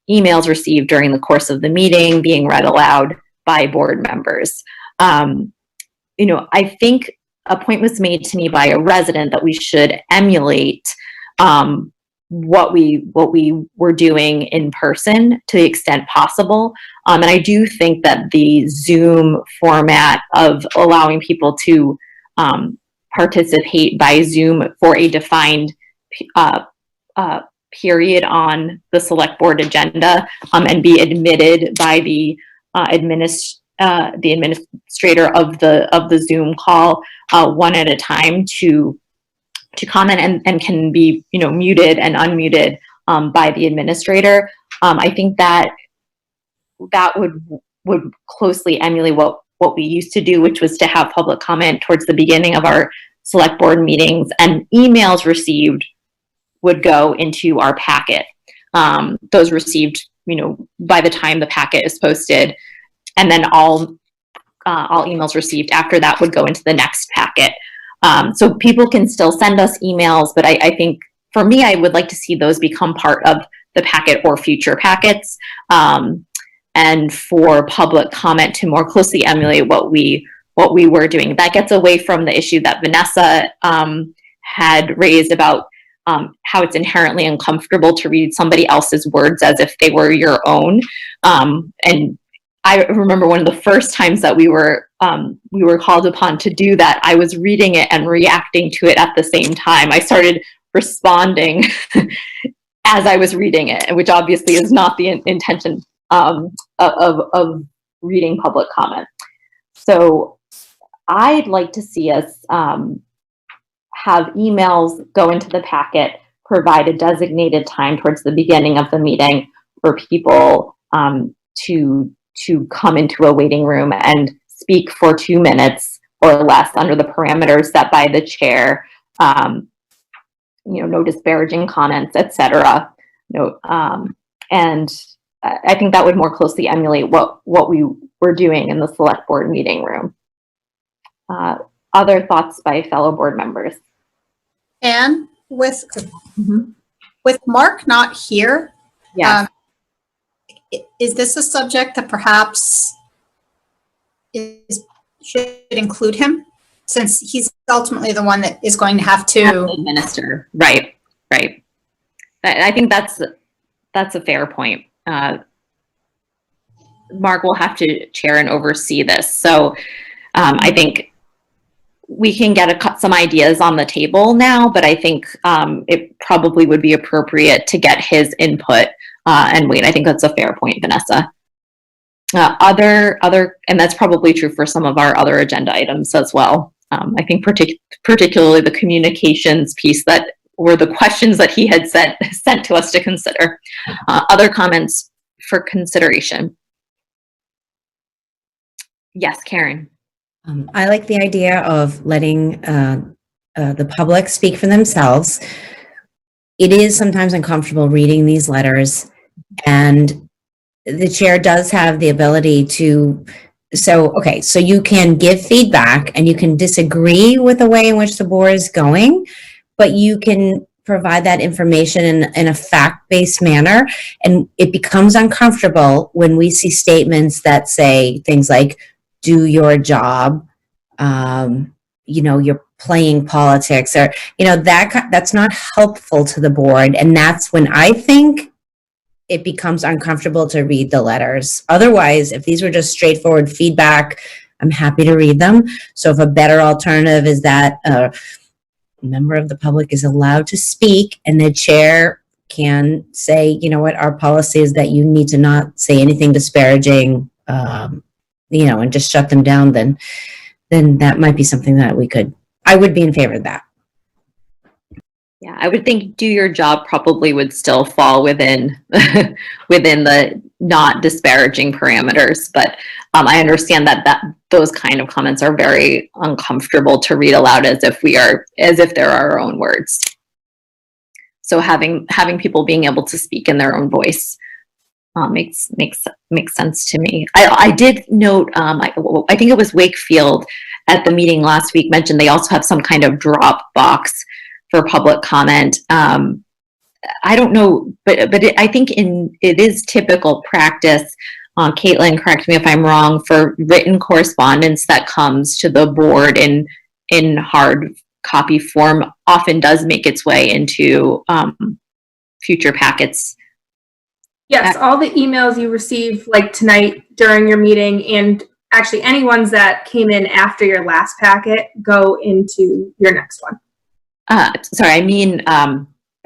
Speaker 1: emails received during the course of the meeting being read aloud by board members. I think a point was made to me by a resident that we should emulate what we were doing in person to the extent possible. And I do think that the Zoom format of allowing people to participate by Zoom for a defined period on the select board agenda and be admitted by the administrator of the Zoom call one at a time to comment and can be muted and unmuted by the administrator. I think that would closely emulate what we used to do, which was to have public comment towards the beginning of our select board meetings, and emails received would go into our packet. Those received by the time the packet is posted, and then all emails received after that would go into the next packet. So people can still send us emails, but I think for me, I would like to see those become part of the packet or future packets, and for public comment to more closely emulate what we were doing. That gets away from the issue that Vanessa had raised about how it's inherently uncomfortable to read somebody else's words as if they were your own. And I remember one of the first times that we were called upon to do that, I was reading it and reacting to it at the same time. I started responding as I was reading it, which obviously is not the intention of reading public comment. So I'd like to see us have emails go into the packet, provide a designated time towards the beginning of the meeting for people to come into a waiting room and speak for 2 minutes or less under the parameters set by the chair. No disparaging comments, etc. And I think that would more closely emulate what we were doing in the select board meeting room. Other thoughts by fellow board members?
Speaker 6: And with Mark not here,
Speaker 1: Yeah.
Speaker 6: Is this a subject that perhaps should include him, since he's ultimately the one that is going to have to
Speaker 1: administer? Right. I think that's a fair point. Mark will have to chair and oversee this. So I think we can get some ideas on the table now, but I think it probably would be appropriate to get his input and wait. I think that's a fair point, Vanessa. And that's probably true for some of our other agenda items as well. I think particularly the communications piece that were the questions that he had sent to us to consider. Other comments for consideration? Yes, Karen.
Speaker 7: I like the idea of letting the public speak for themselves. It is sometimes uncomfortable reading these letters, and the chair does have the ability to, so you can give feedback and you can disagree with the way in which the board is going, but you can provide that information in a fact-based manner. And it becomes uncomfortable when we see statements that say things like, do your job, you're playing politics, or, that's not helpful to the board. And that's when I think it becomes uncomfortable to read the letters. Otherwise, if these were just straightforward feedback, I'm happy to read them. So if a better alternative is that a member of the public is allowed to speak and the chair can say, you know what, our policy is that you need to not say anything disparaging, and just shut them down, then that might be something that I would be in favor of that.
Speaker 1: Yeah, I would think do your job probably would still fall within within the not disparaging parameters, but I understand that those kind of comments are very uncomfortable to read aloud as if they're our own words. So having people being able to speak in their own voice makes sense to me. I did note, I think it was Wakefield at the meeting last week mentioned they also have some kind of drop box for public comment. I don't know, but I think it is typical practice. Caitlin, correct me if I'm wrong, for written correspondence that comes to the board in hard copy form often does make its way into future packets.
Speaker 4: Yes, all the emails you receive like tonight during your meeting, and actually any ones that came in after your last packet, go into your next one.
Speaker 1: Sorry, I mean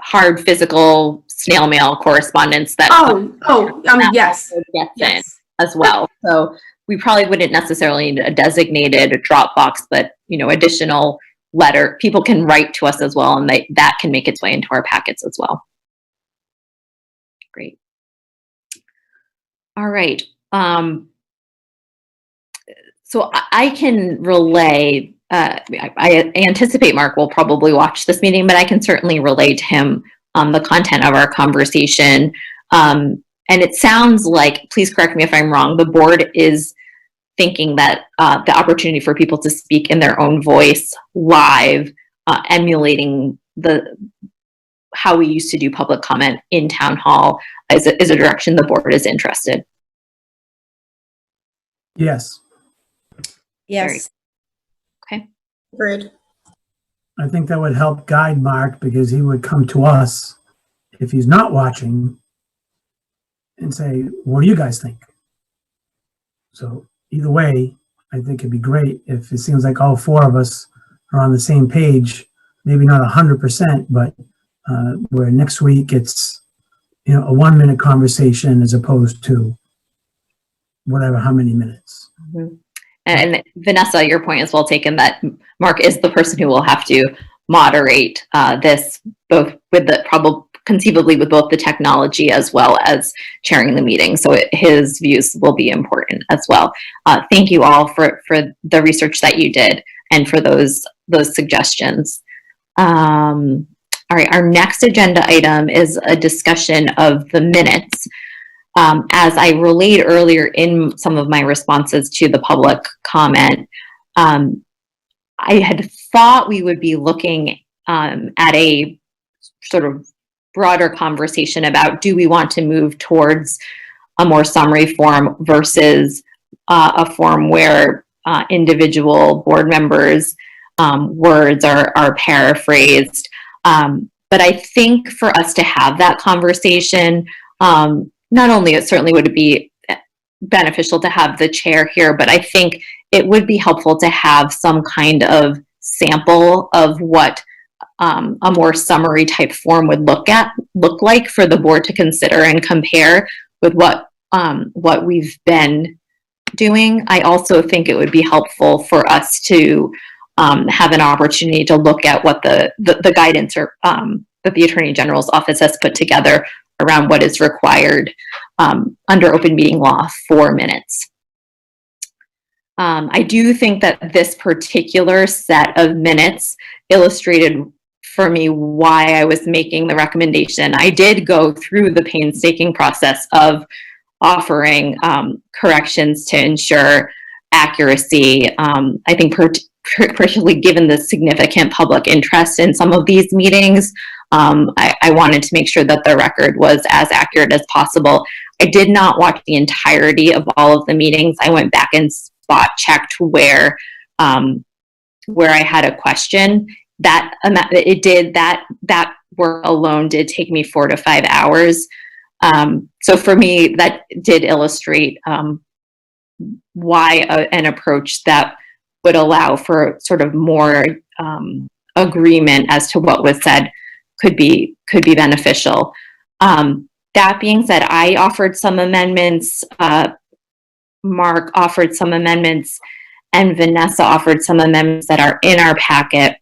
Speaker 1: hard physical snail mail correspondence that
Speaker 4: yes,
Speaker 1: in as well. So we probably wouldn't necessarily need a designated Dropbox, but additional letter people can write to us as well, and that can make its way into our packets as well. Great. All right. So I can relay. I anticipate Mark will probably watch this meeting, but I can certainly relay to him the content of our conversation. And it sounds like, please correct me if I'm wrong, the board is thinking that the opportunity for people to speak in their own voice live, emulating how we used to do public comment in town hall is a direction the board is interested.
Speaker 5: Yes,
Speaker 7: Yes.
Speaker 1: Okay.
Speaker 6: Agreed.
Speaker 5: I think that would help guide Mark, because he would come to us if he's not watching and say, what do you guys think? So either way, I think it'd be great if it seems like all four of us are on the same page, maybe not 100%, but where next week it's, a 1 minute conversation as opposed to whatever, how many minutes.
Speaker 1: Mm-hmm. And Vanessa, your point is well taken that Mark is the person who will have to moderate this, both with conceivably with both the technology as well as chairing the meeting. So his views will be important as well. Thank you all for the research that you did and for those suggestions. All right, our next agenda item is a discussion of the minutes. As I relayed earlier in some of my responses to the public comment, I had thought we would be looking at a sort of broader conversation about, do we want to move towards a more summary form versus a form where individual board members' words are paraphrased. But I think for us to have that conversation, not only certainly would it be beneficial to have the chair here, but I think it would be helpful to have some kind of sample of what a more summary type form would look like for the board to consider and compare with what we've been doing. I also think it would be helpful for us to have an opportunity to look at what the guidance or that the Attorney General's office has put together around what is required under open meeting law for minutes. I do think that this particular set of minutes illustrated for me why I was making the recommendation. I did go through the painstaking process of offering corrections to ensure accuracy. I think particularly given the significant public interest in some of these meetings, I wanted to make sure that the record was as accurate as possible. I did not watch the entirety of all of the meetings. I went back and spot checked where I had a question. That work alone did take me 4 to 5 hours. So for me, that did illustrate why an approach that would allow for sort of more agreement as to what was said could be beneficial. That being said, I offered some amendments. Mark offered some amendments, and Vanessa offered some amendments that are in our packet.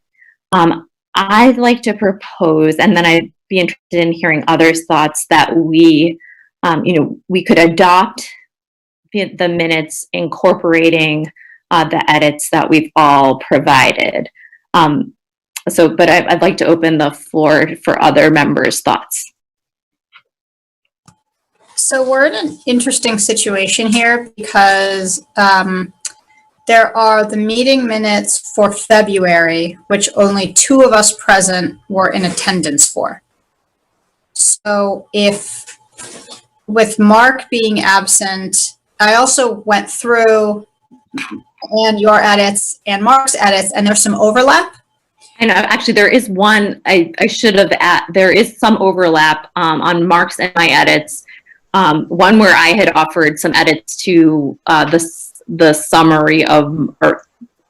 Speaker 1: I'd like to propose, and then I'd be interested in hearing others' thoughts, that we could adopt the minutes incorporating the edits that we've all provided. But I'd like to open the floor for other members' thoughts.
Speaker 6: So we're in an interesting situation here because there are the meeting minutes for February, which only 2 of us present were in attendance for. So if, with Mark being absent, I also went through and your edits and Mark's edits, and there's some overlap.
Speaker 1: And actually, there is one, I should have, there is some overlap on Mark's and my edits. One where I had offered some edits to the summary of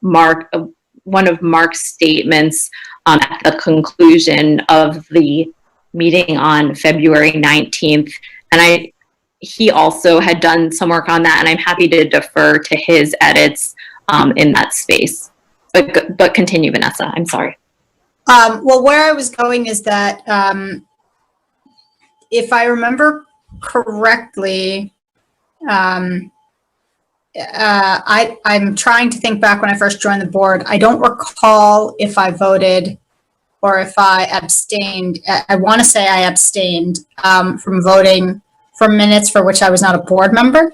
Speaker 1: one of Mark's statements at the conclusion of the meeting on February 19th. And he also had done some work on that, and I'm happy to defer to his edits in that space. But continue, Vanessa, I'm sorry.
Speaker 6: Well, where I was going is that if I remember correctly, I'm trying to think back when I first joined the board. I don't recall if I voted or if I abstained. I want to say I abstained from voting for minutes for which I was not a board member.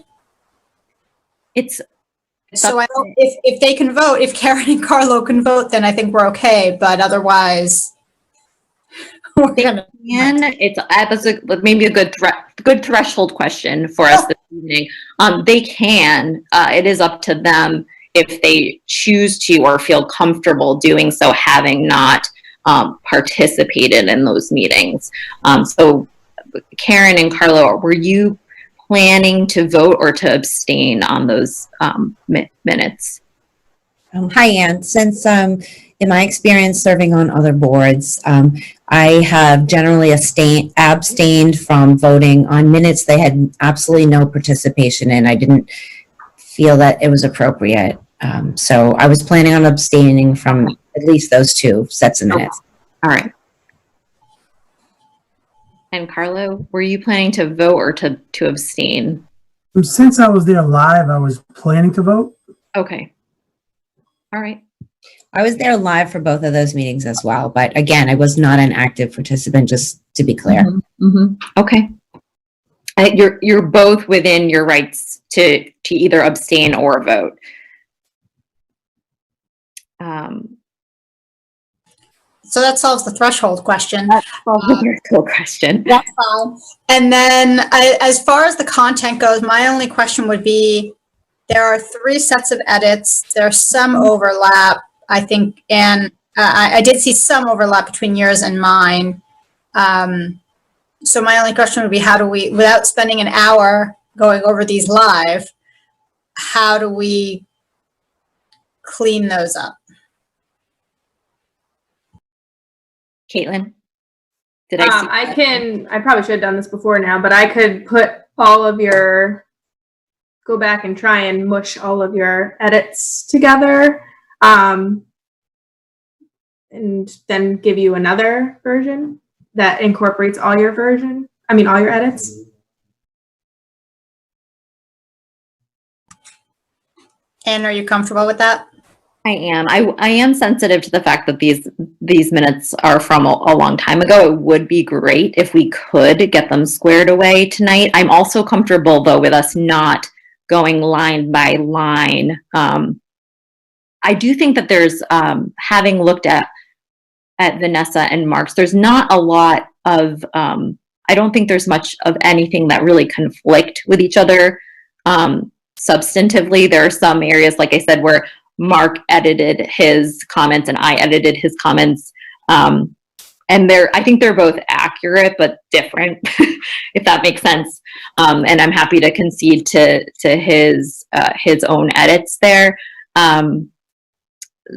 Speaker 6: So I don't, if they can vote, if Karen and Carlo can vote, then I think we're okay. But otherwise,
Speaker 1: that's maybe a good threshold question for us this evening. They can. It is up to them if they choose to or feel comfortable doing so, having not participated in those meetings. So, Karen and Carlo, were you planning to vote or to abstain on those minutes?
Speaker 7: Hi, Anne. Since in my experience serving on other boards, I have generally abstained from voting on minutes they had absolutely no participation in. I didn't feel that it was appropriate. So I was planning on abstaining from at least those 2 sets of minutes.
Speaker 1: All right. And Carlo, were you planning to vote or to abstain?
Speaker 5: Since I was there live, I was planning to vote.
Speaker 1: Okay. All right.
Speaker 7: I was there live for both of those meetings as well, but again, I was not an active participant, just to be clear.
Speaker 1: Okay. You're both within your rights to either abstain or vote.
Speaker 6: so that solves the threshold question.
Speaker 1: That's the threshold question.
Speaker 6: That's fine. And then as far as the content goes, my only question would be, there are 3 sets of edits. There's some overlap, I think, and I did see some overlap between yours and mine. So my only question would be, how do we, without spending an hour going over these live, how do we clean those up?
Speaker 1: Caitlin, did I see?
Speaker 4: I probably should have done this before now, but I could put all of go back and try and mush all of your edits together, and then give you another version that incorporates all your all your edits.
Speaker 6: Anne, are you comfortable with that?
Speaker 1: I am. I am sensitive to the fact that these minutes are from a long time ago. It would be great if we could get them squared away tonight. I'm also comfortable though with us not going line by line. I do think that there's having looked at Vanessa and Mark's, there's not a lot of I don't think there's much of anything that really conflict with each other substantively. There are some areas, like I said, where Mark edited his comments and I edited his comments. And I think they're both accurate, but different, if that makes sense. And I'm happy to concede to his own edits there.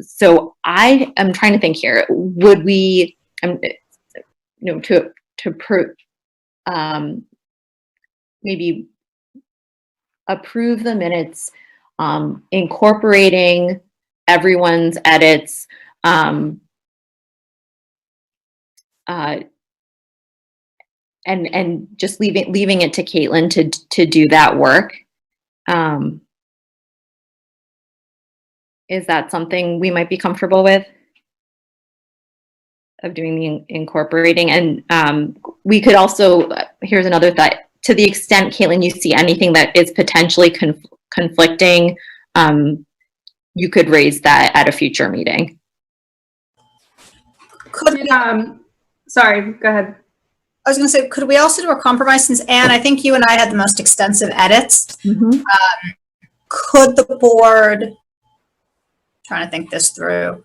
Speaker 1: So I am trying to think here. Would we, maybe approve the minutes, incorporating everyone's edits, and just leaving it to Caitlin to do that work. Is that something we might be comfortable with? Of doing the incorporating? And we could also, here's another thought, to the extent, Caitlin, you see anything that is potentially conflicting, you could raise that at a future meeting.
Speaker 6: Could we,
Speaker 4: Sorry, go ahead.
Speaker 6: I was going to say, could we also do a compromise, since Anne, I think you and I had the most extensive edits. Could the board, trying to think this through,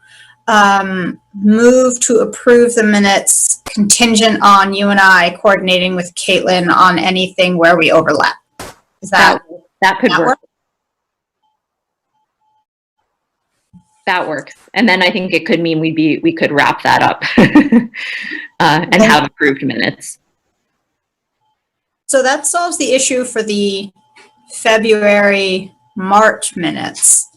Speaker 6: move to approve the minutes contingent on you and I coordinating with Caitlin on anything where we overlap? Is that
Speaker 1: could work? That works. And then I think it could mean we could wrap that up and have approved minutes.
Speaker 6: So that solves the issue for the February, March minutes.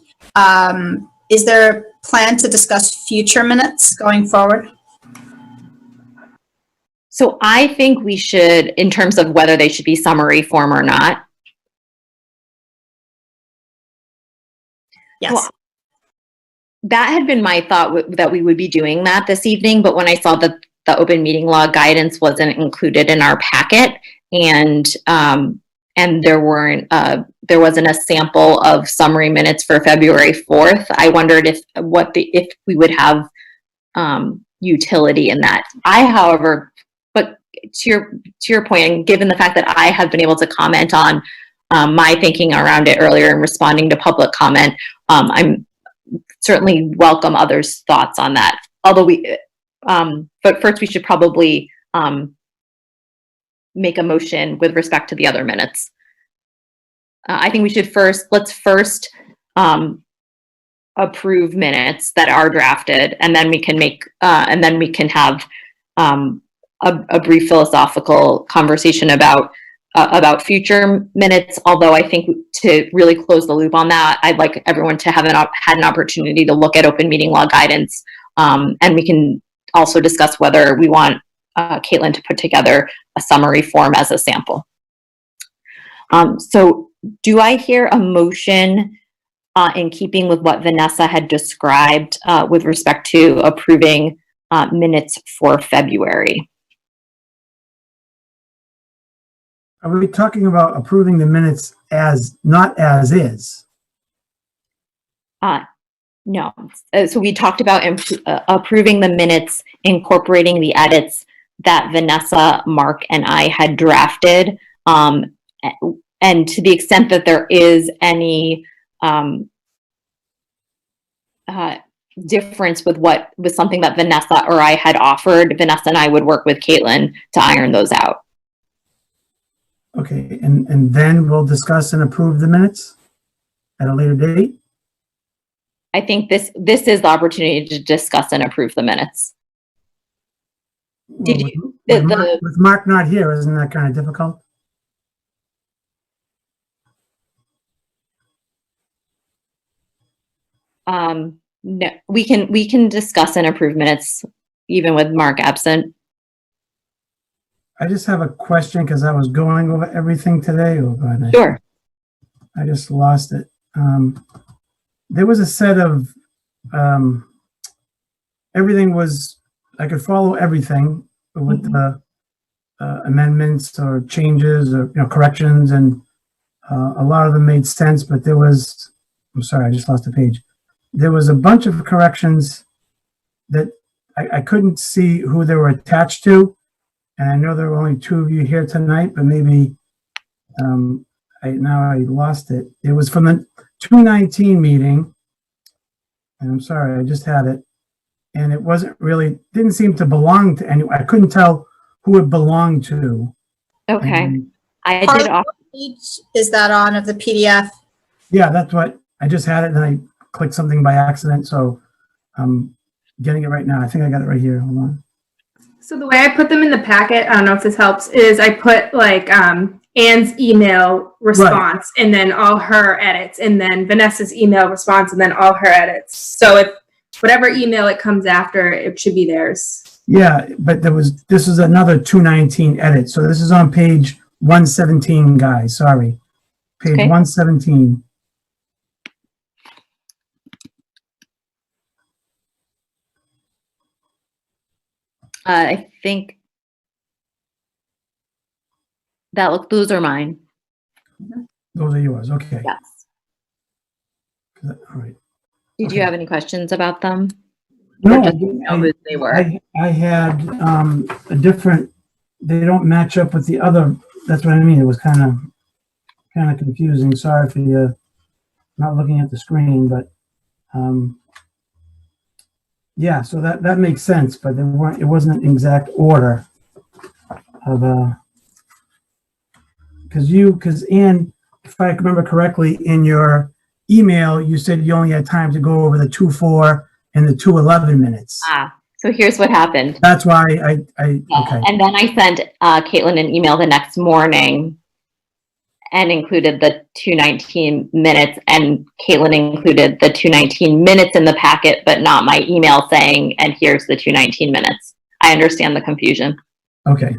Speaker 6: Is there a plan to discuss future minutes going forward?
Speaker 1: So I think we should, in terms of whether they should be summary form or not.
Speaker 6: Yes.
Speaker 1: Well, that had been my thought that we would be doing that this evening, but when I saw that the open meeting law guidance wasn't included in our packet, and there wasn't a sample of summary minutes for February 4th, I wondered if we would have utility in that. However, but to your point, and given the fact that I have been able to comment on my thinking around it earlier and responding to public comment, I'm certainly welcome others' thoughts on that. Although but first we should probably make a motion with respect to the other minutes. I think we should let's first approve minutes that are drafted, and then we can have a brief philosophical conversation about future minutes. Although I think to really close the loop on that, I'd like everyone to have had an opportunity to look at open meeting law guidance, and we can also discuss whether we want Caitlin to put together a summary form as a sample. So do I hear a motion in keeping with what Vanessa had described with respect to approving minutes for February?
Speaker 5: Are we talking about approving the minutes not as is?
Speaker 1: No. So we talked about approving the minutes, incorporating the edits that Vanessa, Mark, and I had drafted. And to the extent that there is any difference with something that Vanessa or I had offered, Vanessa and I would work with Caitlin to iron those out.
Speaker 5: Okay, and then we'll discuss and approve the minutes at a later date?
Speaker 1: I think this is the opportunity to discuss and approve the minutes. Did you,
Speaker 5: with Mark not here, isn't that kind of difficult?
Speaker 1: No, we can discuss and approve minutes even with Mark absent.
Speaker 5: I just have a question because I was going over everything today. Oh God,
Speaker 1: Sure.
Speaker 5: I just lost it. there was a set of, everything was, I could follow everything with the amendments or changes or, corrections, and a lot of them made sense, but there was, I'm sorry, I just lost the page. There was a bunch of corrections that I couldn't see who they were attached to. And I know there were only two of you here tonight, but maybe now I lost it. It was from the 219 meeting. And I'm sorry, I just had it. And it didn't seem to belong to anyone. I couldn't tell who it belonged to.
Speaker 1: Okay.
Speaker 5: And
Speaker 1: I
Speaker 6: Part
Speaker 1: did
Speaker 6: of
Speaker 1: offer.
Speaker 6: what page is that on of the PDF?
Speaker 5: yeah, that's what, I just had it and I clicked something by accident. So I'm getting it right now. I think I got it right here. Hold on.
Speaker 4: So the way I put them in the packet, I don't know if this helps, is I put like Anne's email response and then all her edits, and then Vanessa's email response and then all her edits. So if whatever email it comes after, it should be theirs.
Speaker 5: Yeah, but this was another 219 edit. So this is on page 117, guys. Sorry. Page
Speaker 1: Okay.
Speaker 5: 117.
Speaker 1: I think those are mine.
Speaker 5: Those are yours. Okay.
Speaker 1: Yes.
Speaker 5: All right.
Speaker 1: Did you have any questions about them?
Speaker 5: No,
Speaker 1: Or just know who they were?
Speaker 5: I had a different, they don't match up with the other. That's what I mean. It was kind of confusing. Sorry for you not looking at the screen, but yeah, so that makes sense, but it wasn't an exact order of because Ann, if I remember correctly, in your email, you said you only had time to go over the 2:04 and the 2:11 minutes.
Speaker 1: So here's what happened.
Speaker 5: That's why okay.
Speaker 1: And then I sent Caitlin an email the next morning and included the 219 minutes, and Caitlin included the 219 minutes in the packet, but not my email saying, and here's the 219 minutes. I understand the confusion.
Speaker 5: Okay.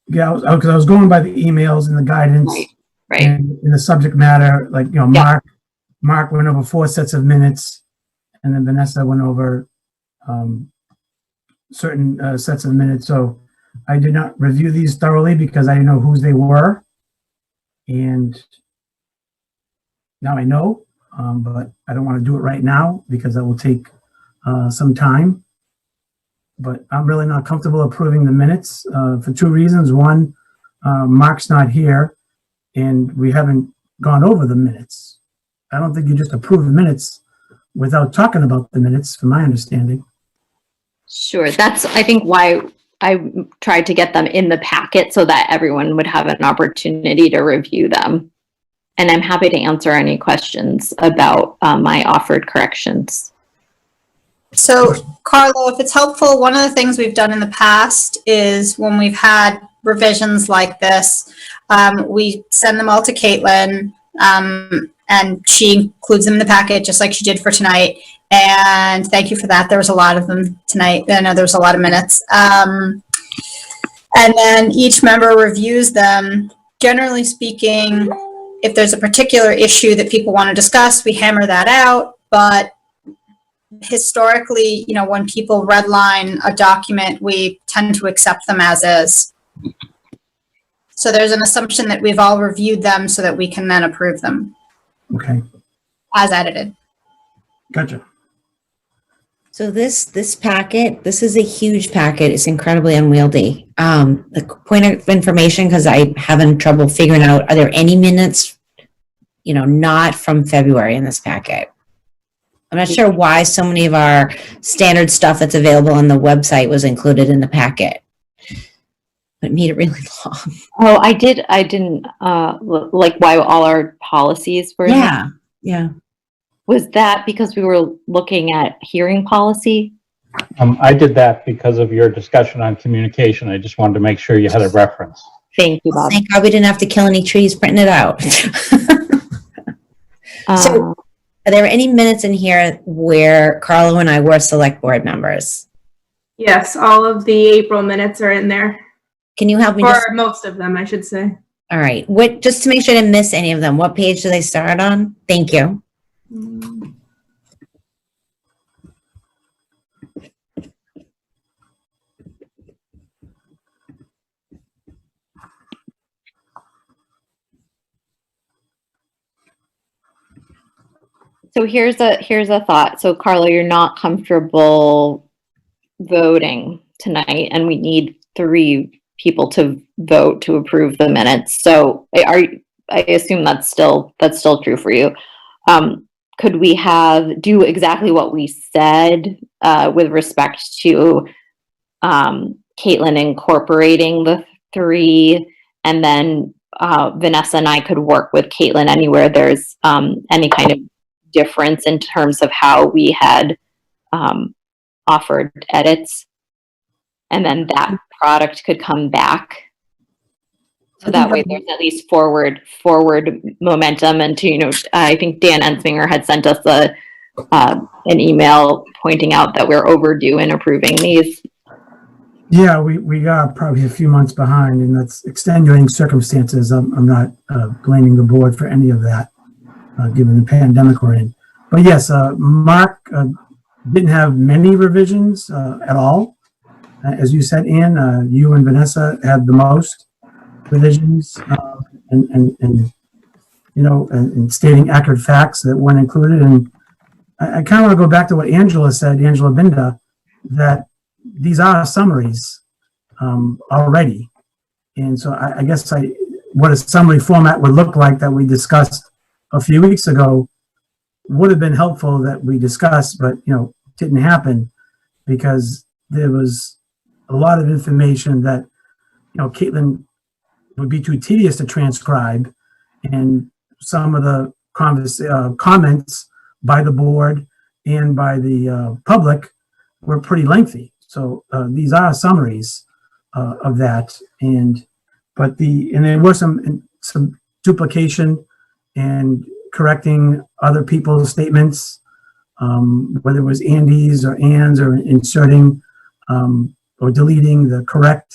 Speaker 5: Yeah, because I was going by the emails and the guidance
Speaker 1: Right.
Speaker 5: and in the subject matter, like, Mark went over 4 sets of minutes, and then Vanessa went over certain sets of minutes. So I did not review these thoroughly because I didn't know whose they were. And now I know, but I don't want to do it right now because that will take some time. But I'm really not comfortable approving the minutes for 2 reasons. One, Mark's not here and we haven't gone over the minutes. I don't think you just approve the minutes without talking about the minutes, from my understanding.
Speaker 1: Sure. That's, I think, why I tried to get them in the packet so that everyone would have an opportunity to review them. And I'm happy to answer any questions about my offered corrections.
Speaker 6: So, Carlo, if it's helpful, one of the things we've done in the past is when we've had revisions like this, we send them all to Caitlin, and she includes them in the packet just like she did for tonight. And thank you for that. There was a lot of them tonight. I know there was a lot of minutes. And then each member reviews them. Generally speaking, if there's a particular issue that people want to discuss, we hammer that out. But historically, when people redline a document, we tend to accept them as is. So there's an assumption that we've all reviewed them so that we can then approve them.
Speaker 5: Okay.
Speaker 6: As edited.
Speaker 5: Gotcha.
Speaker 7: So this packet, this is a huge packet. It's incredibly unwieldy. The point of information, because I'm having trouble figuring out, are there any minutes, not from February in this packet? I'm not sure why so many of our standard stuff that's available on the website was included in the packet. But it made it really long.
Speaker 1: Oh, I didn't like why all our policies were.
Speaker 7: Yeah.
Speaker 1: Was that because we were looking at hearing policy?
Speaker 3: I did that because of your discussion on communication. I just wanted to make sure you had a reference.
Speaker 1: Thank you, Bob.
Speaker 7: Thank God we didn't have to kill any trees printing it out. So, are there any minutes in here where Carlo and I were select board members?
Speaker 4: Yes, all of the April minutes are in there.
Speaker 7: Can you help me?
Speaker 4: Or most of them, I should say.
Speaker 7: All right. Just to make sure I didn't miss any of them, what page do they start on? Thank you.
Speaker 1: So here's a thought. So Carla, you're not comfortable voting tonight, and we need 3 people to vote to approve the minutes. So I assume that's still true for you. Could we do exactly what we said with respect to Caitlin incorporating the 3, and then Vanessa and I could work with Caitlin anywhere there's any kind of difference in terms of how we had offered edits, and then that product could come back. So that way there's at least forward momentum. And I think Dan Ensminger had sent us an email pointing out that we're overdue in approving these.
Speaker 5: Yeah, we got probably a few months behind, and that's extenuating circumstances. I'm not blaming the board for any of that, given the pandemic we're in. But yes, Mark didn't have many revisions at all. As you said, Ann, you and Vanessa had the most revisions, and stating accurate facts that weren't included. And I kind of want to go back to what Angela said, Angela Binda, that these are summaries already. And so I guess what a summary format would look like that we discussed a few weeks ago would have been helpful that we discussed, but didn't happen because there was a lot of information that Caitlin would be too tedious to transcribe, and some of the comments by the board and by the public were pretty lengthy. So these are summaries of that, and there was some duplication and correcting other people's statements, whether it was Andy's or Ann's, or inserting or deleting the correct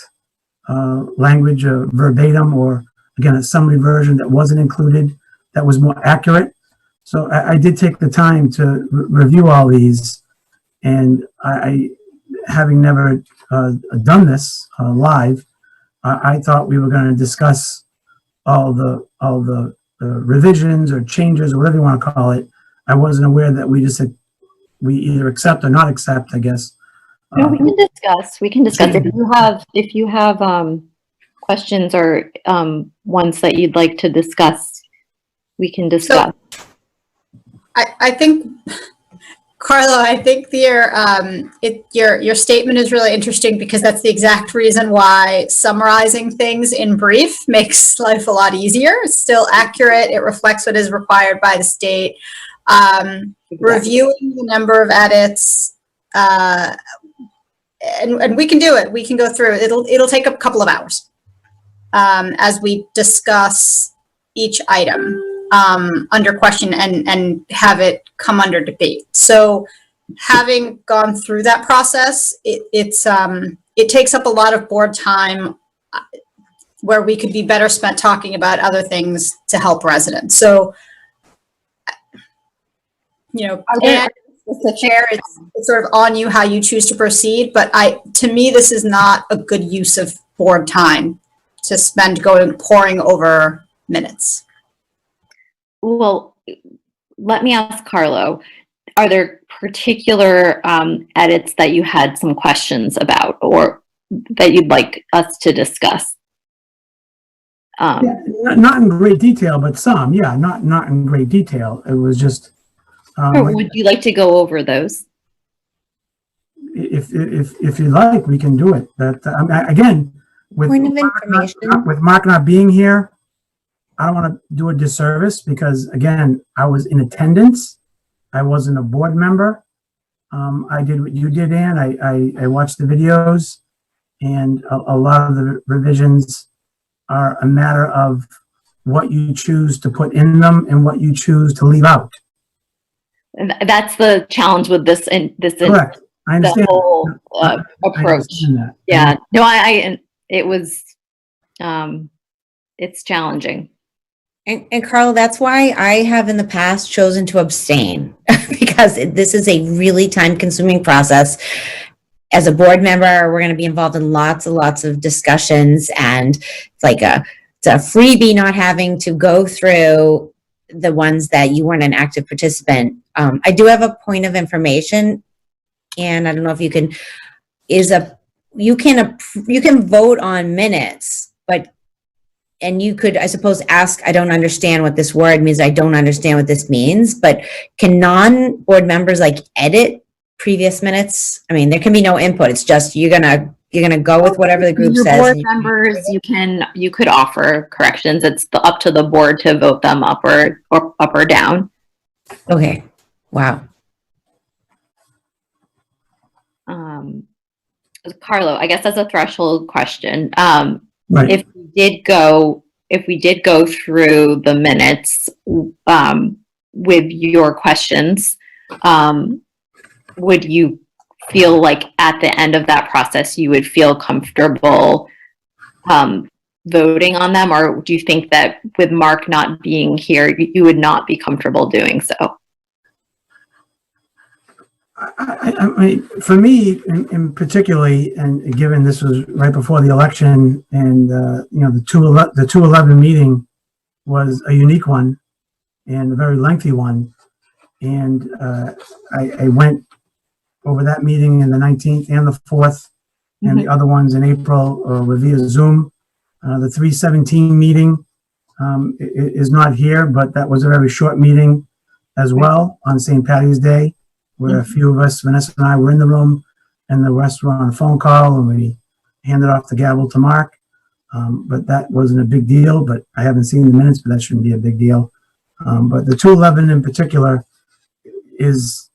Speaker 5: language verbatim, or again a summary version that wasn't included that was more accurate. So I did take the time to review all these, and I having never done this live, I thought we were going to discuss all the revisions or changes or whatever you want to call it. I wasn't aware that we either accept or not accept, I guess.
Speaker 1: No, we can discuss. If you have questions or ones that you'd like to discuss, we can discuss.
Speaker 6: So, I think, Carlo, I think your statement is really interesting, because that's the exact reason why summarizing things in brief makes life a lot easier. It's still accurate. It reflects what is required by the state. Reviewing the number of edits, and we can do it. We can go through it. It'll take a couple of hours as we discuss each item under question and have it come under debate. So having gone through that process, it takes up a lot of board time where we could be better spent talking about other things to help residents. So, and the chair, it's sort of on you how you choose to proceed. But to me, this is not a good use of board time to spend poring over minutes.
Speaker 1: Well, let me ask Carlo, are there particular edits that you had some questions about, or that you'd like us to discuss?
Speaker 5: Not in great detail, but some, yeah, not in great detail. It was just.
Speaker 1: Would you like to go over those?
Speaker 5: If you like, we can do it. But again, with Mark not being here, I don't want to do a disservice, because again, I was in attendance. I wasn't a board member. I did what you did, Ann. I watched the videos, and a lot of the revisions are a matter of what you choose to put in them and what you choose to leave out.
Speaker 1: And that's the challenge with this.
Speaker 5: Correct. I understand
Speaker 1: the whole approach.
Speaker 5: That.
Speaker 1: Yeah. No, it was. It's challenging.
Speaker 7: And Carl, that's why I have in the past chosen to abstain, because this is a really time-consuming process. As a board member, we're going to be involved in lots and lots of discussions, and it's a freebie not having to go through the ones that you weren't an active participant. I do have a point of information, and I don't know if you can, you can vote on minutes, and you could, I suppose, ask, I don't understand what this word means, I don't understand what this means, but can non-board members like edit previous minutes? I mean, there can be no input, it's just, you're gonna go with whatever the group
Speaker 1: Your
Speaker 7: says.
Speaker 1: board
Speaker 7: and you-
Speaker 1: members, you could offer corrections. It's up to the board to vote them up or down.
Speaker 7: Okay, wow.
Speaker 1: Carlo, I guess that's a threshold question.
Speaker 5: Right.
Speaker 1: If we did go through the minutes with your questions, would you feel like at the end of that process you would feel comfortable voting on them, or do you think that with Mark not being here you would not be comfortable doing so?
Speaker 5: I mean, for me, in particularly, and given this was right before the election, and the 211 meeting was a unique one and a very lengthy one, and I went over that meeting in the 19th and the 4th, and the other ones in April were via Zoom. The 317 meeting is not here, but that was a very short meeting as well on St. Patty's Day, where a few of us, Vanessa and I, were in the room, and the rest were on a phone call, and we handed off the gavel to Mark. But that wasn't a big deal, but I haven't seen the minutes, but that shouldn't be a big deal. But the 211 in particular is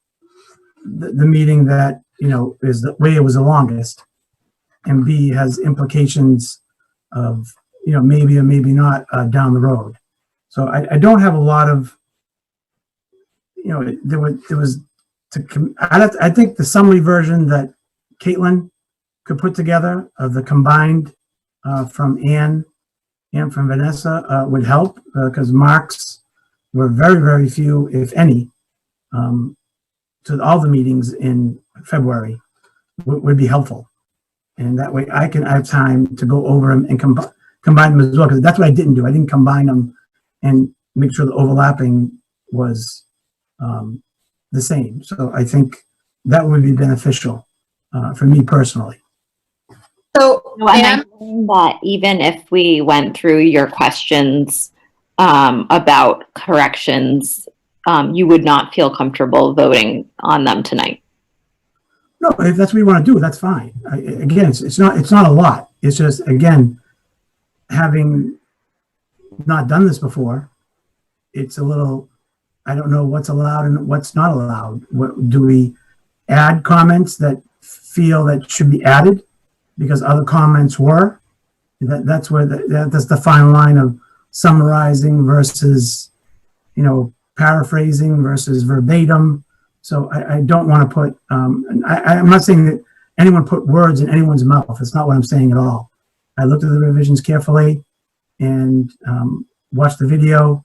Speaker 5: the meeting that, is the way it was the longest, and B, has implications of, maybe or maybe not down the road. So I don't have a lot of, I think the summary version that Caitlin could put together of the combined from Anne and from Vanessa would help, because Mark's were very, very few, if any, to all the meetings in February would be helpful. And that way I have time to go over them and combine them as well, because that's what I didn't do. I didn't combine them and make sure the overlapping was the same. So I think that would be beneficial for me personally.
Speaker 6: So,
Speaker 1: No, and
Speaker 6: Anne,
Speaker 1: I think that even if we went through your questions about corrections, you would not feel comfortable voting on them tonight.
Speaker 5: No, if that's what you want to do, that's fine. Again, it's not a lot. It's just, again, having not done this before, it's a little, I don't know what's allowed and what's not allowed. Do we add comments that feel that should be added because other comments were? That's where that's the fine line of summarizing versus, paraphrasing versus verbatim. So I don't want to put, I'm not saying that anyone put words in anyone's mouth. That's not what I'm saying at all. I looked at the revisions carefully and watched the video,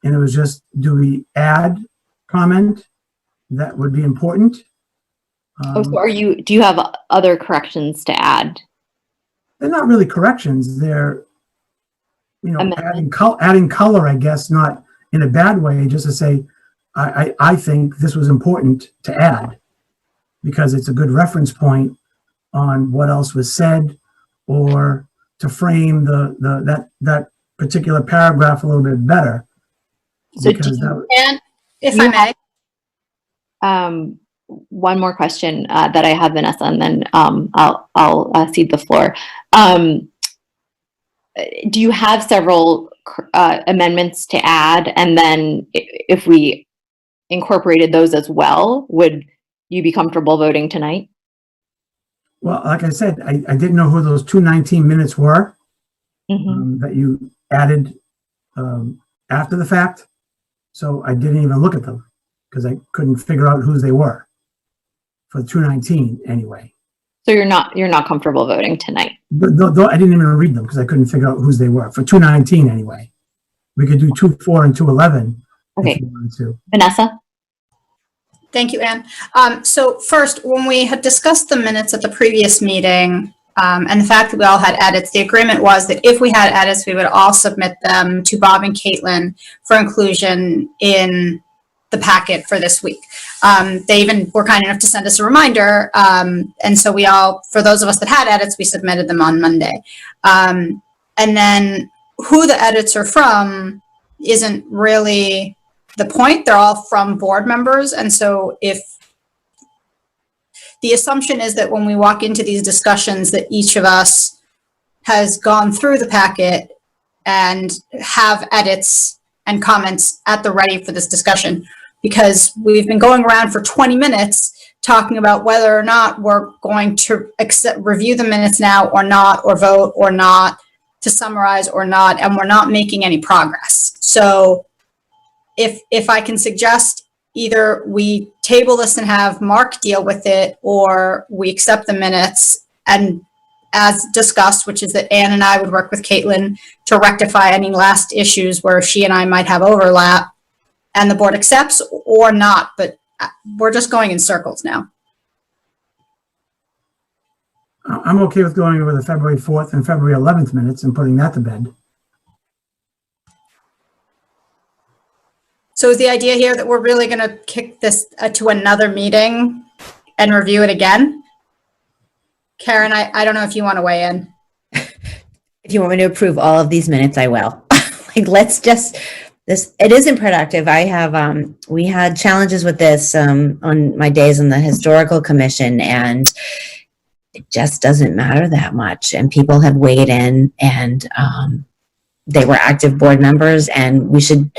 Speaker 5: and it was just, do we add comment that would be important?
Speaker 1: So do you have other corrections to add?
Speaker 5: They're not really corrections. They're,
Speaker 1: Amendment.
Speaker 5: adding color, I guess, not in a bad way, just to say, I think this was important to add because it's a good reference point on what else was said, or to frame that particular paragraph a little bit better.
Speaker 1: So
Speaker 6: Anne, if I may.
Speaker 1: One more question that I have, Vanessa, and then I'll cede the floor. Do you have several amendments to add? And then if we incorporated those as well, would you be comfortable voting tonight?
Speaker 5: Well, like I said, I didn't know who those 219 minutes were that you added after the fact. So I didn't even look at them because I couldn't figure out whose they were for 219 anyway.
Speaker 1: So you're not comfortable voting tonight?
Speaker 5: Though I didn't even read them because I couldn't figure out whose they were for 219 anyway. We could do 2-4 and 211
Speaker 1: Okay.
Speaker 5: if you wanted to.
Speaker 1: Vanessa?
Speaker 6: Thank you, Anne. So first, when we had discussed the minutes at the previous meeting, And the fact that we all had edits, the agreement was that if we had edits, we would all submit them to Bob and Caitlin for inclusion in the packet for this week. They even were kind enough to send us a reminder. And so we all, for those of us that had edits, we submitted them on Monday. And then who the edits are from isn't really the point. They're all from board members. And so if the assumption is that when we walk into these discussions that each of us has gone through the packet and have edits and comments at the ready for this discussion, because we've been going around for 20 minutes talking about whether or not we're going to review the minutes now or not, or vote or not, to summarize or not, and we're not making any progress. So if I can suggest, either we table this and have Mark deal with it, or we accept the minutes and, as discussed, which is that Ann and I would work with Caitlin to rectify any last issues where she and I might have overlap, and the board accepts or not, but we're just going in circles now.
Speaker 5: I'm okay with going over the February 4th and February 11th minutes and putting that to bed.
Speaker 6: So is the idea here that we're really going to kick this to another meeting and review it again? Karen, I don't know if you want to weigh in.
Speaker 7: If you want me to approve all of these minutes, I will. Like, let's just, this, it isn't productive. I have, we had challenges with this on my days on the historical commission, and it just doesn't matter that much. And people have weighed in, and they were active board members, and we should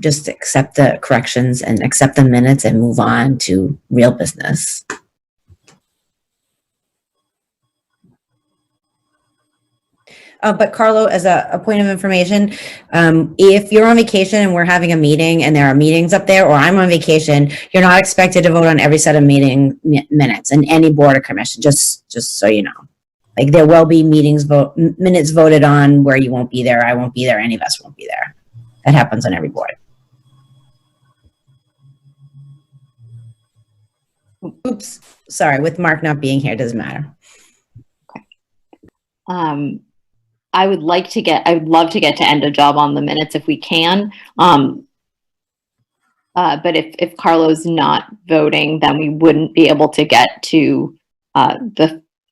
Speaker 7: just accept the corrections and accept the minutes and move on to real business. But Carlo, as a point of information, if you're on vacation and we're having a meeting and there are meetings up there, or I'm on vacation, you're not expected to vote on every set of meeting minutes in any board or commission, just so you know. Like, there will be minutes voted on where you won't be there, I won't be there, any of us won't be there. That happens on every board. Oops, sorry, with Mark not being here, doesn't matter.
Speaker 1: I would love to get to end a job on the minutes if we can. But if Carlo's not voting, then we wouldn't be able to get to a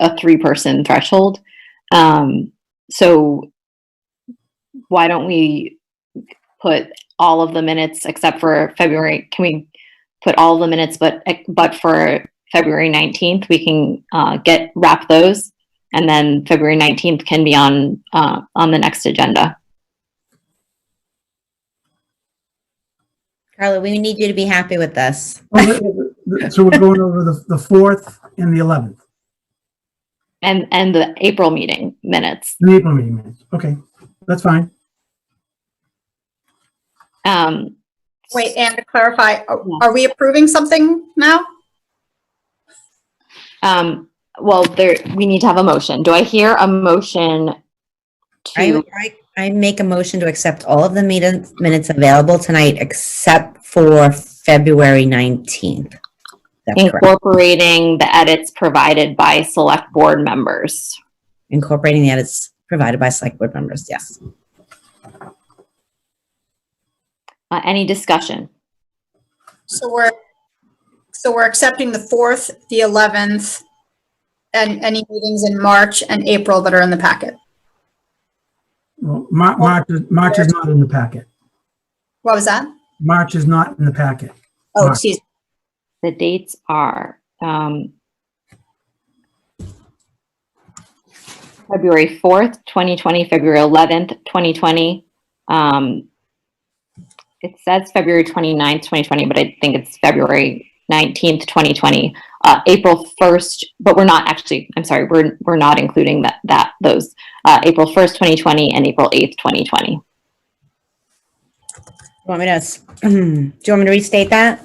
Speaker 1: 3-person threshold. So why don't we put all of the minutes except for February? Can we put all of the minutes, but for February 19th, we can wrap those, and then February 19th can be on the next agenda.
Speaker 7: Carlo, we need you to be happy with this.
Speaker 5: So we're going over the 4th and the 11th.
Speaker 1: And the April meeting minutes.
Speaker 5: The April meeting minutes. Okay, that's fine.
Speaker 6: Wait, and to clarify, are we approving something now?
Speaker 1: Well, we need to have a motion. Do I hear a motion to?
Speaker 7: I make a motion to accept all of the minutes available tonight except for February 19th. That's correct.
Speaker 1: Incorporating the edits provided by select board members.
Speaker 7: Incorporating the edits provided by select board members, yes.
Speaker 1: Any discussion?
Speaker 6: So we're accepting the 4th, the 11th, and any meetings in March and April that are in the packet.
Speaker 5: Well, March is not in the packet.
Speaker 6: What was that?
Speaker 5: March is not in the packet.
Speaker 6: Oh,
Speaker 5: March.
Speaker 6: excuse me.
Speaker 1: The dates are February 4th, 2020, February 11th, 2020. It says February 29th, 2020, but I think it's February 19th, 2020. April 1st, but we're not actually, I'm sorry, we're not including those. April 1st, 2020 and April 8th, 2020.
Speaker 7: Do you want me to restate that?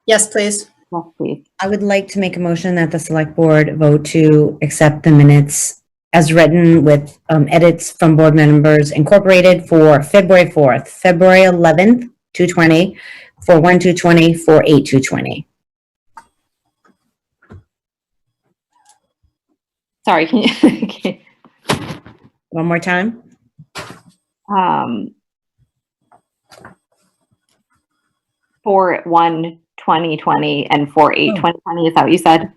Speaker 6: Yes, please.
Speaker 1: Yes, please.
Speaker 7: I would like to make a motion that the select board vote to accept the minutes as written with edits from board members incorporated for February 4th, February 11th, 220, for 1/2/20, for 8/2/20.
Speaker 1: Sorry, can you,
Speaker 7: One more time?
Speaker 1: um, 4/1/2020 and 4/8/2020, is that what you said?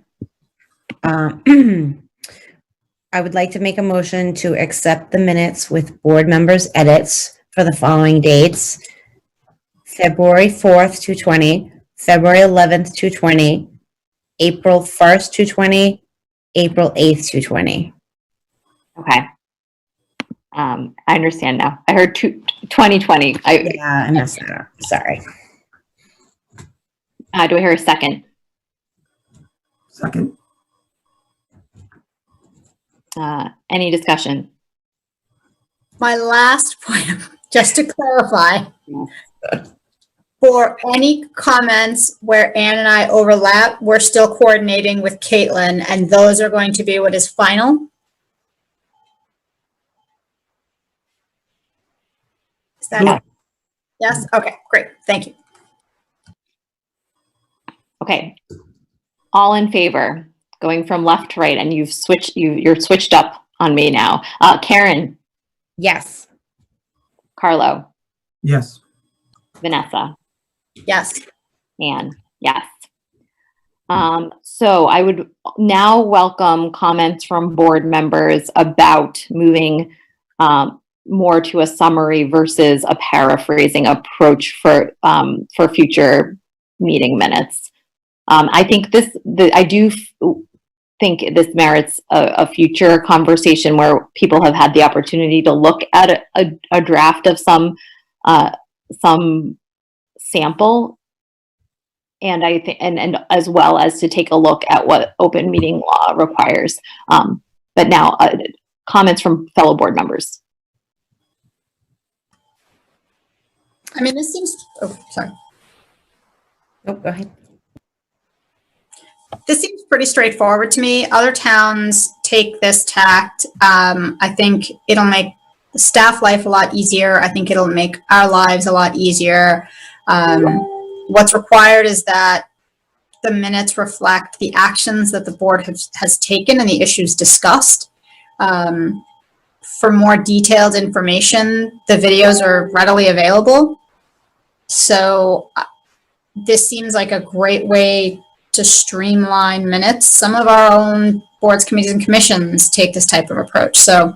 Speaker 7: I would like to make a motion to accept the minutes with board members' edits for the following dates. February 4th, 2020, February 11th, 2020, April 1st, 2020, April 8th, 2020.
Speaker 1: Okay. I understand now. I heard 2020.
Speaker 7: Yeah, I messed that up. Sorry.
Speaker 1: Do I hear a second?
Speaker 5: Second.
Speaker 1: Any discussion?
Speaker 6: My last point, just to clarify, for any comments where Anne and I overlap, we're still coordinating with Caitlin, and those are going to be what is final. Is that
Speaker 5: Sure.
Speaker 6: Yes? Okay, great. Thank you.
Speaker 1: Okay. All in favor, going from left to right, and you're switched up on me now. Karen,
Speaker 7: Yes.
Speaker 1: Carlo,
Speaker 5: Yes.
Speaker 1: Vanessa,
Speaker 6: Yes.
Speaker 1: Anne, yes. So I would now welcome comments from board members about moving more to a summary versus a paraphrasing approach for future meeting minutes. I think I do think this merits a future conversation where people have had the opportunity to look at a draft of some sample, and I think and as well as to take a look at what open meeting law requires. But now comments from fellow board members.
Speaker 6: I mean, this seems, oh, sorry.
Speaker 7: Oh, go ahead.
Speaker 6: This seems pretty straightforward to me. Other towns take this tact. I think it'll make the staff life a lot easier. I think it'll make our lives a lot easier. What's required is that the minutes reflect the actions that the board has taken and the issues discussed. For more detailed information, the videos are readily available. So this seems like a great way to streamline minutes. Some of our own boards, committees, and commissions take this type of approach. So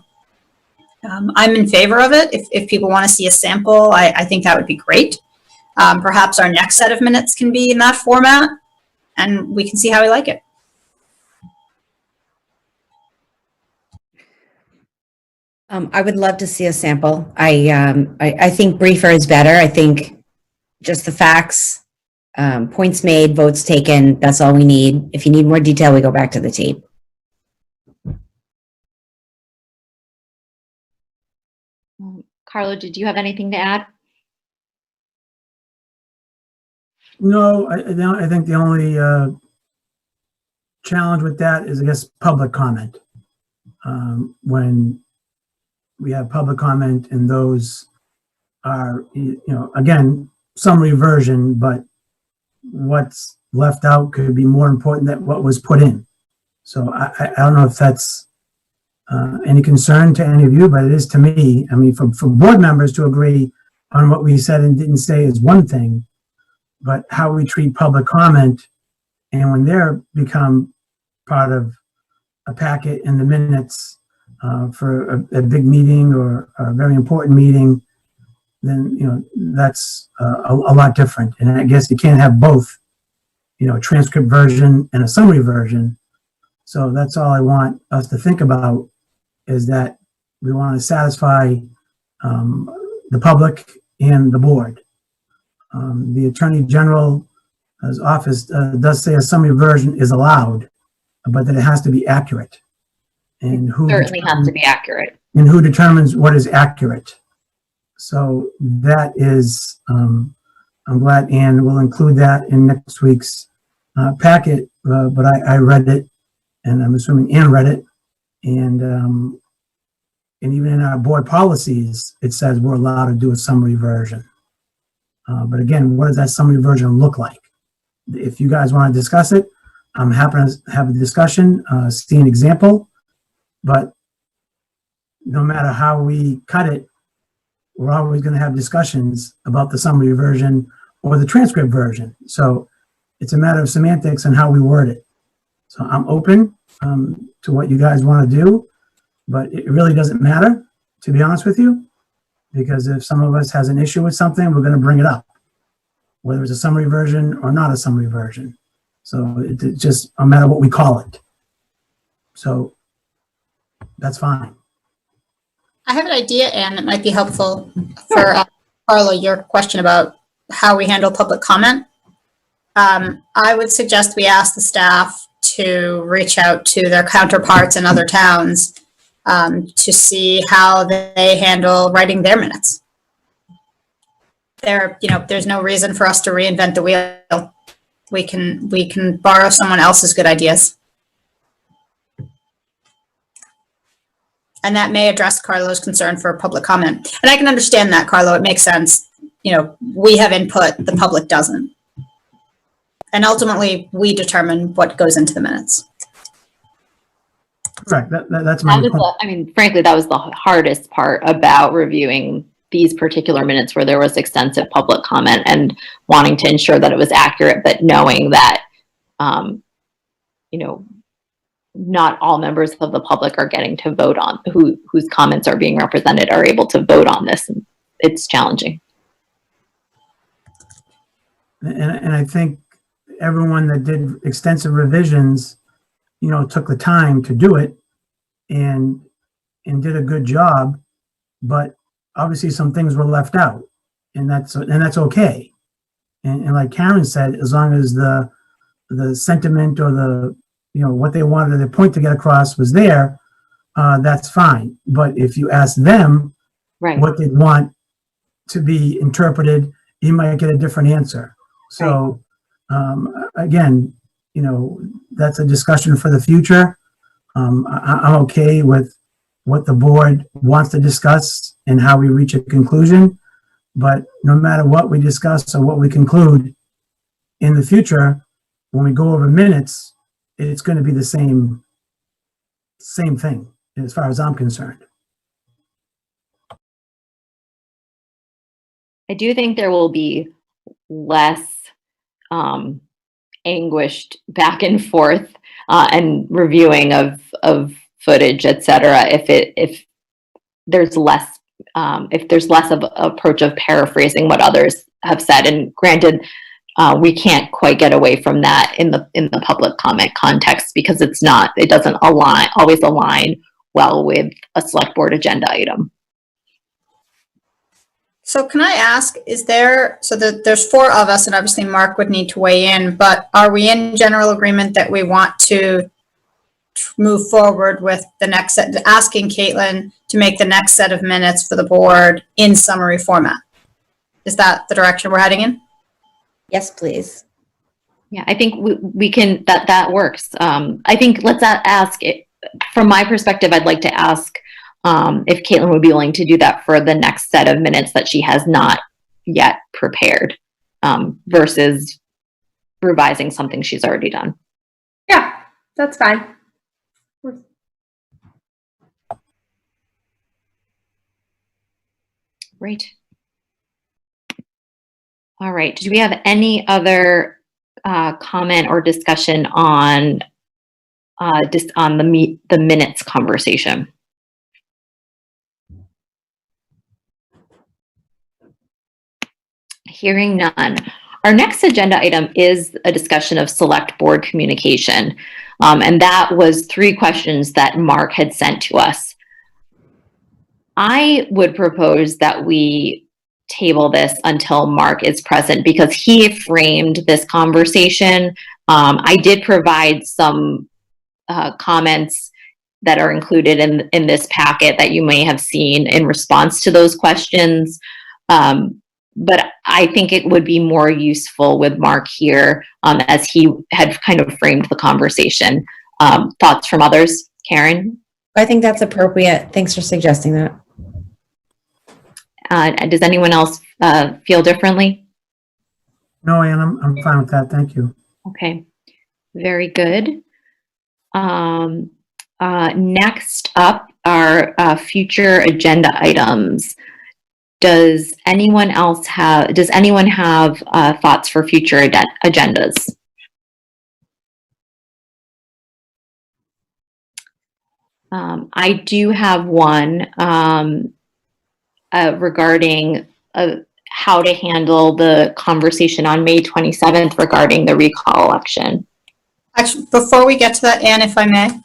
Speaker 6: I'm in favor of it. If people want to see a sample, I think that would be great. Perhaps our next set of minutes can be in that format, and we can see how we like it.
Speaker 7: I would love to see a sample. I think briefer is better. I think just the facts, points made, votes taken, that's all we need. If you need more detail, we go back to the tape.
Speaker 1: Carlo, did you have anything to add?
Speaker 5: No, I think the only challenge with that is, I guess, public comment. When we have public comment and those are, again, summary version, but what's left out could be more important than what was put in. So I don't know if that's any concern to any of you, but it is to me. I mean, for board members to agree on what we said and didn't say is one thing, but how we treat public comment and when they're become part of a packet in the minutes for a big meeting or a very important meeting, then, that's a lot different. And I guess you can't have both, a transcript version and a summary version. So that's all I want us to think about, is that we want to satisfy the public and the board. The Attorney General's office does say a summary version is allowed, but that it has to be accurate. And who
Speaker 1: Certainly has to be accurate.
Speaker 5: And who determines what is accurate. So that is, I'm glad Ann will include that in next week's packet, but I read it, and I'm assuming Ann read it, and even in our board policies, it says we're allowed to do a summary version. But again, what does that summary version look like? If you guys want to discuss it, I'm happy to have a discussion, see an example, but no matter how we cut it, we're always going to have discussions about the summary version or the transcript version. So it's a matter of semantics and how we word it. So I'm open to what you guys want to do, but it really doesn't matter, to be honest with you, because if some of us has an issue with something, we're going to bring it up, whether it's a summary version or not a summary version. So it's just a matter of what we call it. So that's fine.
Speaker 6: I have an idea, Anne, that might be helpful for Carla, your question about how we handle public comment. I would suggest we ask the staff to reach out to their counterparts in other towns to see how they handle writing their minutes. There's no reason for us to reinvent the wheel. We can borrow someone else's good ideas. And that may address Carlo's concern for public comment. And I can understand that, Carlo. It makes sense. We have input, the public doesn't. And ultimately, we determine what goes into the minutes.
Speaker 5: Correct. That's my point.
Speaker 1: Frankly, that was the hardest part about reviewing these particular minutes where there was extensive public comment and wanting to ensure that it was accurate, but knowing that, not all members of the public are getting to vote on whose comments are being represented are able to vote on this. And it's challenging.
Speaker 5: And I think everyone that did extensive revisions, took the time to do it and did a good job, but obviously some things were left out, and that's okay. And like Karen said, as long as the sentiment or the what they wanted their point to get across was there, that's fine. But if you ask them
Speaker 1: Right.
Speaker 5: what they want to be interpreted, you might get a different answer. So again, that's a discussion for the future. I'm okay with what the board wants to discuss and how we reach a conclusion. But no matter what we discuss or what we conclude in the future, when we go over minutes, it's going to be the same thing as far as I'm concerned.
Speaker 1: I do think there will be less anguished back and forth and reviewing of footage, etc. If there's less of an approach of paraphrasing what others have said, and granted, we can't quite get away from that in the public comment context because it doesn't always align well with a select board agenda item.
Speaker 6: So can I ask, there's four of us, and obviously Mark would need to weigh in, but are we in general agreement that we want to move forward with the next set, asking Caitlin to make the next set of minutes for the board in summary format? Is that the direction we're heading in?
Speaker 7: Yes, please.
Speaker 1: Yeah, I think we can, that works. I think let's ask it, from my perspective, I'd like to ask if Caitlin would be willing to do that for the next set of minutes that she has not yet prepared versus revising something she's already done.
Speaker 4: Yeah, that's fine.
Speaker 1: Great. All right. Do we have any other comment or discussion on the minutes conversation? Hearing none. Our next agenda item is a discussion of select board communication. And that was 3 questions that Mark had sent to us. I would propose that we table this until Mark is present because he framed this conversation. I did provide some comments that are included in this packet that you may have seen in response to those questions. But I think it would be more useful with Mark here as he had kind of framed the conversation. Thoughts from others? Karen?
Speaker 7: I think that's appropriate. Thanks for suggesting that.
Speaker 1: Does anyone else feel differently?
Speaker 5: No, Ann, I'm fine with that. Thank you.
Speaker 1: Okay, very good. All Next up are future agenda items. Does anyone have thoughts for future agendas? I do have one regarding how to handle the conversation on May 27th regarding the recall election.
Speaker 6: Actually, before we get to that, Anne, if I may,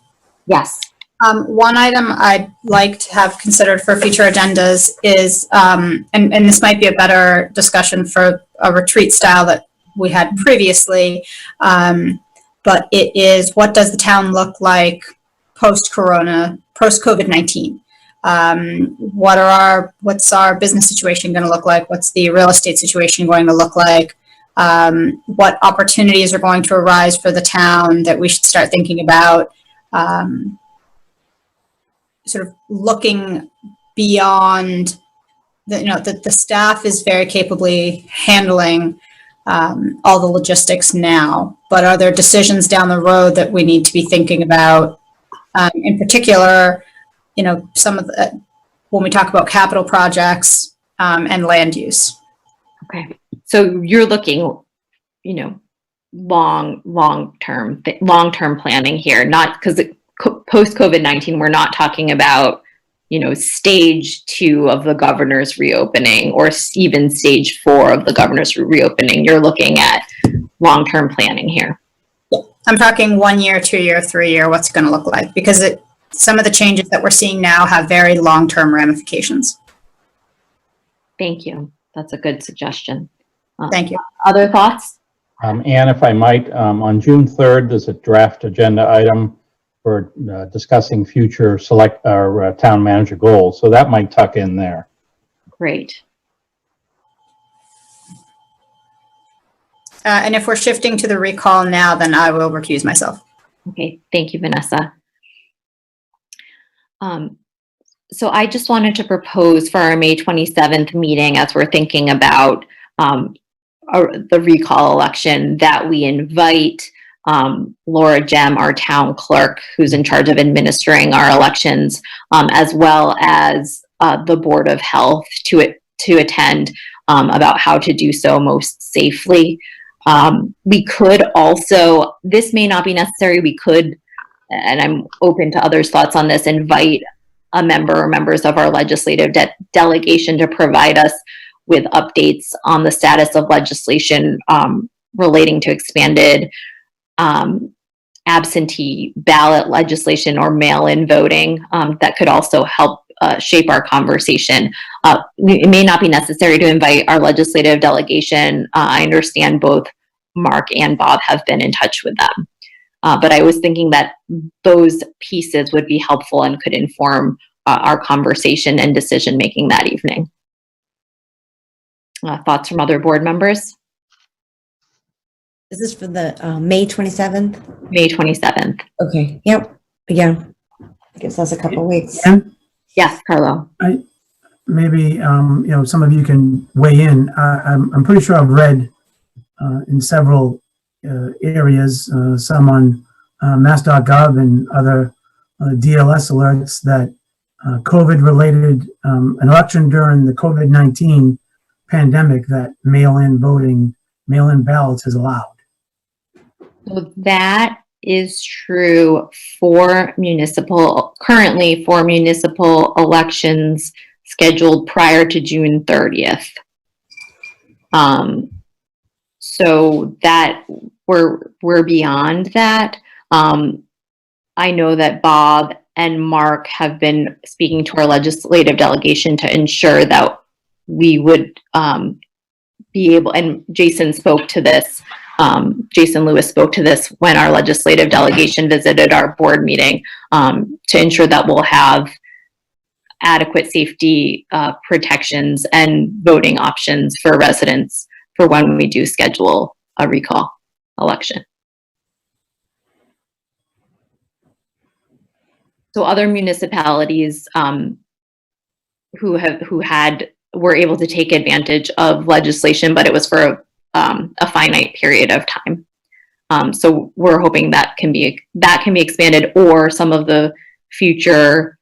Speaker 1: Yes.
Speaker 6: one item I'd like to have considered for future agendas is, and this might be a better discussion for a retreat style that we had previously, but it is, what does the town look like post-corona, post-COVID-19? What's our business situation going to look like? What's the real estate situation going to look like? What opportunities are going to arise for the town that we should start thinking about? Sort of looking beyond the staff is very capably handling all the logistics now, but are there decisions down the road that we need to be thinking about? In particular, some of the, when we talk about capital projects and land use.
Speaker 1: Okay. So you're looking, long-term planning here, not because post COVID-19, we're not talking about, stage 2 of the governor's reopening or even stage 4 of the governor's reopening. You're looking at long-term planning here.
Speaker 6: I'm talking 1 year, 2 year, 3 year, what's it going to look like? Because some of the changes that we're seeing now have very long-term ramifications.
Speaker 1: Thank you. That's a good suggestion.
Speaker 6: Thank you.
Speaker 1: Other thoughts?
Speaker 3: Anne, if I might, on June 3rd, there's a draft agenda item for discussing future town manager goals. So that might tuck in there.
Speaker 1: Great.
Speaker 6: And if we're shifting to the recall now, then I will recuse myself.
Speaker 1: Okay. Thank you, Vanessa. So I just wanted to propose for our May 27th meeting, as we're thinking about the recall election, that we invite Laura Gem, our town clerk, who's in charge of administering our elections, as well as the Board of Health to attend about how to do so most safely. We could also, this may not be necessary, we could, and I'm open to others' thoughts on this, invite a member or members of our legislative delegation to provide us with updates on the status of legislation relating to expanded absentee ballot legislation or mail-in voting that could also help shape our conversation. It may not be necessary to invite our legislative delegation. I understand both Mark and Bob have been in touch with them. But I was thinking that those pieces would be helpful and could inform our conversation and decision-making that evening. Thoughts from other board members?
Speaker 7: Is this for the May 27th?
Speaker 1: May 27th.
Speaker 7: Okay. Yep. Yeah. I guess that's a couple weeks.
Speaker 5: Yeah.
Speaker 1: Yes, Carlo.
Speaker 5: Maybe, some of you can weigh in. I'm pretty sure I've read in several areas, some on mass.gov and other DLS alerts, that COVID-related, an election during the COVID-19 pandemic, that mail-in voting, mail-in ballots is allowed.
Speaker 1: So that is true for currently for municipal elections scheduled prior to June 30th. So that we're beyond that. I know that Bob and Mark have been speaking to our legislative delegation to ensure that we would be able, and Jason spoke to this, Jason Lewis spoke to this when our legislative delegation visited our board meeting, to ensure that we'll have adequate safety protections and voting options for residents for when we do schedule a recall election. So other municipalities were able to take advantage of legislation, but it was for a finite period of time. So we're hoping that can be expanded, or some of the future,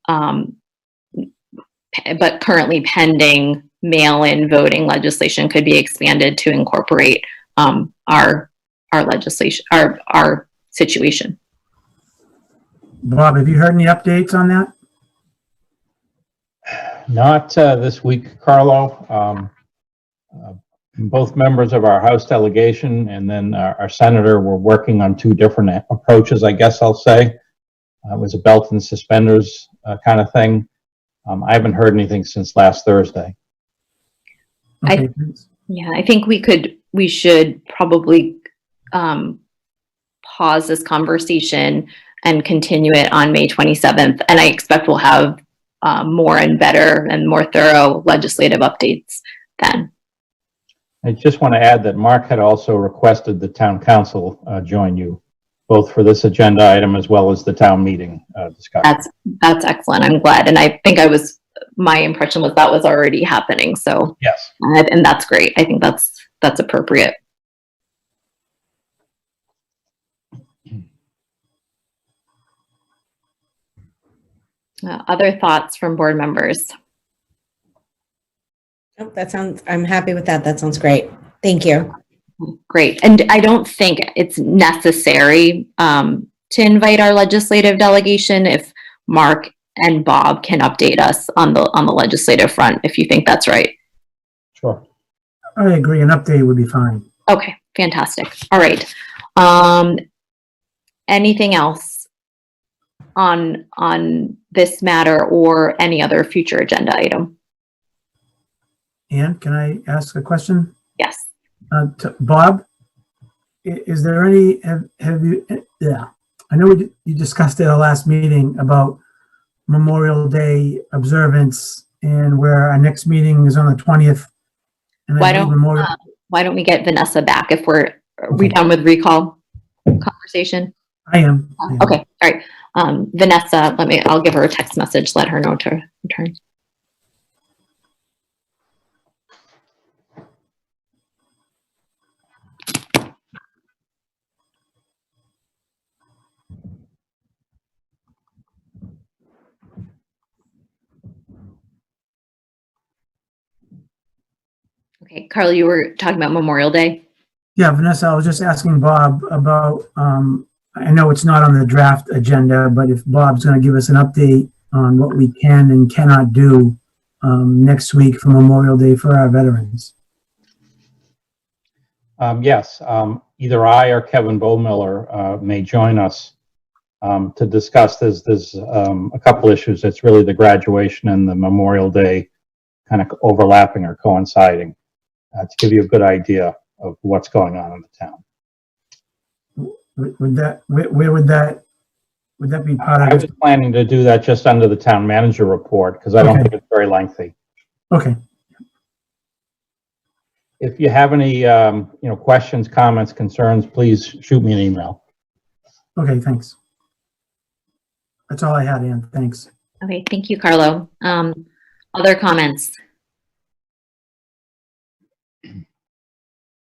Speaker 1: but currently pending mail-in voting legislation could be expanded to incorporate our legislation, our situation.
Speaker 5: Bob, have you heard any updates on that?
Speaker 3: Not this week, Carlo. Both members of our House delegation and then our senator were working on two different approaches, I guess I'll say. It was a belt and suspenders kind of thing. I haven't heard anything since last Thursday.
Speaker 5: Okay, thanks.
Speaker 1: Yeah, I think we should probably pause this conversation and continue it on May 27th. And I expect we'll have more and better and more thorough legislative updates then.
Speaker 3: I just want to add that Mark had also requested the town council join you, both for this agenda item as well as the town meeting discussion.
Speaker 1: That's excellent. I'm glad. And I think my impression was that was already happening. So
Speaker 3: Yes.
Speaker 1: and that's great. I think that's appropriate. Other thoughts from board members?
Speaker 7: Oh, I'm happy with that. That sounds great. Thank you.
Speaker 1: Great. And I don't think it's necessary to invite our legislative delegation if Mark and Bob can update us on the legislative front, if you think that's right.
Speaker 3: Sure.
Speaker 5: I agree. An update would be fine.
Speaker 1: Okay, fantastic. All right. Anything else on this matter or any other future agenda item?
Speaker 5: Ann, can I ask a question?
Speaker 1: Yes.
Speaker 5: To Bob, is there any, have you, yeah, I know you discussed at our last meeting about Memorial Day observance and where our next meeting is on the 20th. And
Speaker 1: Why don't we get Vanessa back if are we done with recall conversation?
Speaker 5: I am.
Speaker 1: Okay, all right. Vanessa, I'll give her a text message, let her know to return. Okay, Carl, you were talking about Memorial Day.
Speaker 5: Yeah, Vanessa, I was just asking Bob about, I know it's not on the draft agenda, but if Bob's going to give us an update on what we can and cannot do next week for Memorial Day for our veterans.
Speaker 3: Yes, either I or Kevin Bowmiller may join us to discuss this. There's a couple issues. It's really the graduation and the Memorial Day kind of overlapping or coinciding to give you a good idea of what's going on in the town.
Speaker 5: Where would that be part of
Speaker 3: I was planning to do that just under the town manager report because I don't think it's very lengthy.
Speaker 5: Okay.
Speaker 3: If you have any questions, comments, concerns, please shoot me an email.
Speaker 5: Okay, thanks. That's all I had, Ann. Thanks.
Speaker 1: Okay, thank you, Carlo. Other comments?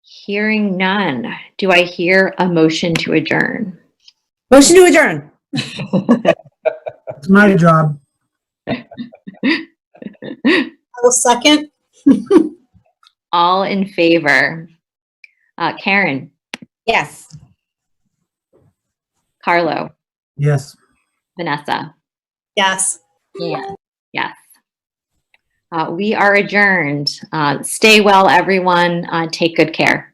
Speaker 1: Hearing none. Do I hear a motion to adjourn?
Speaker 7: Motion to adjourn.
Speaker 5: It's my job.
Speaker 6: I will second.
Speaker 1: All in favor? Karen,
Speaker 7: Yes.
Speaker 1: Carlo,
Speaker 5: Yes.
Speaker 1: Vanessa.
Speaker 6: Yes.
Speaker 1: Yeah. Yes. We are adjourned. Stay well, everyone. Take good care.